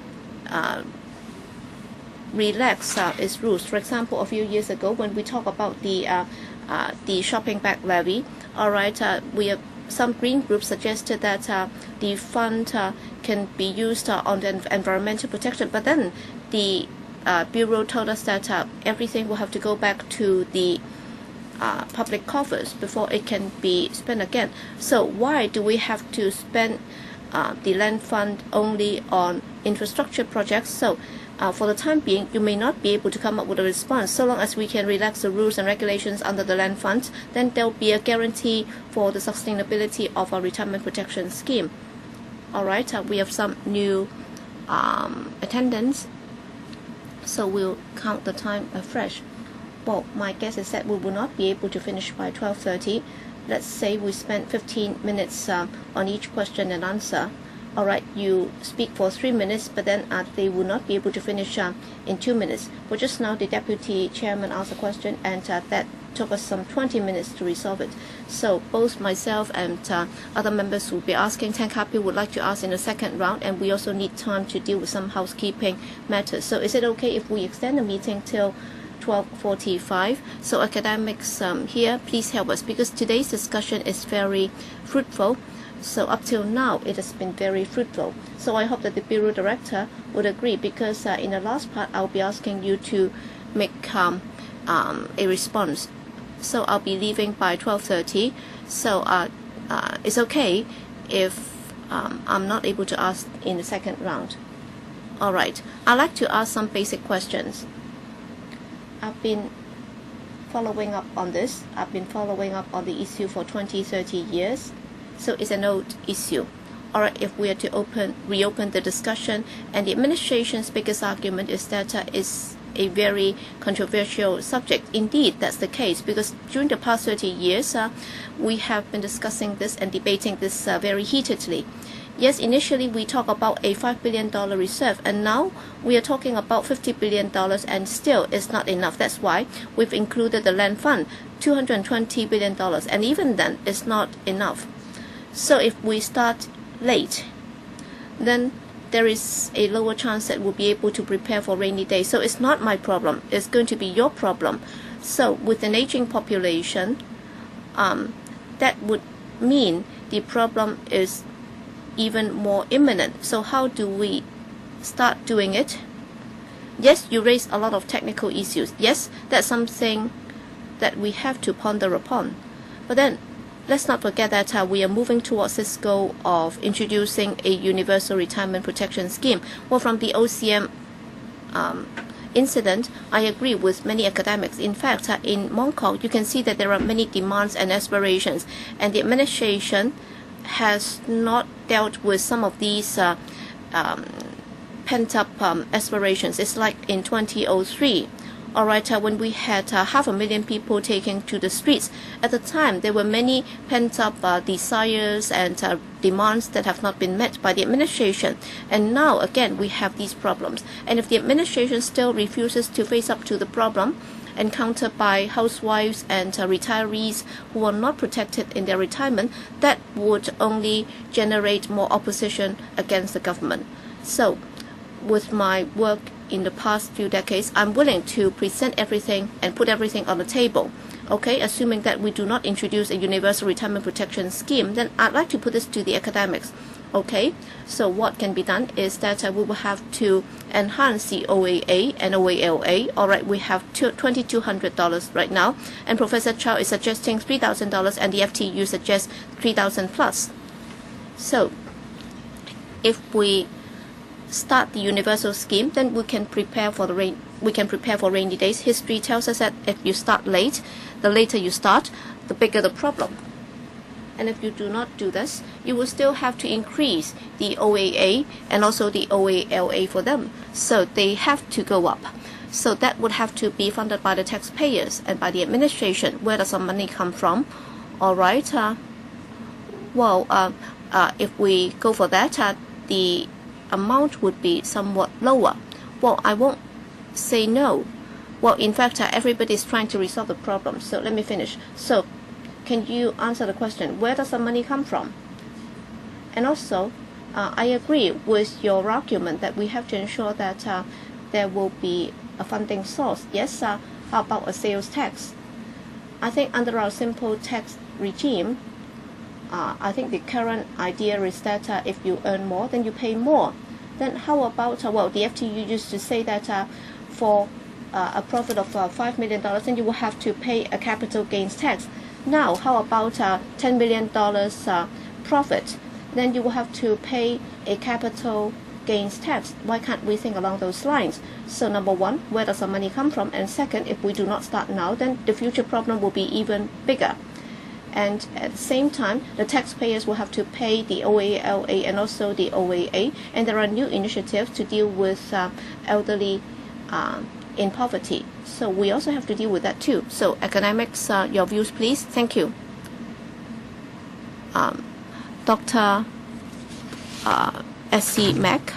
relax its rules. For example, a few years ago, when we talk about the shopping bag levy, all right, some green groups suggested that the fund can be used on the environmental protection, but then the Bureau told us that everything will have to go back to the public coffers before it can be spent again. So why do we have to spend the land fund only on infrastructure projects? So for the time being, you may not be able to come up with a response. So long as we can relax the rules and regulations under the land fund, then there will be a guarantee for the sustainability of our retirement protection scheme. All right, we have some new attendance, so we'll count the time afresh. Well, my guess is that we will not be able to finish by 12:30. Let's say we spend 15 minutes on each question and answer. All right, you speak for 3 minutes, but then they will not be able to finish in 2 minutes. For just now, the deputy chairman asked a question, and that took us some 20 minutes to resolve it. So both myself and other members will be asking. Tan Ka Pi would like to ask in the second round, and we also need time to deal with some housekeeping matters. So is it okay if we extend the meeting till 12:45? So academics here, please help us, because today's discussion is very fruitful. So up till now, it has been very fruitful. So I hope that the Bureau Director would agree, because in the last part, I'll be asking you to make a response. So I'll be leaving by 12:30. So it's okay if I'm not able to ask in the second round. All right, I'd like to ask some basic questions. I've been following up on this. I've been following up on the issue for 20-30 years, so it's an old issue. All right, if we are to reopen the discussion, and the administration's biggest argument is that it's a very controversial subject. Indeed, that's the case, because during the past 30 years, we have been discussing this and debating this very heatedly. Yes, initially we talked about a $5 billion reserve, and now we are talking about $50 billion, and still it's not enough. That's why we've included the land fund, $220 billion, and even then it's not enough. So if we start late, then there is a lower chance that we'll be able to prepare for rainy days. So it's not my problem, it's going to be your problem. So with an aging population, that would mean the problem is even more imminent. So how do we start doing it? Yes, you raise a lot of technical issues. Yes, that's something that we have to ponder upon. But then let's not forget that we are moving towards this goal of introducing a universal retirement protection scheme. Well, from the OCM incident, I agree with many academics. In fact, in Mong Kok, you can see that there are many demands and aspirations, and the administration has not dealt with some of these pent-up aspirations. It's like in 2003. All right, when we had 500,000 people taking to the streets, at the time there were many pent-up desires and demands that have not been met by the administration. And now again we have these problems. And if the administration still refuses to face up to the problem, encountered by housewives and retirees who are not protected in their retirement, that would only generate more opposition against the government. So with my work in the past few decades, I'm willing to present everything and put everything on the table. Okay, assuming that we do not introduce a universal retirement protection scheme, then I'd like to put this to the academics. Okay, so what can be done is that we will have to enhance the OAA and OALA. All right, we have $2,200 right now, and Professor CHOU is suggesting $3,000, and the FTU suggests $3,000 plus. So if we start the universal scheme, then we can prepare for the rain. We can prepare for rainy days. History tells us that if you start late, the later you start, the bigger the problem. And if you do not do this, you will still have to increase the OAA and also the OALA for them. So they have to go up. So that would have to be funded by the taxpayers and by the administration. Where does the money come from? All right. If we go for that, the amount would be somewhat lower. Well, I won't say no. Well, in fact, everybody is trying to resolve the problem. So let me finish. So can you answer the question, where does the money come from? And also, I agree with your argument that we have to ensure that there will be a funding source. Yes, how about a sales tax? I think under our simple tax regime, I think the current idea is that if you earn more, then you pay more. Then how about, the FTU used to say that for a profit of $5 million, then you will have to pay a capital gains tax. Now, how about $10 million profit? Then you will have to pay a capital gains tax. Why can't we think along those lines? So number one, where does the money come from? And second, if we do not start now, then the future problem will be even bigger. And at the same time, the taxpayers will have to pay the OALA and also the OAA. And there are new initiatives to deal with elderly in poverty. So we also have to deal with that too. So academics, your views please. Thank you. Dr. S.C. Mack.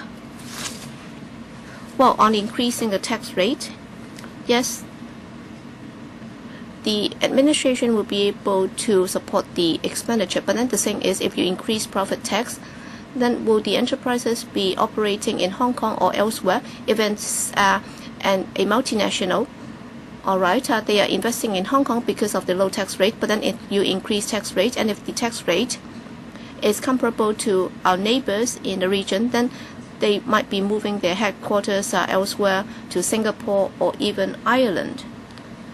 Well, on increasing the tax rate, yes, the administration will be able to support the expenditure. But then the thing is, if you increase profit tax, then will the enterprises be operating in Hong Kong or elsewhere? If it's and a multinational, all right, they are investing in Hong Kong because of the low tax rate, but then if you increase tax rate, and if the tax rate is comparable to our neighbors in the region, then they might be moving their headquarters elsewhere to Singapore or even Ireland.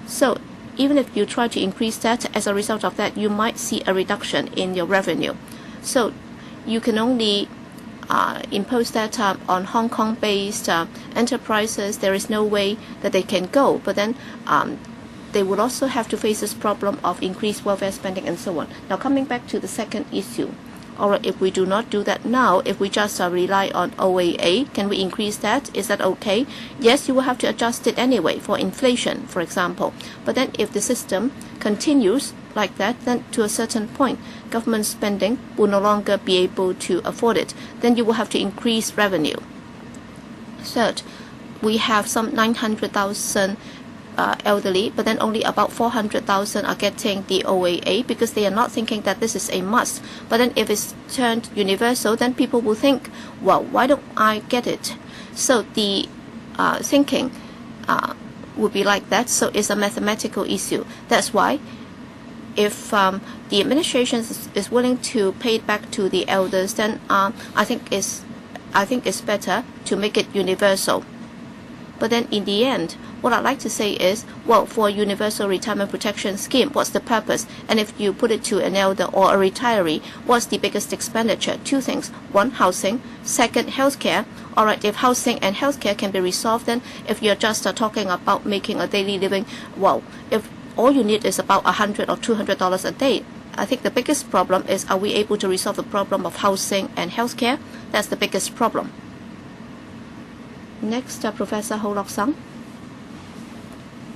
So even if you try to increase that, as a result of that, you might see a reduction in your revenue. So you can only impose that on Hong Kong-based enterprises. There is no way that they can go. But then they would also have to face this problem of increased welfare spending and so on. Now, coming back to the second issue. All right, if we do not do that now, if we just rely on OAA, can we increase that? Is that okay? Yes, you will have to adjust it anyway for inflation, for example. But then if the system continues like that, then to a certain point, government spending will no longer be able to afford it. Then you will have to increase revenue. Third, we have some 900,000 elderly, but then only about 400,000 are getting the OAA because they are not thinking that this is a must. But then if it's turned universal, then people will think, well, why don't I get it? So the thinking would be like that. So it's a mathematical issue. That's why if the administration is willing to pay it back to the elders, then I think it's better to make it universal. But then in the end, what I'd like to say is, well, for a universal retirement protection scheme, what's the purpose? And if you put it to an elder or a retiree, what's the biggest expenditure? Two things. One, housing. Second, healthcare. All right, if housing and healthcare can be resolved, then if you're just talking about making a daily living, well, if all you need is about $100 or $200 a day, I think the biggest problem is, are we able to resolve the problem of housing and healthcare? That's the biggest problem. Next, Professor Ho Lok Sang,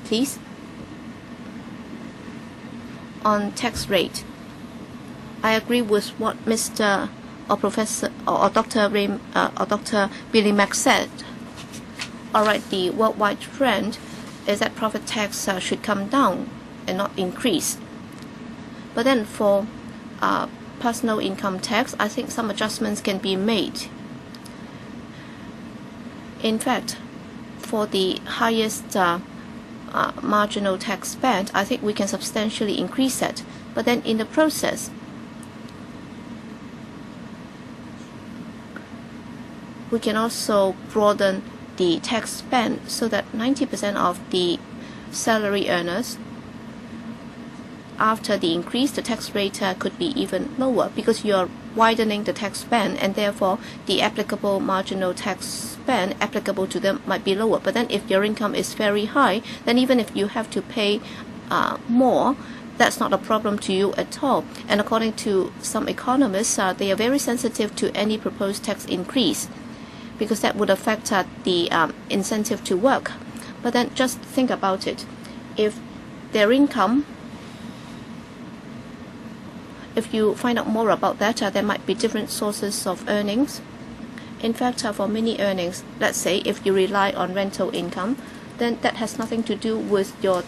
please. On tax rate, I agree with what Mr. or Professor or Dr. Billy Mack said. All right, the worldwide trend is that profit tax should come down and not increase. But then for personal income tax, I think some adjustments can be made. In fact, for the highest marginal tax band, I think we can substantially increase it. But then in the process, we can also broaden the tax band so that 90% of the salary earners, after the increase, the tax rate could be even lower because you're widening the tax band, and therefore the applicable marginal tax band applicable to them might be lower. But then if your income is very high, then even if you have to pay more, that's not a problem to you at all. And according to some economists, they are very sensitive to any proposed tax increase because that would affect the incentive to work. But then just think about it. If their income, if you find out more about that, there might be different sources of earnings. In fact, for many earnings, let's say if you rely on rental income, then that has nothing to do with your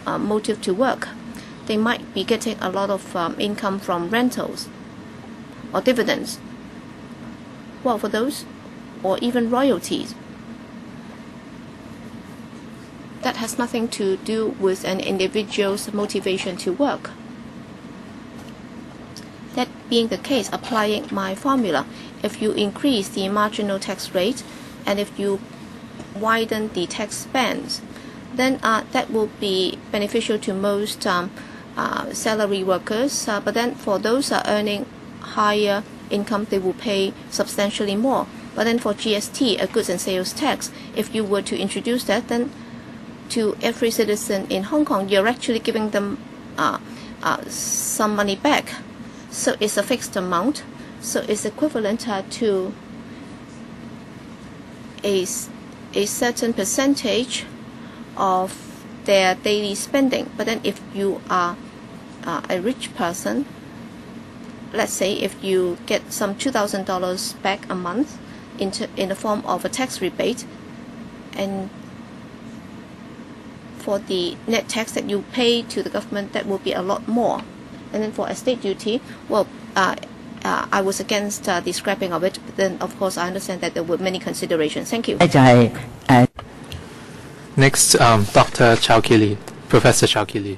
motive to work. They might be getting a lot of income from rentals or dividends. Well, for those, or even royalties, that has nothing to do with an individual's motivation to work. That being the case, applying my formula, if you increase the marginal tax rate and if you widen the tax bands, then that will be beneficial to most salary workers. But then for those earning higher income, they will pay substantially more. But then for GST, a goods and sales tax, if you were to introduce that, then to every citizen in Hong Kong, you're actually giving them some money back. So it's a fixed amount. So it's equivalent to a certain percentage of their daily spending. But then if you are a rich person, let's say if you get some $2,000 back a month in the form of a tax rebate, and for the net tax that you pay to the government, that will be a lot more. And then for estate duty, well, I was against the scrapping of it, but then of course I understand that there were many considerations. Thank you. Next, Dr. Kee-lee, Professor Kee-lee.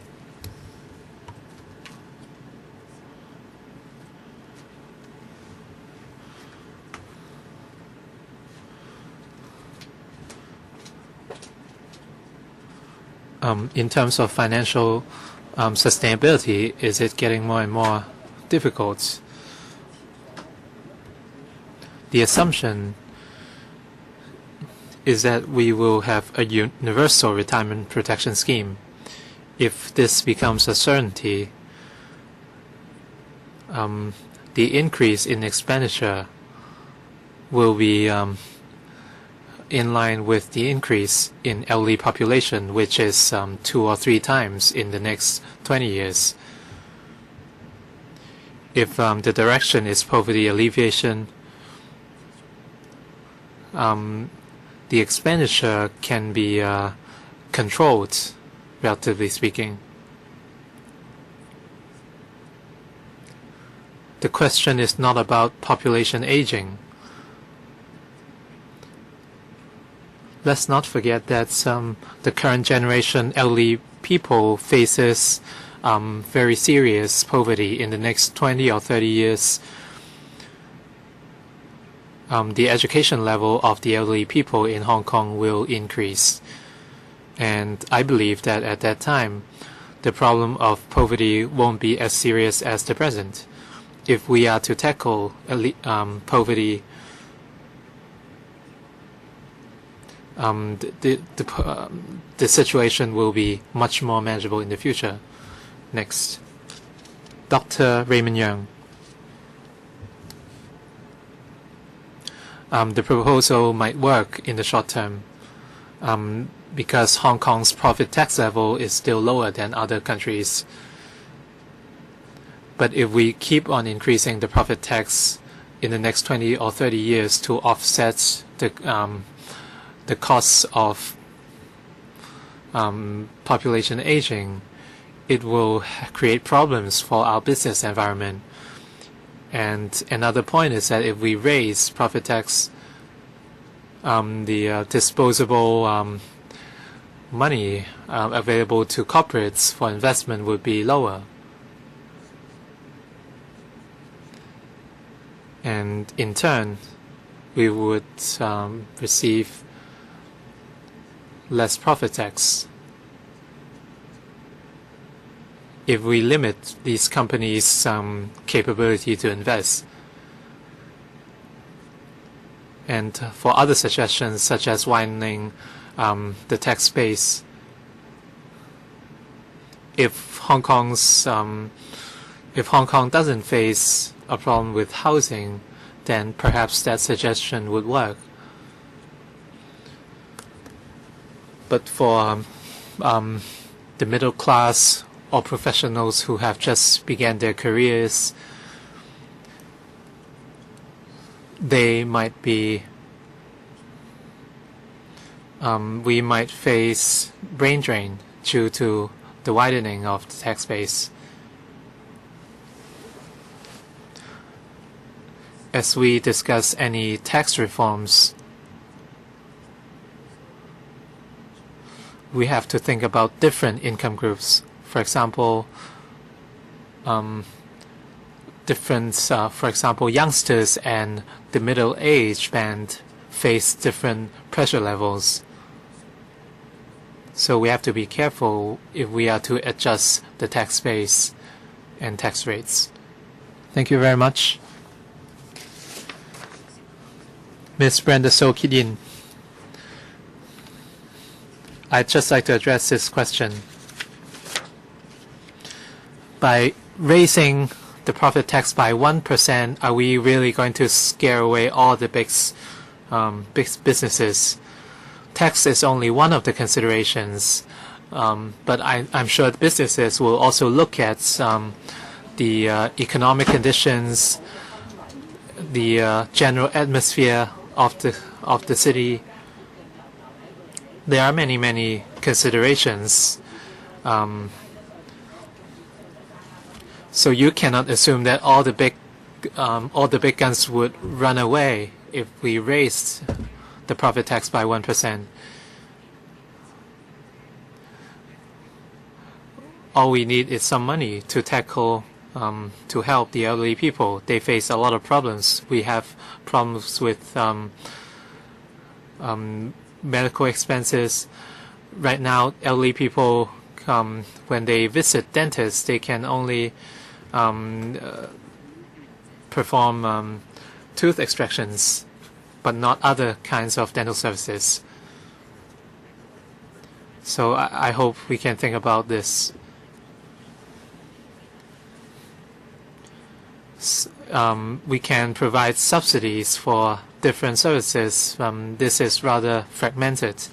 In terms of financial sustainability, is it getting more and more difficult? The assumption is that we will have a universal retirement protection scheme. If this becomes a certainty, the increase in expenditure will be in line with the increase in elderly population, which is 2 or 3 times in the next 20 years. If the direction is poverty alleviation, the expenditure can be controlled, relatively speaking. The question is not about population aging. Let's not forget that the current generation elderly people faces very serious poverty in the next 20 or 30 years. The education level of the elderly people in Hong Kong will increase. And I believe that at that time, the problem of poverty won't be as serious as the present. If we are to tackle poverty, the situation will be much more manageable in the future. Next, Dr. Raymond Young. The proposal might work in the short term because Hong Kong's profit tax level is still lower than other countries. But if we keep on increasing the profit tax in the next 20 or 30 years to offset the costs of population aging, it will create problems for our business environment. And another point is that if we raise profit tax, the disposable money available to corporates for investment would be lower. And in turn, we would receive less profit tax. If we limit these companies' capability to invest. And for other suggestions, such as widening the tax base, if Hong Kong doesn't face a problem with housing, then perhaps that suggestion would work. But for the middle class or professionals who have just began their careers, they might be, we might face brain drain due to the widening of the tax base. As we discuss any tax reforms, we have to think about different income groups. For example, youngsters and the middle age band face different pressure levels. So we have to be careful if we are to adjust the tax base and tax rates. Thank you very much. Ms. Brenda So Kee-lee, I'd just like to address this question. By raising the profit tax by 1%, are we really going to scare away all the big businesses? Tax is only one of the considerations, but I'm sure businesses will also look at the economic conditions, the general atmosphere of the city. There are many considerations. So you cannot assume that all the big guns would run away if we raised the profit tax by 1%. All we need is some money to tackle, to help the elderly people. They face a lot of problems. We have problems with medical expenses. Right now, elderly people, when they visit dentists, they can only perform tooth extractions, but not other kinds of dental services. So I hope we can think about this. We can provide subsidies for different services. This is rather fragmented.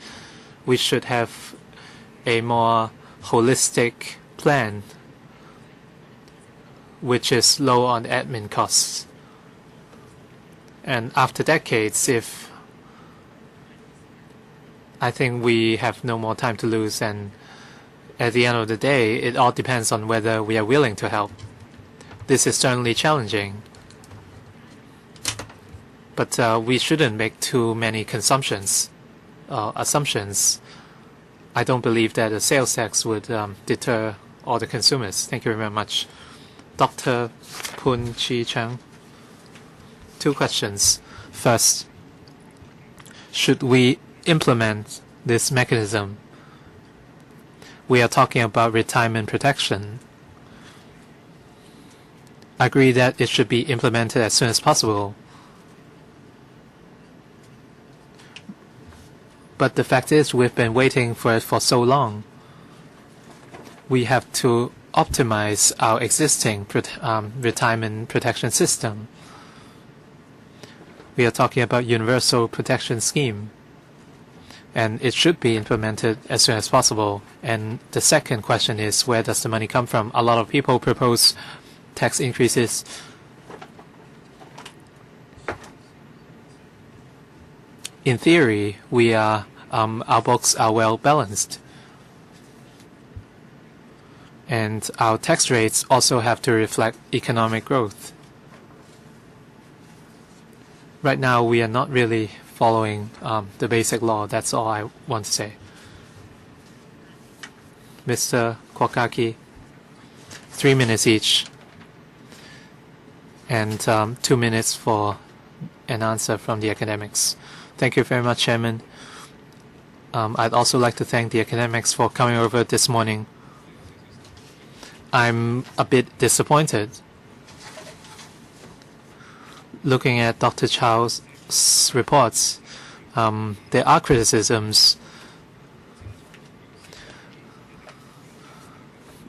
We should have a more holistic plan which is low on admin costs. And after decades, I think we have no more time to lose, and at the end of the day, it all depends on whether we are willing to help. This is certainly challenging, but we shouldn't make too many assumptions. I don't believe that a sales tax would deter all the consumers. Thank you very much. Dr. Poon Chi Chang. 2 questions. First, should we implement this mechanism? We are talking about retirement protection. I agree that it should be implemented as soon as possible. But the fact is, we've been waiting for it for so long. We have to optimize our existing retirement protection system. We are talking about universal protection scheme, and it should be implemented as soon as possible. And the second question is, where does the money come from? A lot of people propose tax increases. In theory, our books are well balanced, and our tax rates also have to reflect economic growth. Right now, we are not really following the basic law. That's all I want to say. Mr. Kwokaki, 3 minutes each, and 2 minutes for an answer from the academics. Thank you very much, Chairman. I'd also like to thank the academics for coming over this morning. I'm a bit disappointed looking at Dr. CHOU's reports. There are criticisms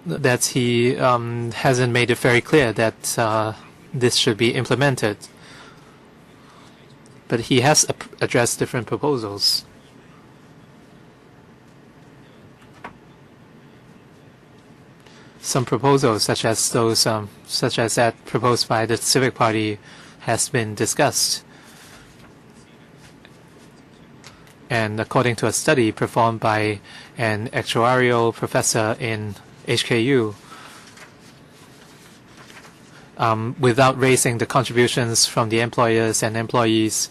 that he hasn't made it very clear that this should be implemented. But he has addressed different proposals. Some proposals, such as that proposed by the Civic Party, has been discussed. And according to a study performed by an actuarial professor in HKU, without raising the contributions from the employers and employees,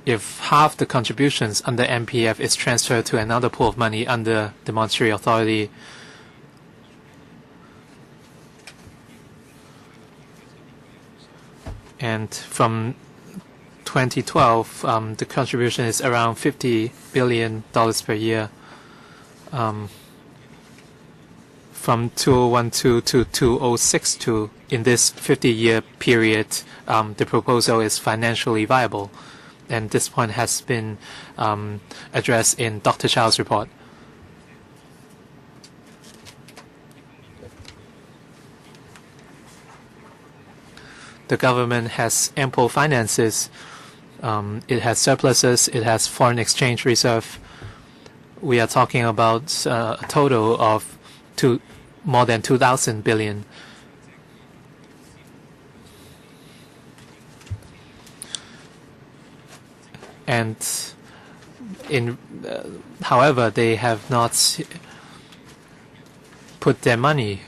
if half the contributions under MPF is transferred to another pool of money under the Monetary Authority, and from 2012, the contribution is around $50 billion per year. From 2012 to 2062, in this 50-year period, the proposal is financially viable. And this point has been addressed in Dr. CHOU's report. The government has ample finances. It has surpluses. It has foreign exchange reserve. We are talking about a total of more than 2,000 billion. And however, they have not put their money,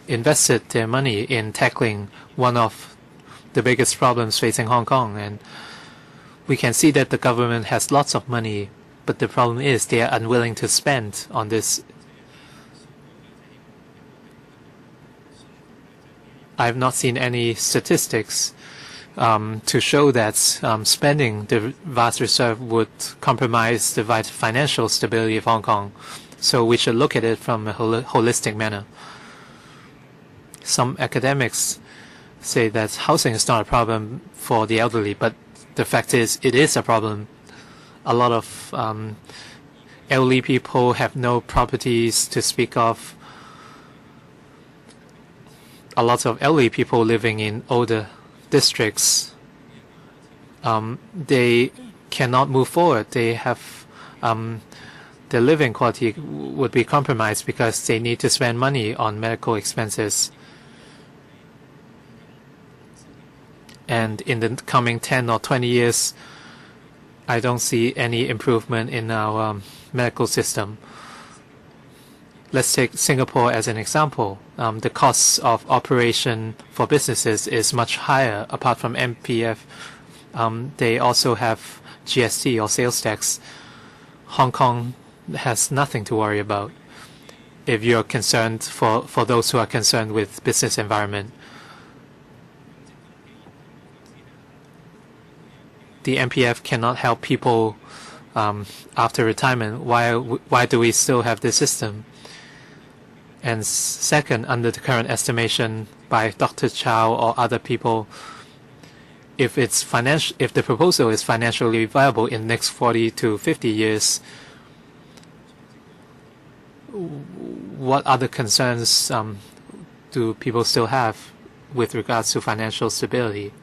invested their money in tackling one of the biggest problems facing Hong Kong. And we can see that the government has lots of money, but the problem is they are unwilling to spend on this. I have not seen any statistics to show that spending the vast reserve would compromise the financial stability of Hong Kong. So we should look at it from a holistic manner. Some academics say that housing is not a problem for the elderly, but the fact is it is a problem. A lot of elderly people have no properties to speak of. A lot of elderly people living in older districts, they cannot move forward. They have their living quality would be compromised because they need to spend money on medical expenses. And in the coming 10 or 20 years, I don't see any improvement in our medical system. Let's take Singapore as an example. The costs of operation for businesses is much higher. Apart from MPF, they also have GST or sales tax. Hong Kong has nothing to worry about if you're concerned for those who are concerned with business environment. The MPF cannot help people after retirement. Why do we still have this system? And second, under the current estimation by Dr. CHOU or other people, if the proposal is financially viable in the next 40 to 50 years, what other concerns do people still have with regards to financial stability?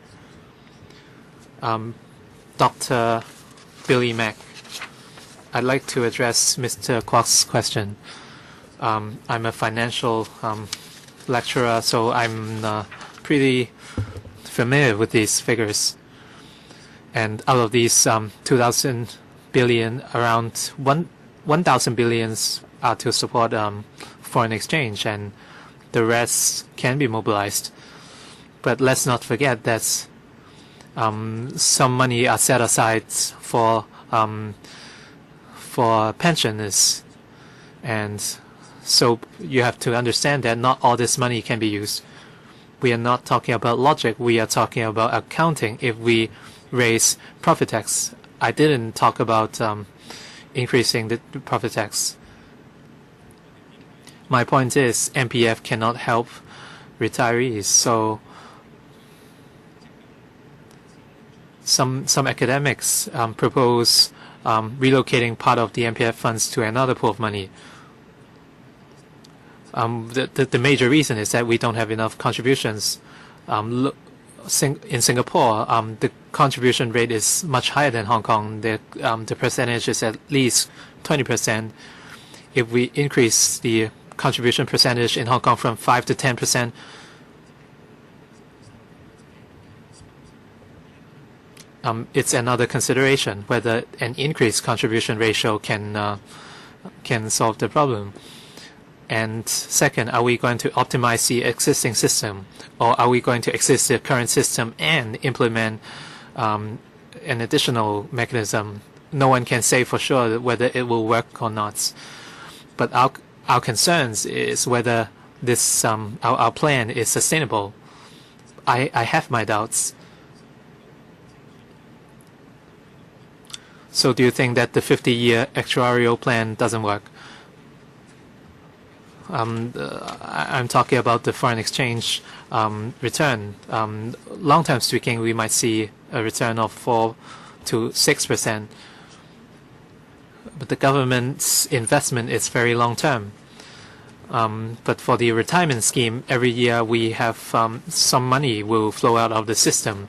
Dr. Billy Mack, I'd like to address Mr. Kwok's question. I'm a financial lecturer, so I'm pretty familiar with these figures. And out of these 2,000 billion, around 1,000 billions are to support foreign exchange, and the rest can be mobilized. But let's not forget that some money are set aside for pensioners, and so you have to understand that not all this money can be used. We are not talking about logic. We are talking about accounting. If we raise profit tax, I didn't talk about increasing the profit tax. My point is MPF cannot help retirees. So some academics propose relocating part of the MPF funds to another pool of money. The major reason is that we don't have enough contributions. In Singapore, the contribution rate is much higher than Hong Kong. The percentage is at least 20%. If we increase the contribution percentage in Hong Kong from 5 to 10%, it's another consideration whether an increased contribution ratio can solve the problem. And second, are we going to optimize the existing system, or are we going to exist the current system and implement an additional mechanism? No one can say for sure whether it will work or not. But our concerns is whether this our plan is sustainable. I have my doubts. So do you think that the 50-year actuarial plan doesn't work? I'm talking about the foreign exchange return. Long-term speaking, we might see a return of 4 to 6%. But the government's investment is very long-term. But for the retirement scheme, every year we have some money will flow out of the system,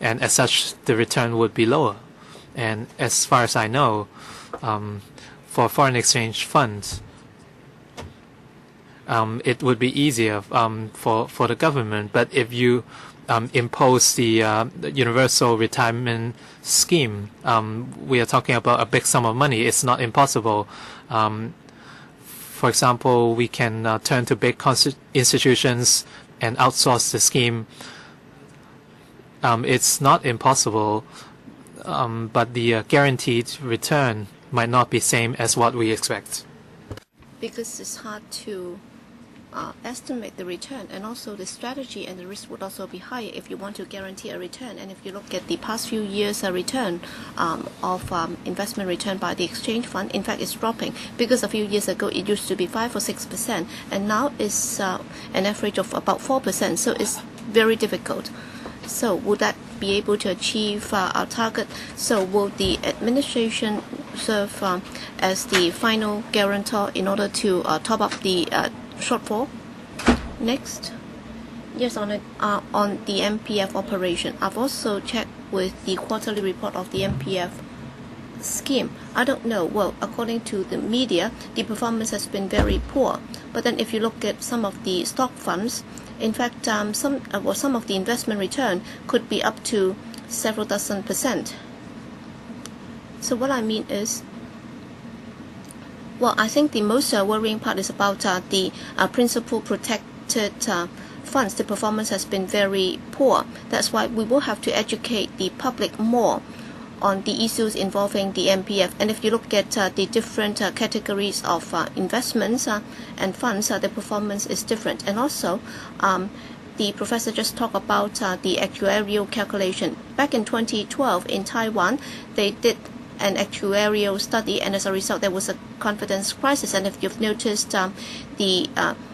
and as such, the return would be lower. And as far as I know, for foreign exchange funds, it would be easier for the government. But if you impose the universal retirement scheme, we are talking about a big sum of money. It's not impossible. For example, we can turn to big institutions and outsource the scheme. It's not impossible, but the guaranteed return might not be same as what we expect. Because it's hard to estimate the return, and also the strategy and the risk would also be higher if you want to guarantee a return. And if you look at the past few years' return of investment return by the exchange fund, in fact, it's dropping, because a few years ago it used to be 5 or 6%, and now it's an average of about 4%. So it's very difficult. So would that be able to achieve our target? So will the administration serve as the final guarantor in order to top up the shortfall? Next. Yes, on the MPF operation. I've also checked with the quarterly report of the MPF scheme. I don't know. Well, according to the media, the performance has been very poor. But then if you look at some of the stock funds, in fact, some of the investment return could be up to several dozen %. So what I mean is, well, I think the most worrying part is about the principal protected funds. The performance has been very poor. That's why we will have to educate the public more on the issues involving the MPF. And if you look at the different categories of investments and funds, the performance is different. And also, the professor just talked about the actuarial calculation. Back in 2012 in Taiwan, they did an actuarial study, and as a result there was a confidence crisis. And if you've noticed the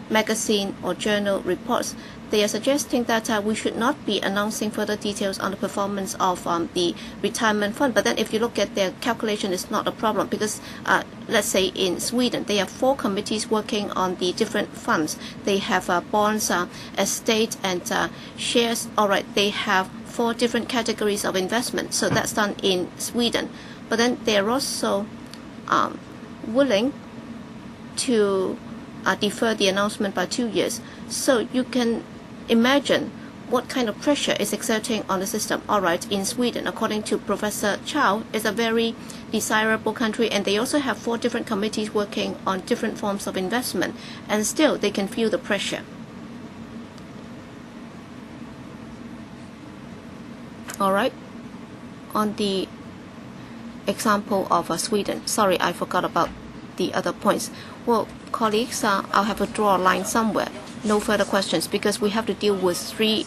magazine or journal reports, they are suggesting that we should not be announcing further details on the performance of the retirement fund. But then if you look at their calculation, it's not a problem, because let's say in Sweden, they have 4 committees working on the different funds. They have bonds, estate, and shares. All right, they have 4 different categories of investment. So that's done in Sweden. But then they are also willing to defer the announcement by 2 years. So you can imagine what kind of pressure is exerting on the system. All right, in Sweden, according to Professor CHOU, is a very desirable country, and they also have 4 different committees working on different forms of investment, and still they can feel the pressure. All right, on the example of Sweden, sorry, I forgot about the other points. Well, colleagues, I'll have to draw a line somewhere. No further questions, because we have to deal with 3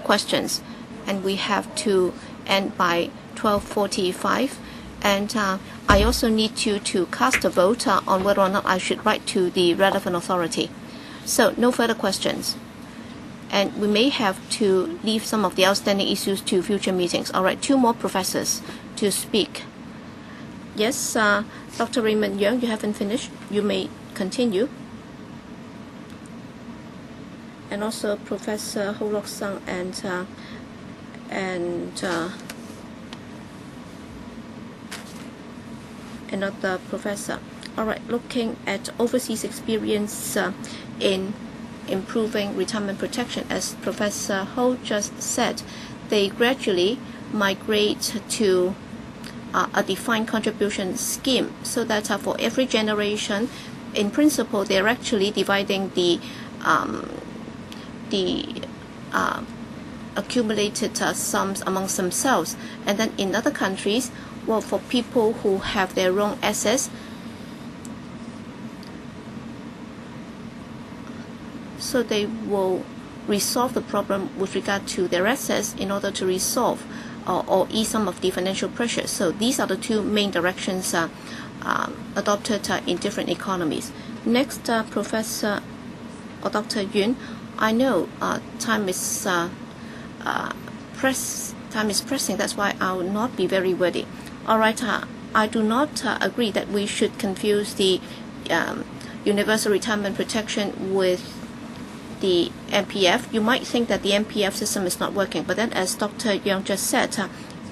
questions, and we have to end by 12:45. And I also need you to cast a vote on whether or not I should write to the relevant authority. So no further questions. And we may have to leave some of the outstanding issues to future meetings. All right, 2 more professors to speak. Yes, Dr. Raymond Young, you haven't finished. You may continue. And also Professor Ho Lok Sang and another professor. All right, looking at overseas experience in improving retirement protection, as Professor Ho just said, they gradually migrate to a defined contribution scheme, so that for every generation, in principle, they're actually dividing the accumulated sums amongst themselves. And then in other countries, well, for people who have their own assets, so they will resolve the problem with regard to their assets in order to resolve or ease some of the financial pressure. So these are the 2 main directions adopted in different economies. Next, Professor or Dr. Yun, I know time is pressing. That's why I will not be very wordy. All right, I do not agree that we should confuse the universal retirement protection with the MPF. You might think that the MPF system is not working, but then, as Dr. Young just said,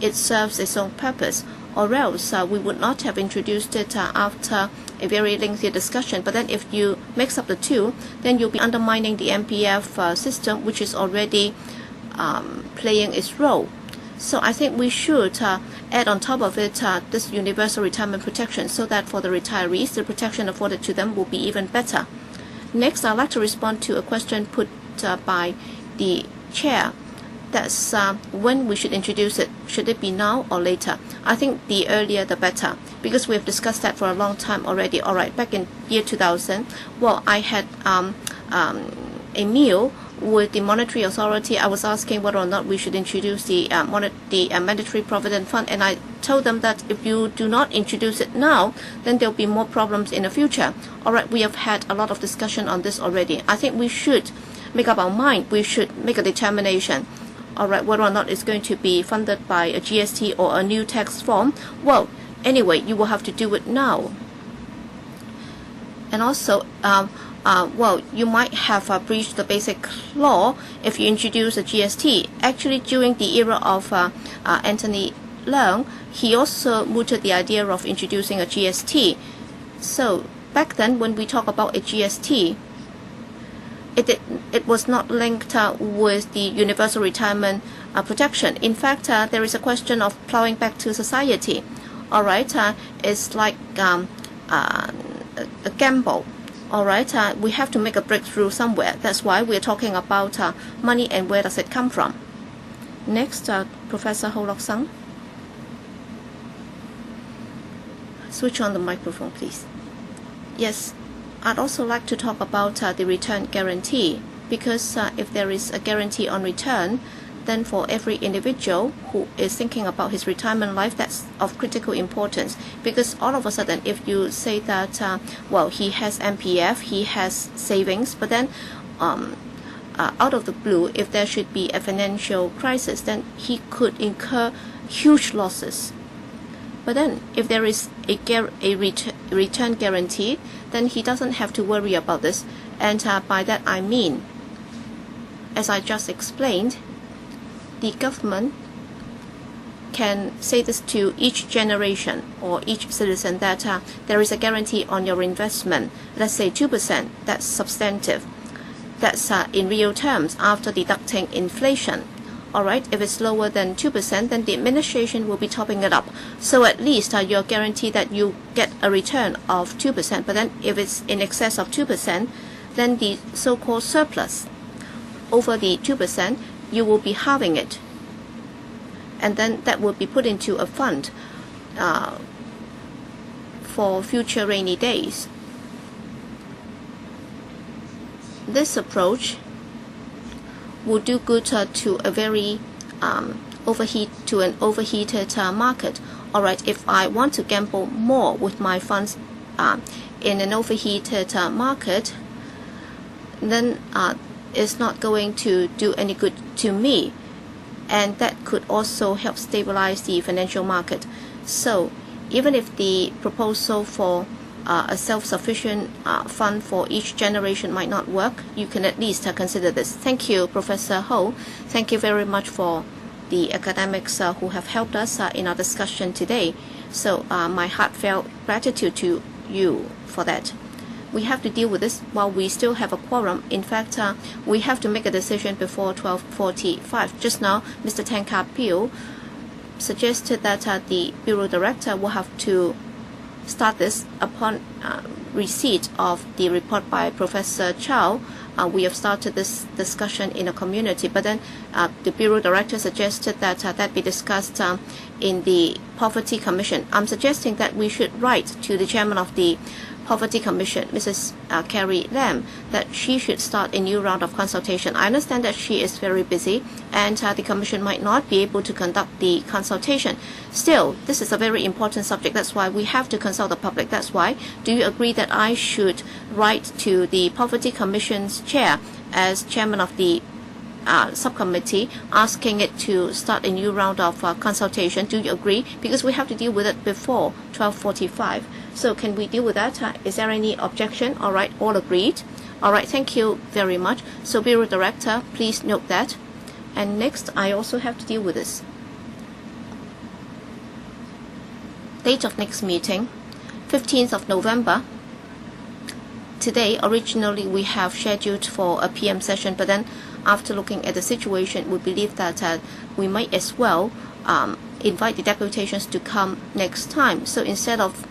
it serves its own purpose, or else we would not have introduced it after a very lengthy discussion. But then if you mix up the 2, then you'll be undermining the MPF system, which is already playing its role. So I think we should add on top of it this universal retirement protection, so that for the retirees, the protection afforded to them will be even better. Next, I'd like to respond to a question put by the chair. That's when we should introduce it. Should it be now or later? I think the earlier the better, because we have discussed that for a long time already. All right, back in year 2000, well, I had a meal with the monetary authority, I was asking whether or not we should introduce the mandatory provident fund, and I told them that if you do not introduce it now, then there'll be more problems in the future. All right, we have had a lot of discussion on this already. I think we should make up our mind. We should make a determination. All right, whether or not it's going to be funded by a GST or a new tax form. Well, anyway, you will have to do it now. And also, well, you might have breached the basic law if you introduce a GST. Actually, during the era of Anthony Leung, he also mooted the idea of introducing a GST. So back then, when we talk about a GST, it was not linked with the universal retirement protection. In fact, there is a question of plowing back to society. All right, it's like a gamble. All right, we have to make a breakthrough somewhere. That's why we're talking about money and where does it come from. Next, Professor Ho Lok Sung. Switch on the microphone, please. Yes, I'd also like to talk about the return guarantee, because if there is a guarantee on return, then for every individual who is thinking about his retirement life, that's of critical importance. Because all of a sudden, if you say that, well, he has MPF, he has savings, but then out of the blue, if there should be a financial crisis, then he could incur huge losses. But then, if there is a return guarantee, then he doesn't have to worry about this. And by that I mean, as I just explained, the government can say this to each generation or each citizen that there is a guarantee on your investment. Let's say 2%, that's substantive. That's in real terms after deducting inflation. All right, if it's lower than 2%, then the administration will be topping it up. So at least you're guaranteed that you get a return of 2%. But then if it's in excess of 2%, then the so-called surplus over the 2%, you will be halving it. And then that will be put into a fund for future rainy days. This approach will do good to a very overheated market. All right, if I want to gamble more with my funds in an overheated market, then it's not going to do any good to me, and that could also help stabilize the financial market. So even if the proposal for a self-sufficient fund for each generation might not work, you can at least consider this. Thank you, Professor Ho. Thank you very much for the academics who have helped us in our discussion today. So my heartfelt gratitude to you for that. We have to deal with this while we still have a quorum. In fact, we have to make a decision before 12:45. Just now, Mr. Tan Ka Pil suggested that the Bureau Director will have to start this upon receipt of the report by Professor CHOU. We have started this discussion in a community, but then the Bureau Director suggested that that be discussed in the Poverty Commission. I'm suggesting that we should write to the Chairman of the Poverty Commission, Mrs. Carrie Lam, that she should start a new round of consultation. I understand that she is very busy and the Commission might not be able to conduct the consultation. Still, this is a very important subject. That's why we have to consult the public. That's why, do you agree that I should write to the Poverty Commission's chair as chairman of the subcommittee, asking it to start a new round of consultation? Do you agree? Because we have to deal with it before 12:45. So can we deal with that? Is there any objection? All right, all agreed. All right, thank you very much. So Bureau Director, please note that. And next, I also have to deal with this. Date of next meeting, 15th of November. Today, originally we have scheduled for a PM session, but then after looking at the situation, we believe that we might as well invite the deputations to come next time. So instead of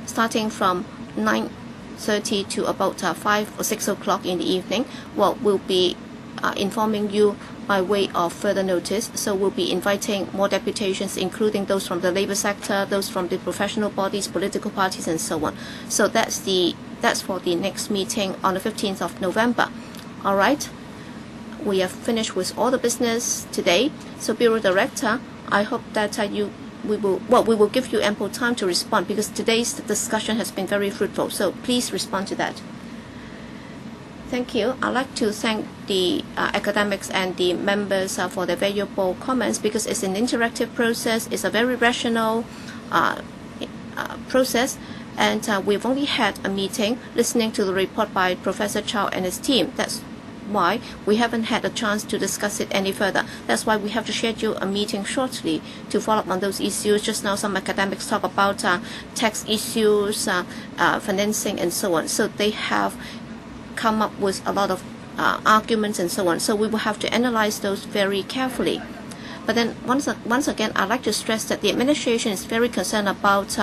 starting from 9:30 to about 5 or 6 o'clock in the evening, well, we'll be informing you by way of further notice. So we'll be inviting more deputations, including those from the labor sector, those from the professional bodies, political parties, and so on. So that's the That's for the next meeting on the 15th of November. All right. We have finished with all the business today. So, Bureau Director, I hope that we will give you ample time to respond, because today's discussion has been very fruitful. So please respond to that. Thank you. I'd like to thank the academics and the members for their valuable comments, because it's an interactive process. It's a very rational process, and we've only had a meeting listening to the report by Professor CHOU and his team. That's why we haven't had a chance to discuss it any further. That's why we have to schedule a meeting shortly to follow up on those issues. Just now some academics talk about tax issues, financing, and so on. So they have come up with a lot of arguments and so on. So we will have to analyze those very carefully. But then once again, I'd like to stress that the administration is very concerned about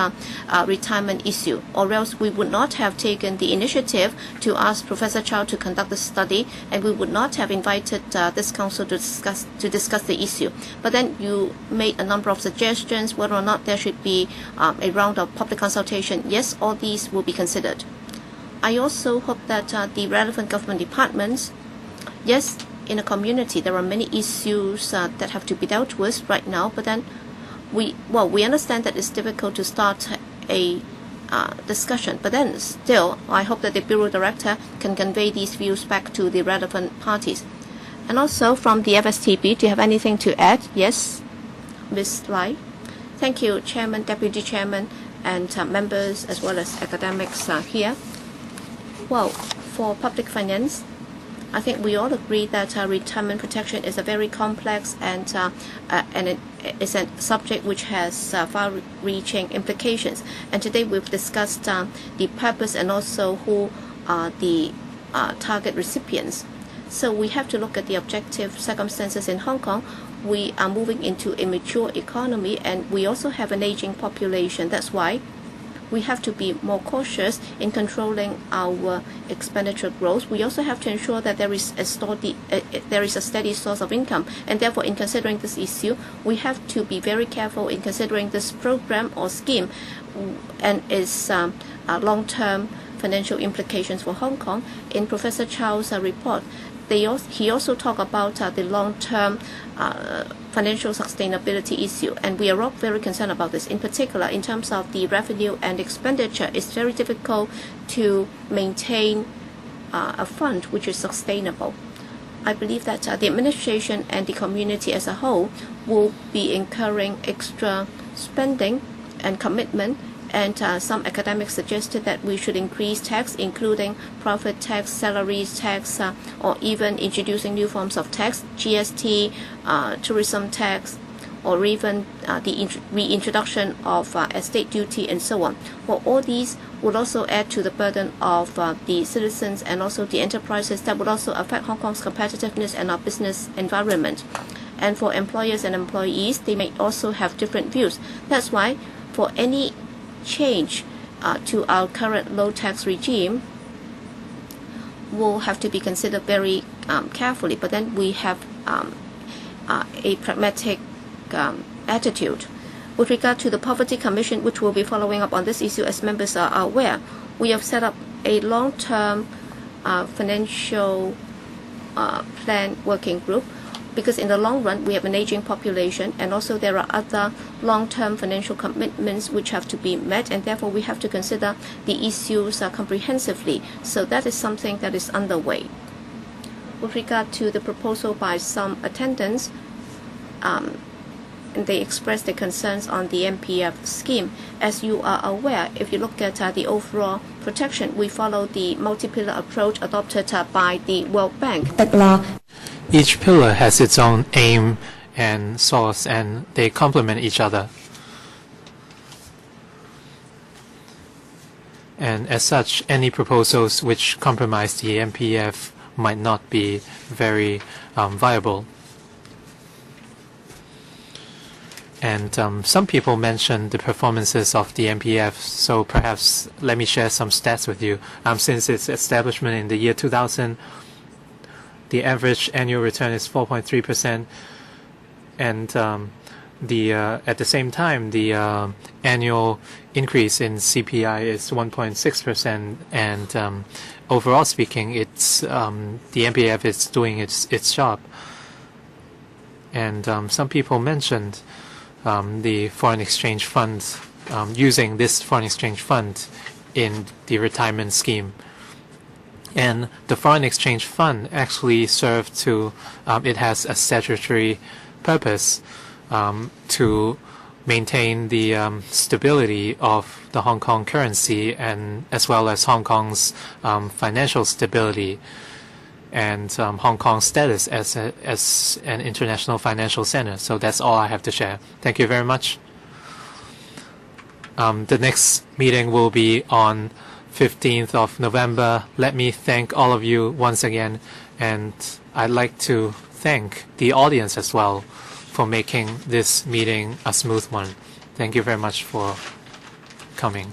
retirement issue, or else we would not have taken the initiative to ask Professor CHOU to conduct the study, and we would not have invited this council to discuss the issue. But then you made a number of suggestions whether or not there should be a round of public consultation. Yes, all these will be considered. I also hope that the relevant government departments, yes, in a community, there are many issues that have to be dealt with right now, but then we understand that it's difficult to start a discussion, but then still, I hope that the Bureau Director can convey these views back to the relevant parties. And also from the FSTB, do you have anything to add? Yes, Ms. Lai. Thank you, Chairman, Deputy Chairman, and members as well as academics here. Well, for public finance, I think we all agree that retirement protection is a very complex and it is a subject which has far-reaching implications. And today we've discussed the purpose and also who are the target recipients. So we have to look at the objective circumstances in Hong Kong. We are moving into a mature economy, and we also have an aging population. That's why we have to be more cautious in controlling our expenditure growth. We also have to ensure that there is a steady source of income, and therefore in considering this issue, we have to be very careful in considering this program or scheme and its long-term financial implications for Hong Kong. In Professor CHOU's report, he also talked about the long-term financial sustainability issue, and we are all very concerned about this. In particular, in terms of the revenue and expenditure, it's very difficult to maintain a fund which is sustainable. I believe that the administration and the community as a whole will be incurring extra spending and commitment, and some academics suggested that we should increase tax, including profit tax, salaries tax, or even introducing new forms of tax, GST, tourism tax, or even the reintroduction of estate duty and so on. Well, all these would also add to the burden of the citizens and also the enterprises that would also affect Hong Kong's competitiveness and our business environment. And for employers and employees, they may also have different views. That's why for any change to our current low tax regime will have to be considered very carefully, but then we have a pragmatic attitude. With regard to the Poverty Commission, which will be following up on this issue, as members are aware, we have set up a long-term financial plan working group, because in the long run we have an aging population, and also there are other long-term financial commitments which have to be met, and therefore we have to consider the issues comprehensively. So that is something that is underway. With regard to the proposal by some attendants, and they expressed their concerns on the MPF scheme. As you are aware, if you look at the overall protection, we follow the multi-pillar approach adopted by the World Bank. Each pillar has its own aim and source, and they complement each other. And as such, any proposals which compromise the MPF might not be very viable. And some people mentioned the performances of the MPF, so perhaps let me share some stats with you. Since its establishment in the year 2000, the average annual return is 4.3%, and At the same time, the annual increase in CPI is 1.6%, and overall speaking, it's the MPF is doing its job. And some people mentioned the foreign exchange fund, using this foreign exchange fund in the retirement scheme. And the foreign exchange fund actually served to, it has a statutory purpose to maintain the stability of the Hong Kong currency, and as well as Hong Kong's financial stability and Hong Kong's status as an international financial center. So that's all I have to share. Thank you very much. The next meeting will be on 15th of November. Let me thank all of you once again, and I'd like to thank the audience as well for making this meeting a smooth one. Thank you very much for coming.